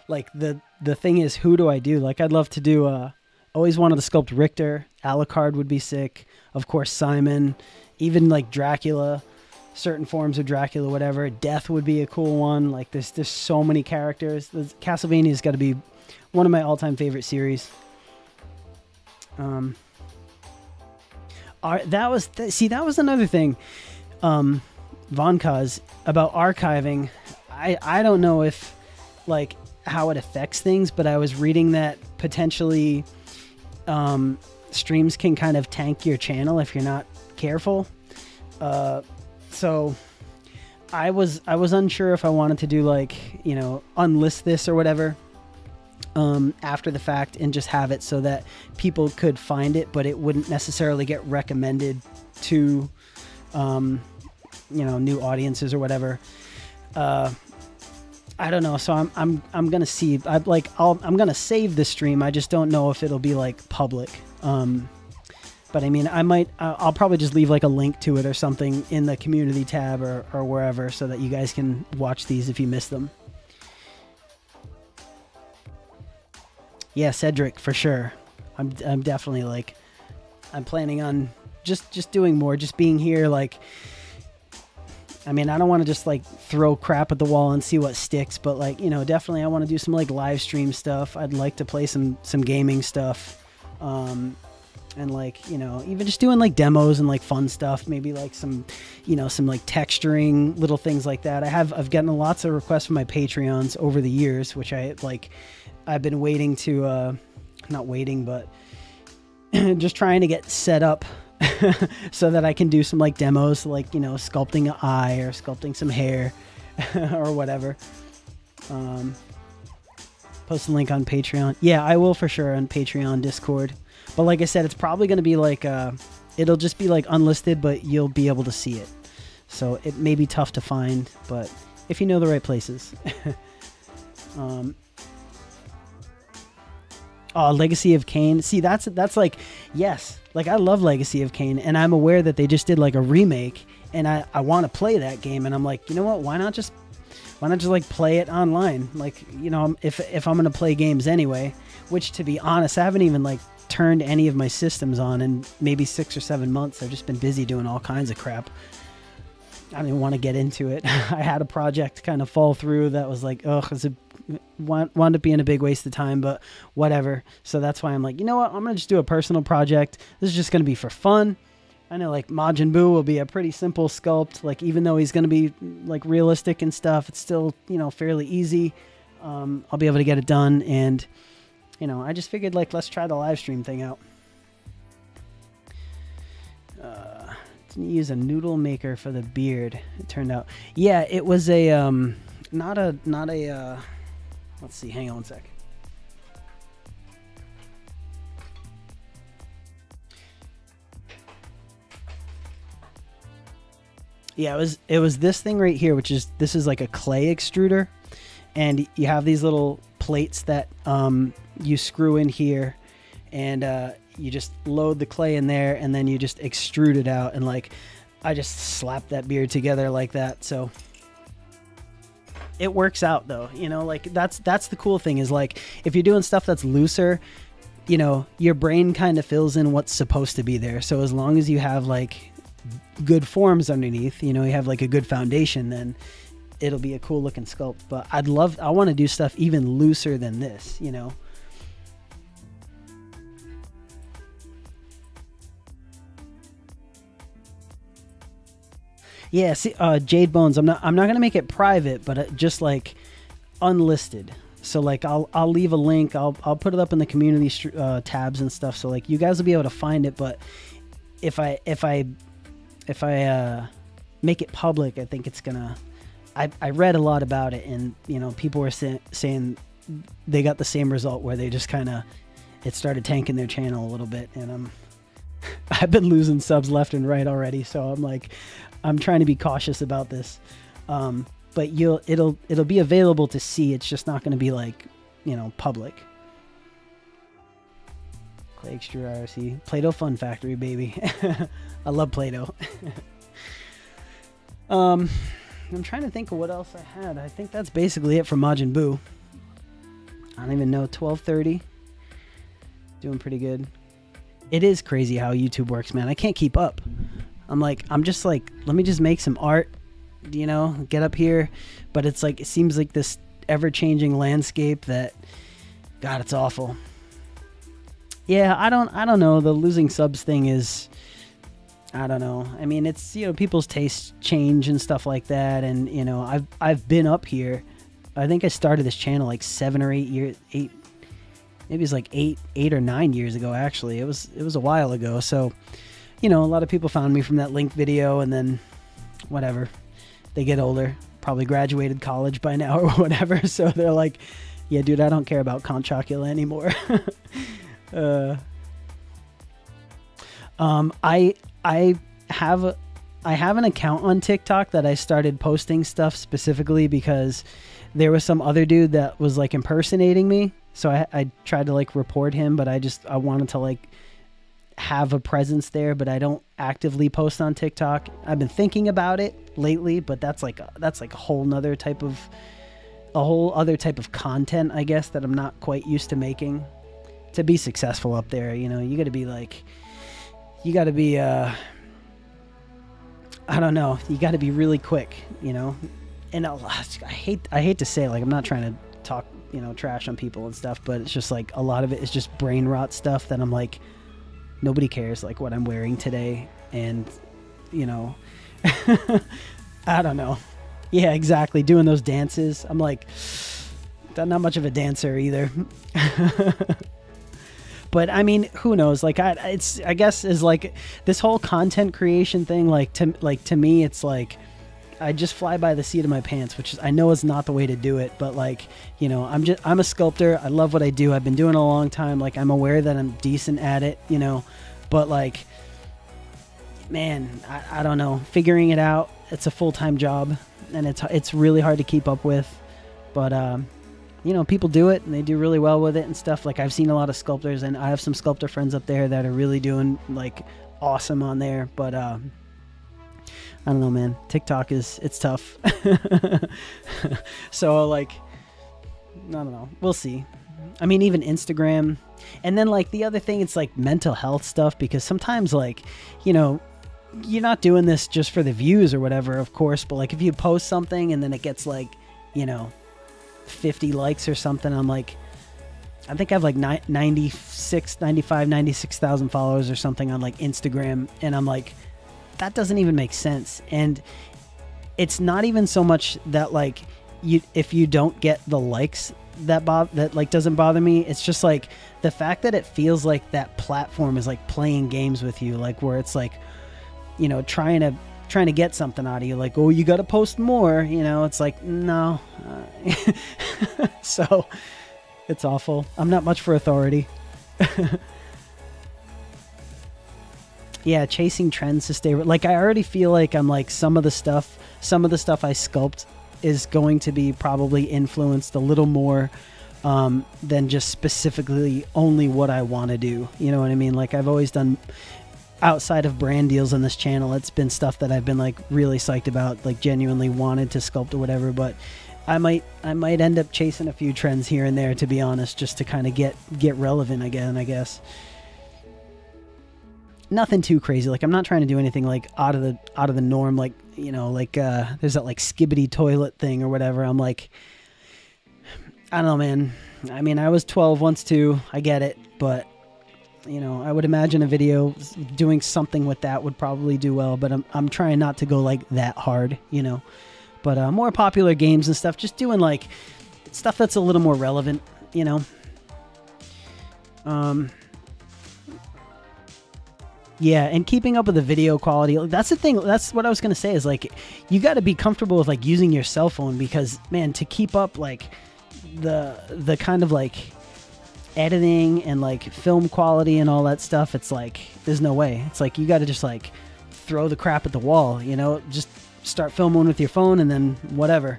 Like the thing is, who do I do? Like, I'd love to do Always wanted to sculpt Richter. Alucard would be sick. Of course, Simon. Even like Dracula. Certain forms of Dracula, whatever. Death would be a cool one. Like there's so many characters. Castlevania's got to be one of my all-time favorite series. That was another thing. Von Kaz about archiving. I don't know if like how it affects things, but I was reading that potentially streams can kind of tank your channel if you're not careful. So I was unsure if I wanted to do like, you know, unlist this or whatever after the fact and just have it so that people could find it, but it wouldn't necessarily get recommended to, you know, new audiences or whatever. I don't know. So I'm gonna see. I'm gonna save the stream. I just don't know if it'll be like public. But I mean, I'll probably just leave like a link to it or something in the community tab or wherever so that you guys can watch these if you miss them. Yeah, Cedric, for sure. I'm definitely like, I'm planning on just doing more, just being here. Like, I mean, I don't want to just like throw crap at the wall and see what sticks, but like, you know, definitely I want to do some like live stream stuff. I'd like to play some gaming stuff. And like, you know, even just doing like demos and like fun stuff, maybe like some, you know, some like texturing, little things like that. I've gotten lots of requests from my Patreons over the years, which I've been waiting to, not waiting, but just trying to get set up so that I can do some like demos, like, you know, sculpting an eye or sculpting some hair or whatever. Post a link on Patreon. Yeah, I will for sure on Patreon, Discord. But like I said, it's probably going to be like, it'll just be like unlisted, but you'll be able to see it. So it may be tough to find, but if you know the right places. Oh, Legacy of Kain. See, that's like, yes, like I love Legacy of Kain, and I'm aware that they just did like a remake, and I want to play that game, and I'm like, you know what? Why not just like play it online? Like, you know, if I'm gonna play games anyway, which to be honest, I haven't even like turned any of my systems on in maybe 6 or 7 months. I've just been busy doing all kinds of crap. I didn't want to get into it. I had a project kind of fall through that was like, wound up being a big waste of time, but whatever. So that's why I'm like, you know what? I'm going to just do a personal project. This is just going to be for fun. I know like Majin Buu will be a pretty simple sculpt. Like, even though he's going to be like realistic and stuff, it's still, you know, fairly easy. I'll be able to get it done. And, you know, I just figured like, let's try the live stream thing out. Didn't use a noodle maker for the beard. It turned out, yeah, it was a, not a, let's see, hang on one sec. Yeah, it was this thing right here, this is like a clay extruder, and you have these little plates that you screw in here, and you just load the clay in there, and then you just extrude it out, and like I just slapped that beard together like that. So it works out though, you know, like that's the cool thing is like if you're doing stuff that's looser, you know, your brain kind of fills in what's supposed to be there. So as long as you have like good forms underneath, you know, you have like a good foundation, then it'll be a cool looking sculpt. But I want to do stuff even looser than this, you know. Yeah, see, Jade Bones, I'm not gonna make it private, but just like unlisted. So like I'll leave a link. I'll put it up in the community tabs and stuff. So like you guys will be able to find it. But if I make it public, I think it's gonna. I read a lot about it, and you know, people were saying they got the same result where they just kind of it started tanking their channel a little bit, and I've been losing subs left and right already. So I'm like, I'm trying to be cautious about this. But it'll be available to see. It's just not going to be like, you know, public. Clay Extruder IRC. Play-Doh Fun Factory, baby. I love Play-Doh. I'm trying to think of what else I had. I think that's basically it for Majin Buu. I don't even know. 12:30. Doing pretty good. It is crazy how YouTube works, man. I can't keep up. I'm just like, let me just make some art, you know, get up here. But it's like, it seems like this ever-changing landscape that, God, it's awful. Yeah, I don't know. The losing subs thing is, I don't know. I mean, it's, you know, people's tastes change and stuff like that. And, you know, I've been up here. I think I started this channel like 7 or 8 years, maybe it's like eight or 9 years ago, actually. It was a while ago. So, you know, a lot of people found me from that Link video, and then whatever. They get older, probably graduated college by now or whatever. So they're like, yeah, dude, I don't care about Count Chocula anymore. I have an account on TikTok that I started posting stuff specifically because there was some other dude that was like impersonating me. So I tried to like report him, but I wanted to like have a presence there, but I don't actively post on TikTok. I've been thinking about it lately, but that's like a whole other type of content, I guess, that I'm not quite used to making. To be successful up there, you know, you got to be I don't know, you got to be really quick, you know. And I hate to say it, like, I'm not trying to talk, you know, trash on people and stuff, but it's just like a lot of it is just brain rot stuff that I'm like, nobody cares like what I'm wearing today. And, you know, I don't know. Yeah, exactly. Doing those dances. I'm like, not much of a dancer either. But I mean, who knows? Like, I guess is like this whole content creation thing. Like to me, it's like I just fly by the seat of my pants, which is, I know is not the way to do it. But like, you know, I'm a sculptor. I love what I do. I've been doing it a long time. Like, I'm aware that I'm decent at it, you know. But like, man, I don't know. Figuring it out. It's a full-time job, and it's really hard to keep up with. But you know, people do it and they do really well with it and stuff. Like, I've seen a lot of sculptors, and I have some sculptor friends up there that are really doing like awesome on there. But I don't know, man. TikTok it's tough. So like, I don't know. We'll see. I mean, even Instagram. And then like the other thing, it's like mental health stuff, because sometimes, like, you know, you're not doing this just for the views or whatever, of course, but like if you post something and then it gets like, you know, 50 likes or something, I'm like, I think I have like 96,000 followers or something on like Instagram, and I'm like, that doesn't even make sense. And it's not even so much that like if you don't get the likes that like doesn't bother me. It's just like the fact that it feels like that platform is like playing games with you, like where it's like, you know, trying to get something out of you, like, oh, you got to post more, you know. It's like, no. So it's awful. I'm not much for authority. Yeah, chasing trends to stay, like, I already feel like I'm like some of the stuff I sculpt is going to be probably influenced a little more than just specifically only what I want to do. You know what I mean? Like, I've always done, outside of brand deals on this channel, it's been stuff that I've been like really psyched about, like genuinely wanted to sculpt or whatever. But I might end up chasing a few trends here and there, to be honest, just to kind of get relevant again, I guess. Nothing too crazy. Like, I'm not trying to do anything like out of the norm. Like, you know, like there's that like skibbity toilet thing or whatever. I'm like, I don't know, man. I mean, I was 12 once too. I get it, but you know, I would imagine a video doing something with that would probably do well. But I'm trying not to go like that hard, you know. But more popular games and stuff, just doing like stuff that's a little more relevant, you know. Yeah, and keeping up with the video quality, that's the thing. That's what I was going to say, is like, you got to be comfortable with like using your cell phone, because man, to keep up like the kind of like editing and like film quality and all that stuff, it's like, there's no way. It's like, you got to just like throw the crap at the wall, you know, just start filming with your phone and then whatever.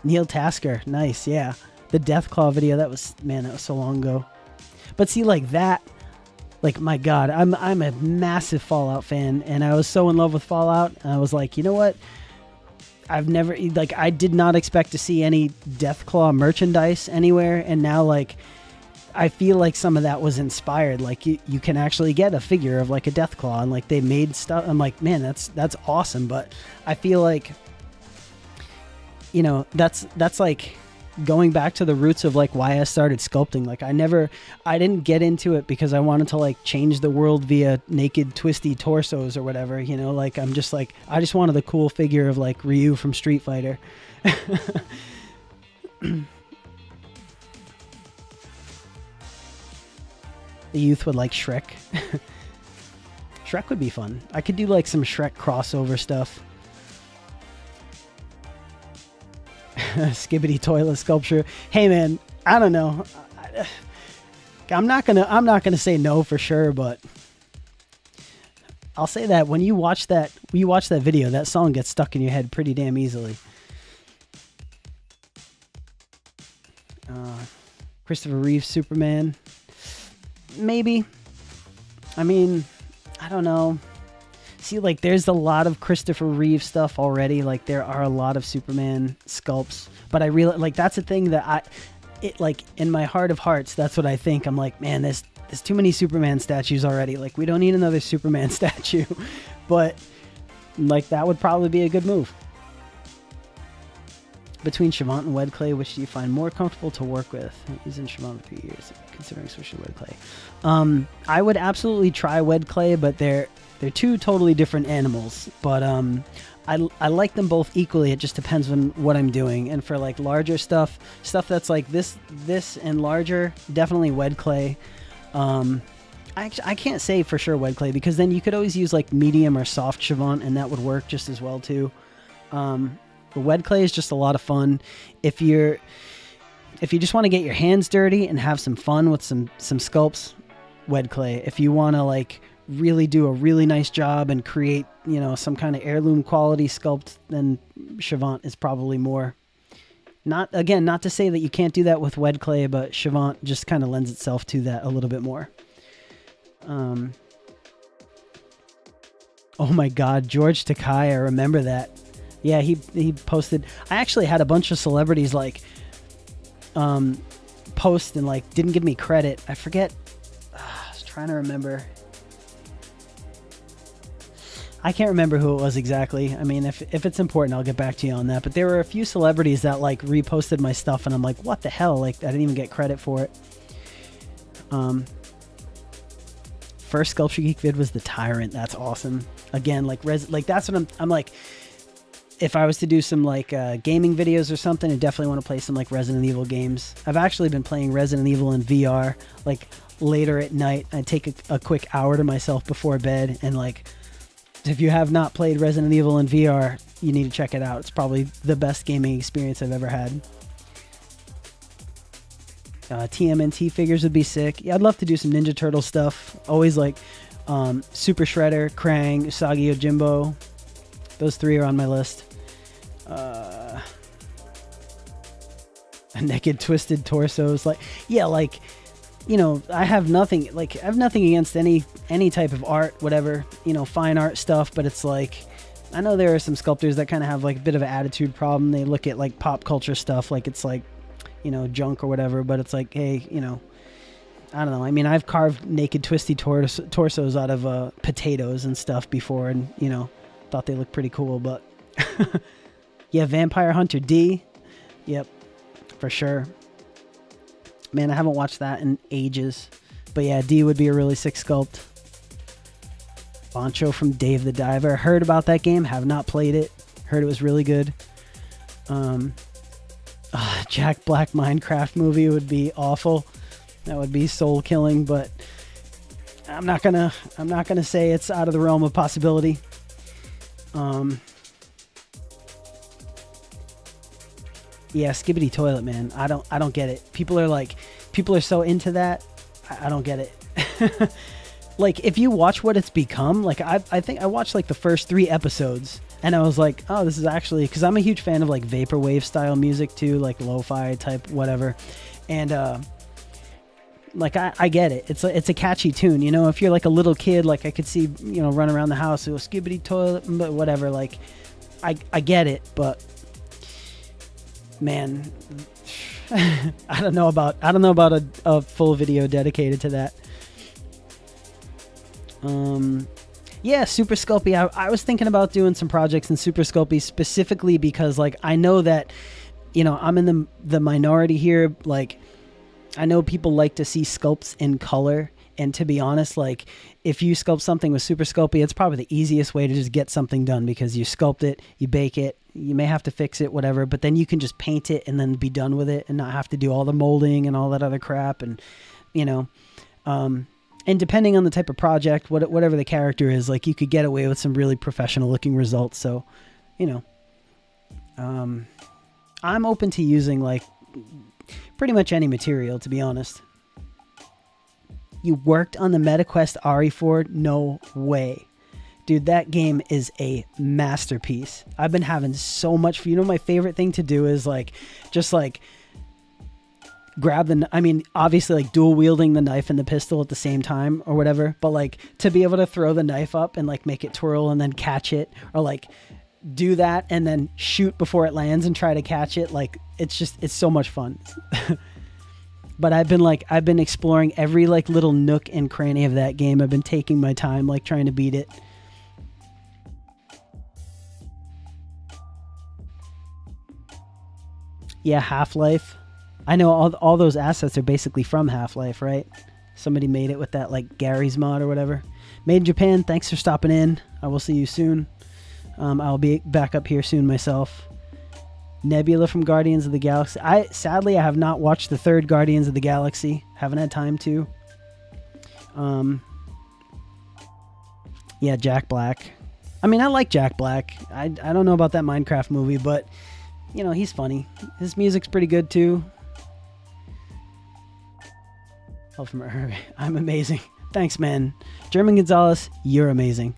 Neil Tasker, nice, yeah. The Deathclaw video, that was so long ago. But see, like that, like, my God, I'm a massive Fallout fan, and I was so in love with Fallout, and I was like, you know what? I've never, like, I did not expect to see any Deathclaw merchandise anywhere, and now, like, I feel like some of that was inspired. Like, you can actually get a figure of, like, a Deathclaw, and, like, they made stuff. I'm like, man, that's awesome. But I feel like, you know, that's like going back to the roots of, like, why I started sculpting. Like, I didn't get into it because I wanted to, like, change the world via naked twisty torsos or whatever, you know. Like, I'm just like, I just wanted the cool figure of, like, Ryu from Street Fighter. The youth would like Shrek. Shrek would be fun. I could do, like, some Shrek crossover stuff. Skibbity toilet sculpture. Hey man, I don't know. I'm not gonna say no for sure, but I'll say that when you watch that video, that song gets stuck in your head pretty damn easily. Christopher Reeve Superman. Maybe. I mean, I don't know. See, like, there's a lot of Christopher Reeve stuff already. Like, there are a lot of Superman sculpts. But I really, like, that's a thing that like, in my heart of hearts, that's what I think. I'm like, man, there's too many Superman statues already. Like, we don't need another Superman statue. But, like, that would probably be a good move. Between Shavant and Wed Clay, which do you find more comfortable to work with? Using Shavant for 3 years, considering switching to Wed Clay. I would absolutely try Wed Clay, but they're two totally different animals. But I like them both equally. It just depends on what I'm doing. And for, like, larger stuff that's like this and larger, definitely Wed Clay. I can't say for sure Wed Clay, because then you could always use, like, medium or soft Shavant, and that would work just as well too. The Wed Clay is just a lot of fun. If you just want to get your hands dirty and have some fun with some sculpts, Wed Clay. If you want to, like, really do a really nice job and create, you know, some kind of heirloom quality sculpt, then Shavant is probably more. Not to say that you can't do that with Wed Clay, but Shavant just kind of lends itself to that a little bit more. Oh my God, George Takai, I remember that. Yeah, he posted. I actually had a bunch of celebrities, like, post and, like, didn't give me credit. I forget. I was trying to remember. I can't remember who it was exactly. I mean, if it's important, I'll get back to you on that. But there were a few celebrities that, like, reposted my stuff, and I'm like, what the hell? Like, I didn't even get credit for it. First Sculpture Geek vid was the Tyrant. That's awesome. Again, like, that's what I'm like. If I was to do some, like, gaming videos or something, I definitely want to play some, like, Resident Evil games. I've actually been playing Resident Evil in VR, like, later at night. I take a quick hour to myself before bed, and, like, if you have not played Resident Evil in VR, you need to check it out. It's probably the best gaming experience I've ever had. TMNT figures would be sick. Yeah, I'd love to do some Ninja Turtle stuff. Always, like, Super Shredder, Krang, Usagi Yojimbo. Those three are on my list. Naked twisted torsos, like, yeah, like, you know, I have nothing against any type of art, whatever, you know, fine art stuff, but it's like, I know there are some sculptors that kind of have, like, a bit of an attitude problem. They look at, like, pop culture stuff like it's, like, you know, junk or whatever, but it's like, hey, you know, I don't know. I mean, I've carved naked twisty torsos out of potatoes and stuff before, and, you know, thought they looked pretty cool. But yeah, Vampire Hunter D, yep, for sure. Man, I haven't watched that in ages, but yeah, D would be a really sick sculpt. Boncho from Dave the Diver. Heard about that game, have not played it. Heard it was really good. Jack Black Minecraft movie would be awful. That would be soul killing, but I'm not gonna say it's out of the realm of possibility. Yeah, Skibbity Toilet, man. I don't get it. People are so into that. I don't get it. Like, if you watch what it's become, like, I think I watched, like, the first 3 episodes, and I was like, oh, this is actually, because I'm a huge fan of, like, vaporwave style music too, like lo-fi type whatever, and like, I get it. It's a catchy tune, you know. If you're, like, a little kid, like, I could see, you know, run around the house, it was Skibbity Toilet, but whatever, like, I get it, but man, I don't know about a full video dedicated to that. Yeah, Super Sculpey. I was thinking about doing some projects in Super Sculpey specifically because, like, I know that, you know, I'm in the minority here. Like, I know people like to see sculpts in color, and to be honest, like, if you sculpt something with Super Sculpey, it's probably the easiest way to just get something done, because you sculpt it, you bake it, you may have to fix it, whatever, but then you can just paint it and then be done with it and not have to do all the molding and all that other crap. And, you know, and depending on the type of project, whatever the character is, like, you could get away with some really professional looking results. So, you know, I'm open to using, like, pretty much any material, to be honest. You worked on the MetaQuest RE4? No way. Dude, that game is a masterpiece. I've been having so much fun. You know, my favorite thing to do is, like, just, like, grab the, I mean, obviously, like, dual wielding the knife and the pistol at the same time or whatever, but, like, to be able to throw the knife up and, like, make it twirl and then catch it, or, like, do that and then shoot before it lands and try to catch it, like, it's so much fun. But I've been exploring every, like, little nook and cranny of that game. I've been taking my time, like, trying to beat it. Yeah, Half-Life. I know all those assets are basically from Half-Life, right? Somebody made it with that, like, Gary's mod or whatever. Made in Japan, thanks for stopping in. I will see you soon. I'll be back up here soon myself. Nebula from Guardians of the Galaxy. Sadly, I have not watched the third Guardians of the Galaxy. Haven't had time to. Yeah, Jack Black. I mean, I like Jack Black. I don't know about that Minecraft movie, but, you know, he's funny. His music's pretty good, too. Oh, from her. I'm amazing. Thanks, man. German Gonzalez, you're amazing.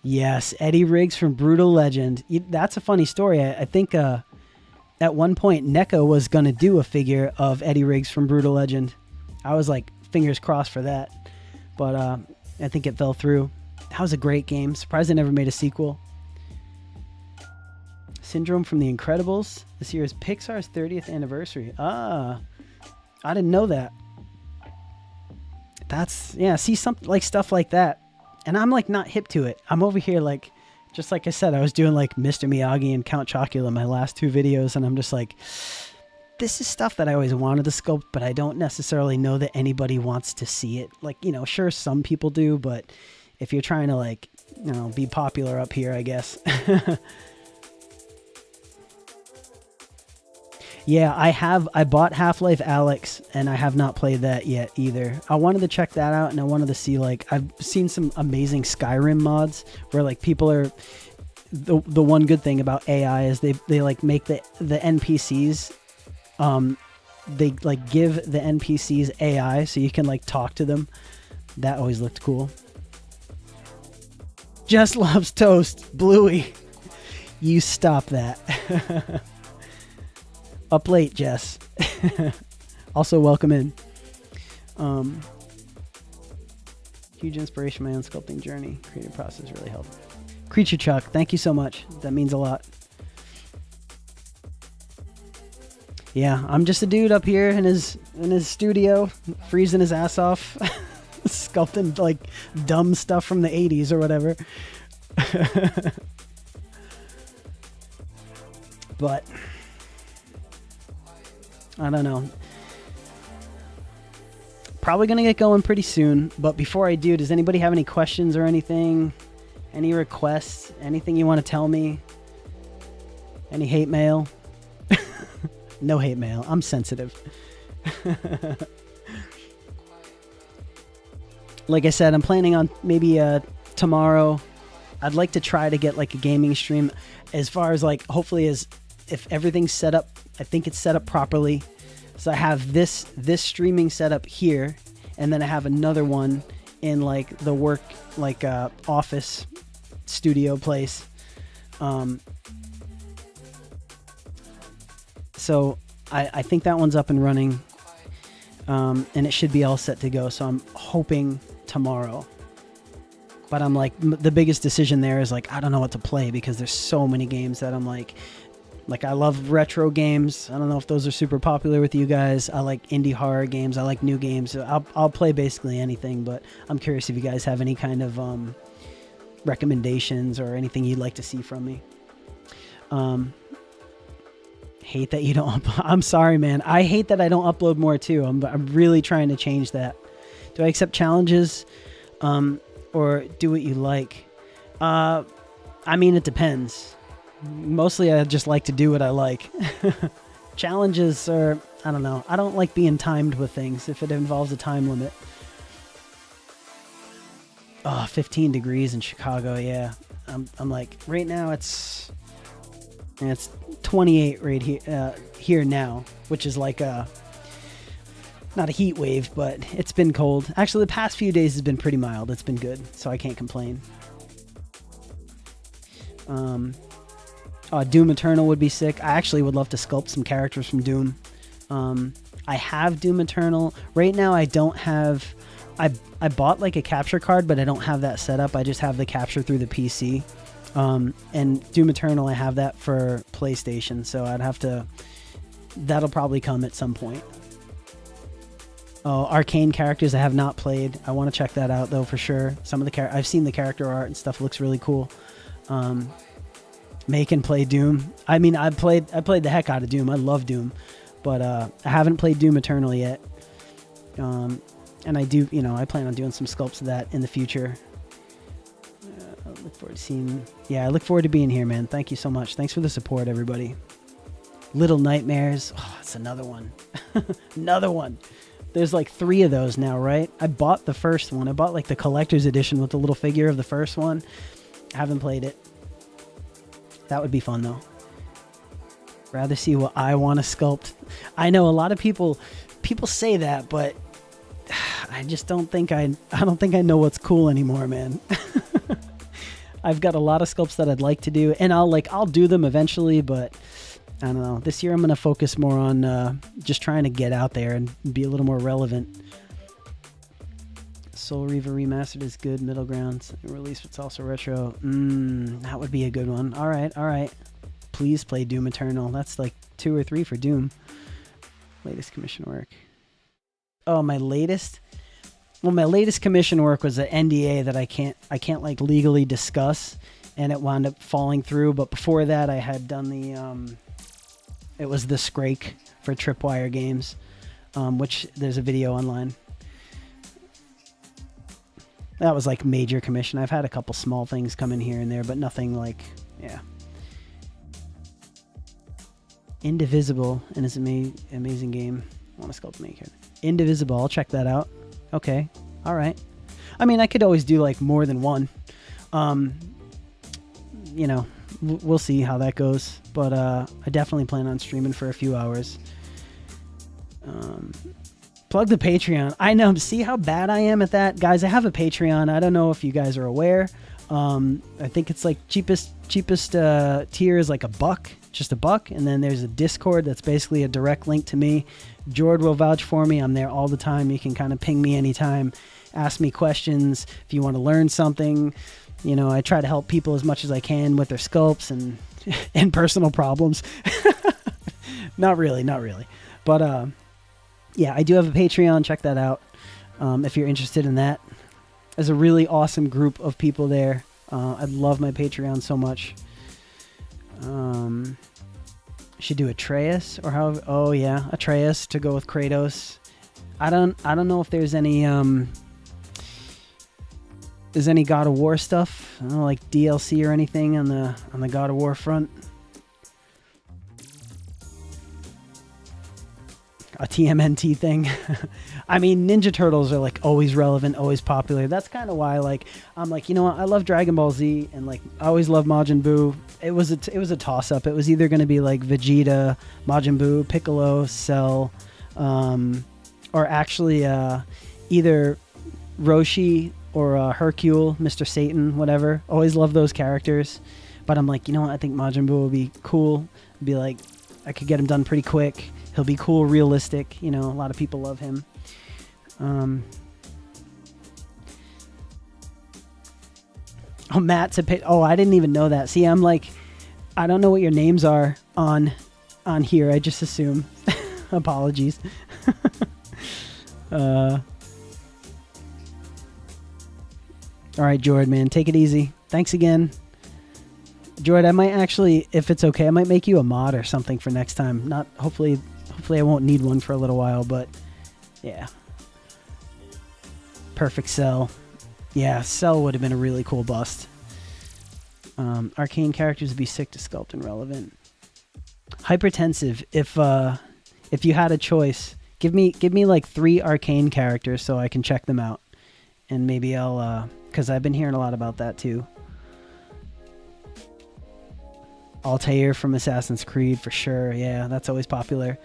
Yes, Eddie Riggs from Brutal Legend. That's a funny story. I think at one point, NECA was going to do a figure of Eddie Riggs from Brutal Legend. I was like, fingers crossed for that. But I think it fell through. That was a great game. Surprised they never made a sequel. Syndrome from The Incredibles. This year is Pixar's 30th anniversary. Ah, I didn't know that. That's, yeah, see, something like stuff like that. And I'm, like, not hip to it. I'm over here, like, just like I said, I was doing, like, Mr. Miyagi and Count Chocula in my last two videos, and I'm just like, this is stuff that I always wanted to sculpt, but I don't necessarily know that anybody wants to see it. Like, you know, sure, some people do, but if you're trying to, like, you know, be popular up here, I guess. Yeah, I bought Half-Life Alyx, and I have not played that yet either. I wanted to check that out, and I wanted to see, like, I've seen some amazing Skyrim mods where, like, people are, the one good thing about AI is they like make the NPCs, they, like, give the NPCs AI so you can, like, talk to them. That always looked cool. Jess loves toast. Bluey, you stop that. Up late, Jess. Also, welcome in. Huge inspiration, my own sculpting journey. Creative process really helped. Creature Chuck, thank you so much. That means a lot. Yeah, I'm just a dude up here in his studio, freezing his ass off, sculpting, like, dumb stuff from the 80s or whatever. But I don't know. Probably going to get going pretty soon. But before I do, does anybody have any questions or anything? Any requests? Anything you want to tell me? Any hate mail? No hate mail. I'm sensitive. Like I said, I'm planning on maybe tomorrow. I'd like to try to get, like, a gaming stream. As far as, like, hopefully as if everything's set up, I think it's set up properly. So I have this streaming set up here, and then I have another one in, like, the work, like, office studio place. So I think that one's up and running, and it should be all set to go. So I'm hoping tomorrow. But I'm like, the biggest decision there is like, I don't know what to play because there's so many games that I'm like I love retro games. I don't know if those are super popular with you guys. I like indie horror games. I like new games. I'll play basically anything, but I'm curious if you guys have any kind of recommendations or anything you'd like to see from me. Hate that you don't I'm sorry, man. I hate that I don't upload more too. I'm really trying to change that. Do I accept challenges or do what you like? I mean, it depends. Mostly I just like to do what I like. Challenges are, I don't know. I don't like being timed with things if it involves a time limit. Oh, 15 degrees in Chicago, yeah. I'm like, right now it's 28 right here now, which is like not a heat wave, but it's been cold. Actually, the past few days has been pretty mild. It's been good, so I can't complain. Doom Eternal would be sick. I actually would love to sculpt some characters from Doom. I have Doom Eternal. Right now, I don't have... I bought like a capture card, but I don't have that set up. I just have the capture through the PC. And Doom Eternal, I have that for PlayStation, so I'd have to... That'll probably come at some point. Oh, Arcane characters I have not played. I want to check that out though for sure. Some of the I've seen the character art and stuff. Looks really cool. Make and play Doom. I mean, I played the heck out of Doom. I love Doom, but I haven't played Doom Eternal yet. And I do, I plan on doing some sculpts of that in the future. I look forward to seeing. Yeah, I look forward to being here, man. Thank you so much. Thanks for the support, everybody. Little Nightmares. Oh, that's another one. Another one. There's like 3 of those now, right? I bought the first one. I bought like the collector's edition with the little figure of the first one. I haven't played it. That would be fun though. Rather see what I want to sculpt. I know a lot of people say that, but I just don't think I don't think I know what's cool anymore, man. I've got a lot of sculpts that I'd like to do, and I'll do them eventually, but I don't know. This year I'm going to focus more on just trying to get out there and be a little more relevant. Soul Reaver Remastered is good. Middle Ground release, but it's also retro. That would be a good one. All right. Please play Doom Eternal. That's like 2 or 3 for Doom. Latest commission work. Oh, my latest? Well, my latest commission work was an NDA that I can't like legally discuss, and it wound up falling through. But before that, I had done the it was the Scrake for Tripwire Games, which there's a video online. That was like major commission. I've had a couple small things come in here and there, but nothing like, yeah. Indivisible, and it's an amazing game. I want to sculpt Maker. Indivisible, I'll check that out. Okay, all right. I mean, I could always do like more than one. We'll see how that goes. But I definitely plan on streaming for a few hours. Plug the Patreon. I know. See how bad I am at that? Guys, I have a Patreon. I don't know if you guys are aware. I think it's like cheapest tier is like $1. Just $1, and then there's a Discord that's basically a direct link to me. Jord will vouch for me. I'm there all the time. You can kind of ping me anytime, ask me questions if you want to learn something. I try to help people as much as I can with their sculpts and personal problems. Not really, but yeah, I do have a Patreon. Check that out if you're interested in that. There's a really awesome group of people there. I love my Patreon so much. Should do Atreus or how? Oh yeah, Atreus to go with Kratos. I don't know if there's any God of War stuff. I don't know, like DLC or anything on the God of War front. A TMNT thing. I mean, Ninja Turtles are like always relevant, always popular. That's kind of why I'm like, you know what? I love Dragon Ball Z, and like I always love Majin Buu. It was a toss up. It was either going to be like Vegeta, Majin Buu, Piccolo, Cell, or actually either Roshi or Hercule, Mr. Satan, whatever. Always love those characters. But I'm like, you know what? I think Majin Buu would be cool. It'd be like, I could get him done pretty quick. He'll be cool, realistic. A lot of people love him. Oh, Matt's a oh, I didn't even know that. See, I'm like, I don't know what your names are on here. I just assume. Apologies. All right, Jord, man, take it easy. Thanks again. Jord, I might actually, if it's okay, I might make you a mod or something for next time. Not hopefully I won't need one for a little while, but yeah. Perfect Cell. Yeah, Cell would have been a really cool bust. Arcane characters would be sick to sculpt and relevant. Hypertensive. If you had a choice, give me like 3 arcane characters so I can check them out, and maybe I'll because I've been hearing a lot about that too. Altair from Assassin's Creed for sure. Yeah, that's always popular.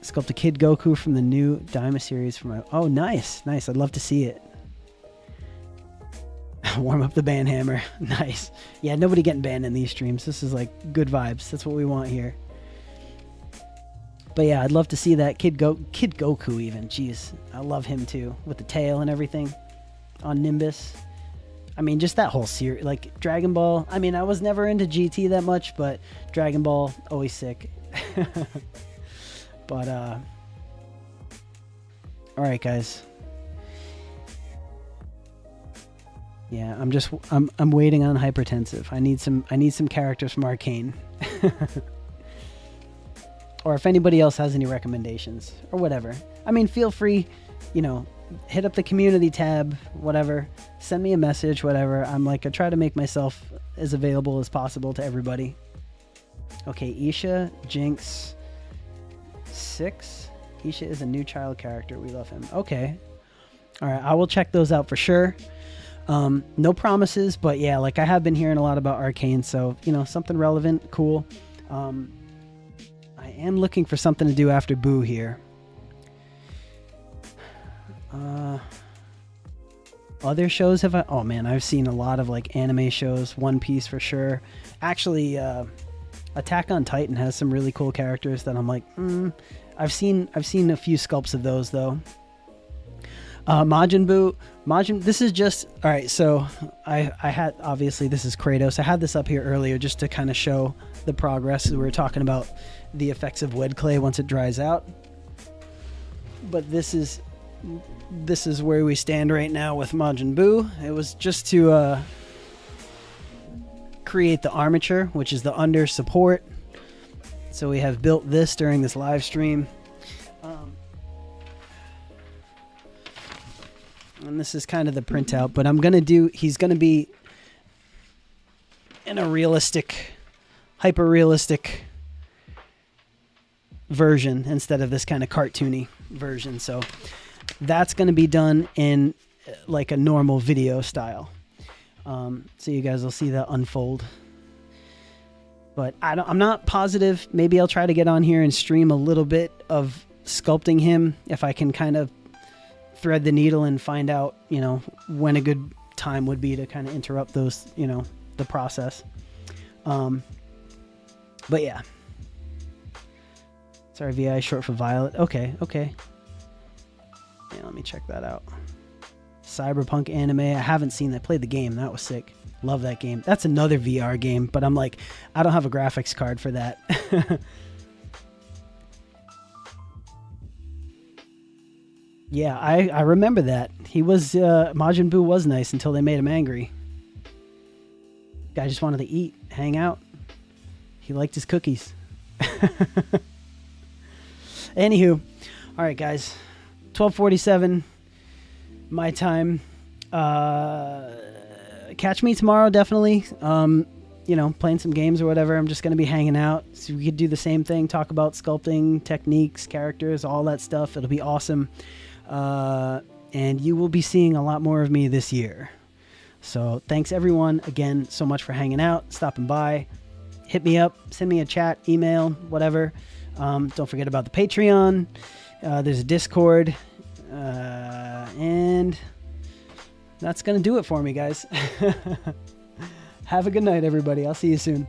Sculpt a Kid Goku from the new Daima series for my... Oh, nice. Nice. I'd love to see it. Warm up the band hammer. Nice. Yeah, nobody getting banned in these streams. This is like good vibes. That's what we want here. But yeah, I'd love to see that Kid Goku even. Jeez, I love him too. With the tail and everything on Nimbus. I mean, just that whole series. Like, Dragon Ball. I mean, I was never into GT that much, but Dragon Ball, always sick. But, alright, guys. Yeah, I'm waiting on Hypertensive. I need some characters from Arcane. Or if anybody else has any recommendations or whatever. I mean, feel free, you know, hit up the community tab, whatever. Send me a message, whatever. I try to make myself as available as possible to everybody. Okay, Isha, Jinx, 6. Isha is a new child character. We love him. Okay. All right, I will check those out for sure. No promises, but yeah, like I have been hearing a lot about Arcane, so, you know, something relevant, cool. I am looking for something to do after Buu here. Other shows have oh man, I've seen a lot of like anime shows. One Piece for sure. Actually, Attack on Titan has some really cool characters that I'm like, I've seen a few sculpts of those though. Majin Buu, this is just all right. So I had, obviously this is Kratos. I had this up here earlier just to kind of show the progress. We were talking about the effects of wet clay once it dries out. But this is where we stand right now with Majin Buu. It was just to create the armature, which is the under support. So we have built this during this live stream. And this is kind of the printout, but he's going to be in a realistic, hyper-realistic version instead of this kind of cartoony version. So that's going to be done in like a normal video style. So you guys will see that unfold. But I'm not positive. Maybe I'll try to get on here and stream a little bit of sculpting him if I can kind of thread the needle and find out, you know, when a good time would be to kind of interrupt those, you know, the process. But yeah. Sorry, VI short for Violet. Okay. Yeah, let me check that out. Cyberpunk anime. I haven't seen that. Played the game. That was sick. Love that game. That's another VR game, but I'm like, I don't have a graphics card for that. Yeah, I remember that. He was, Majin Buu was nice until they made him angry. Guy just wanted to eat, hang out. He liked his cookies. Anywho, all right, guys. 12:47, my time. Catch me tomorrow, definitely. You know, playing some games or whatever. I'm just going to be hanging out. So we could do the same thing, talk about sculpting, techniques, characters, all that stuff. It'll be awesome. And you will be seeing a lot more of me this year. So thanks everyone again so much for hanging out, stopping by. Hit me up, send me a chat, email, whatever. Don't forget about the Patreon. There's a Discord. And that's going to do it for me, guys. Have a good night, everybody. I'll see you soon.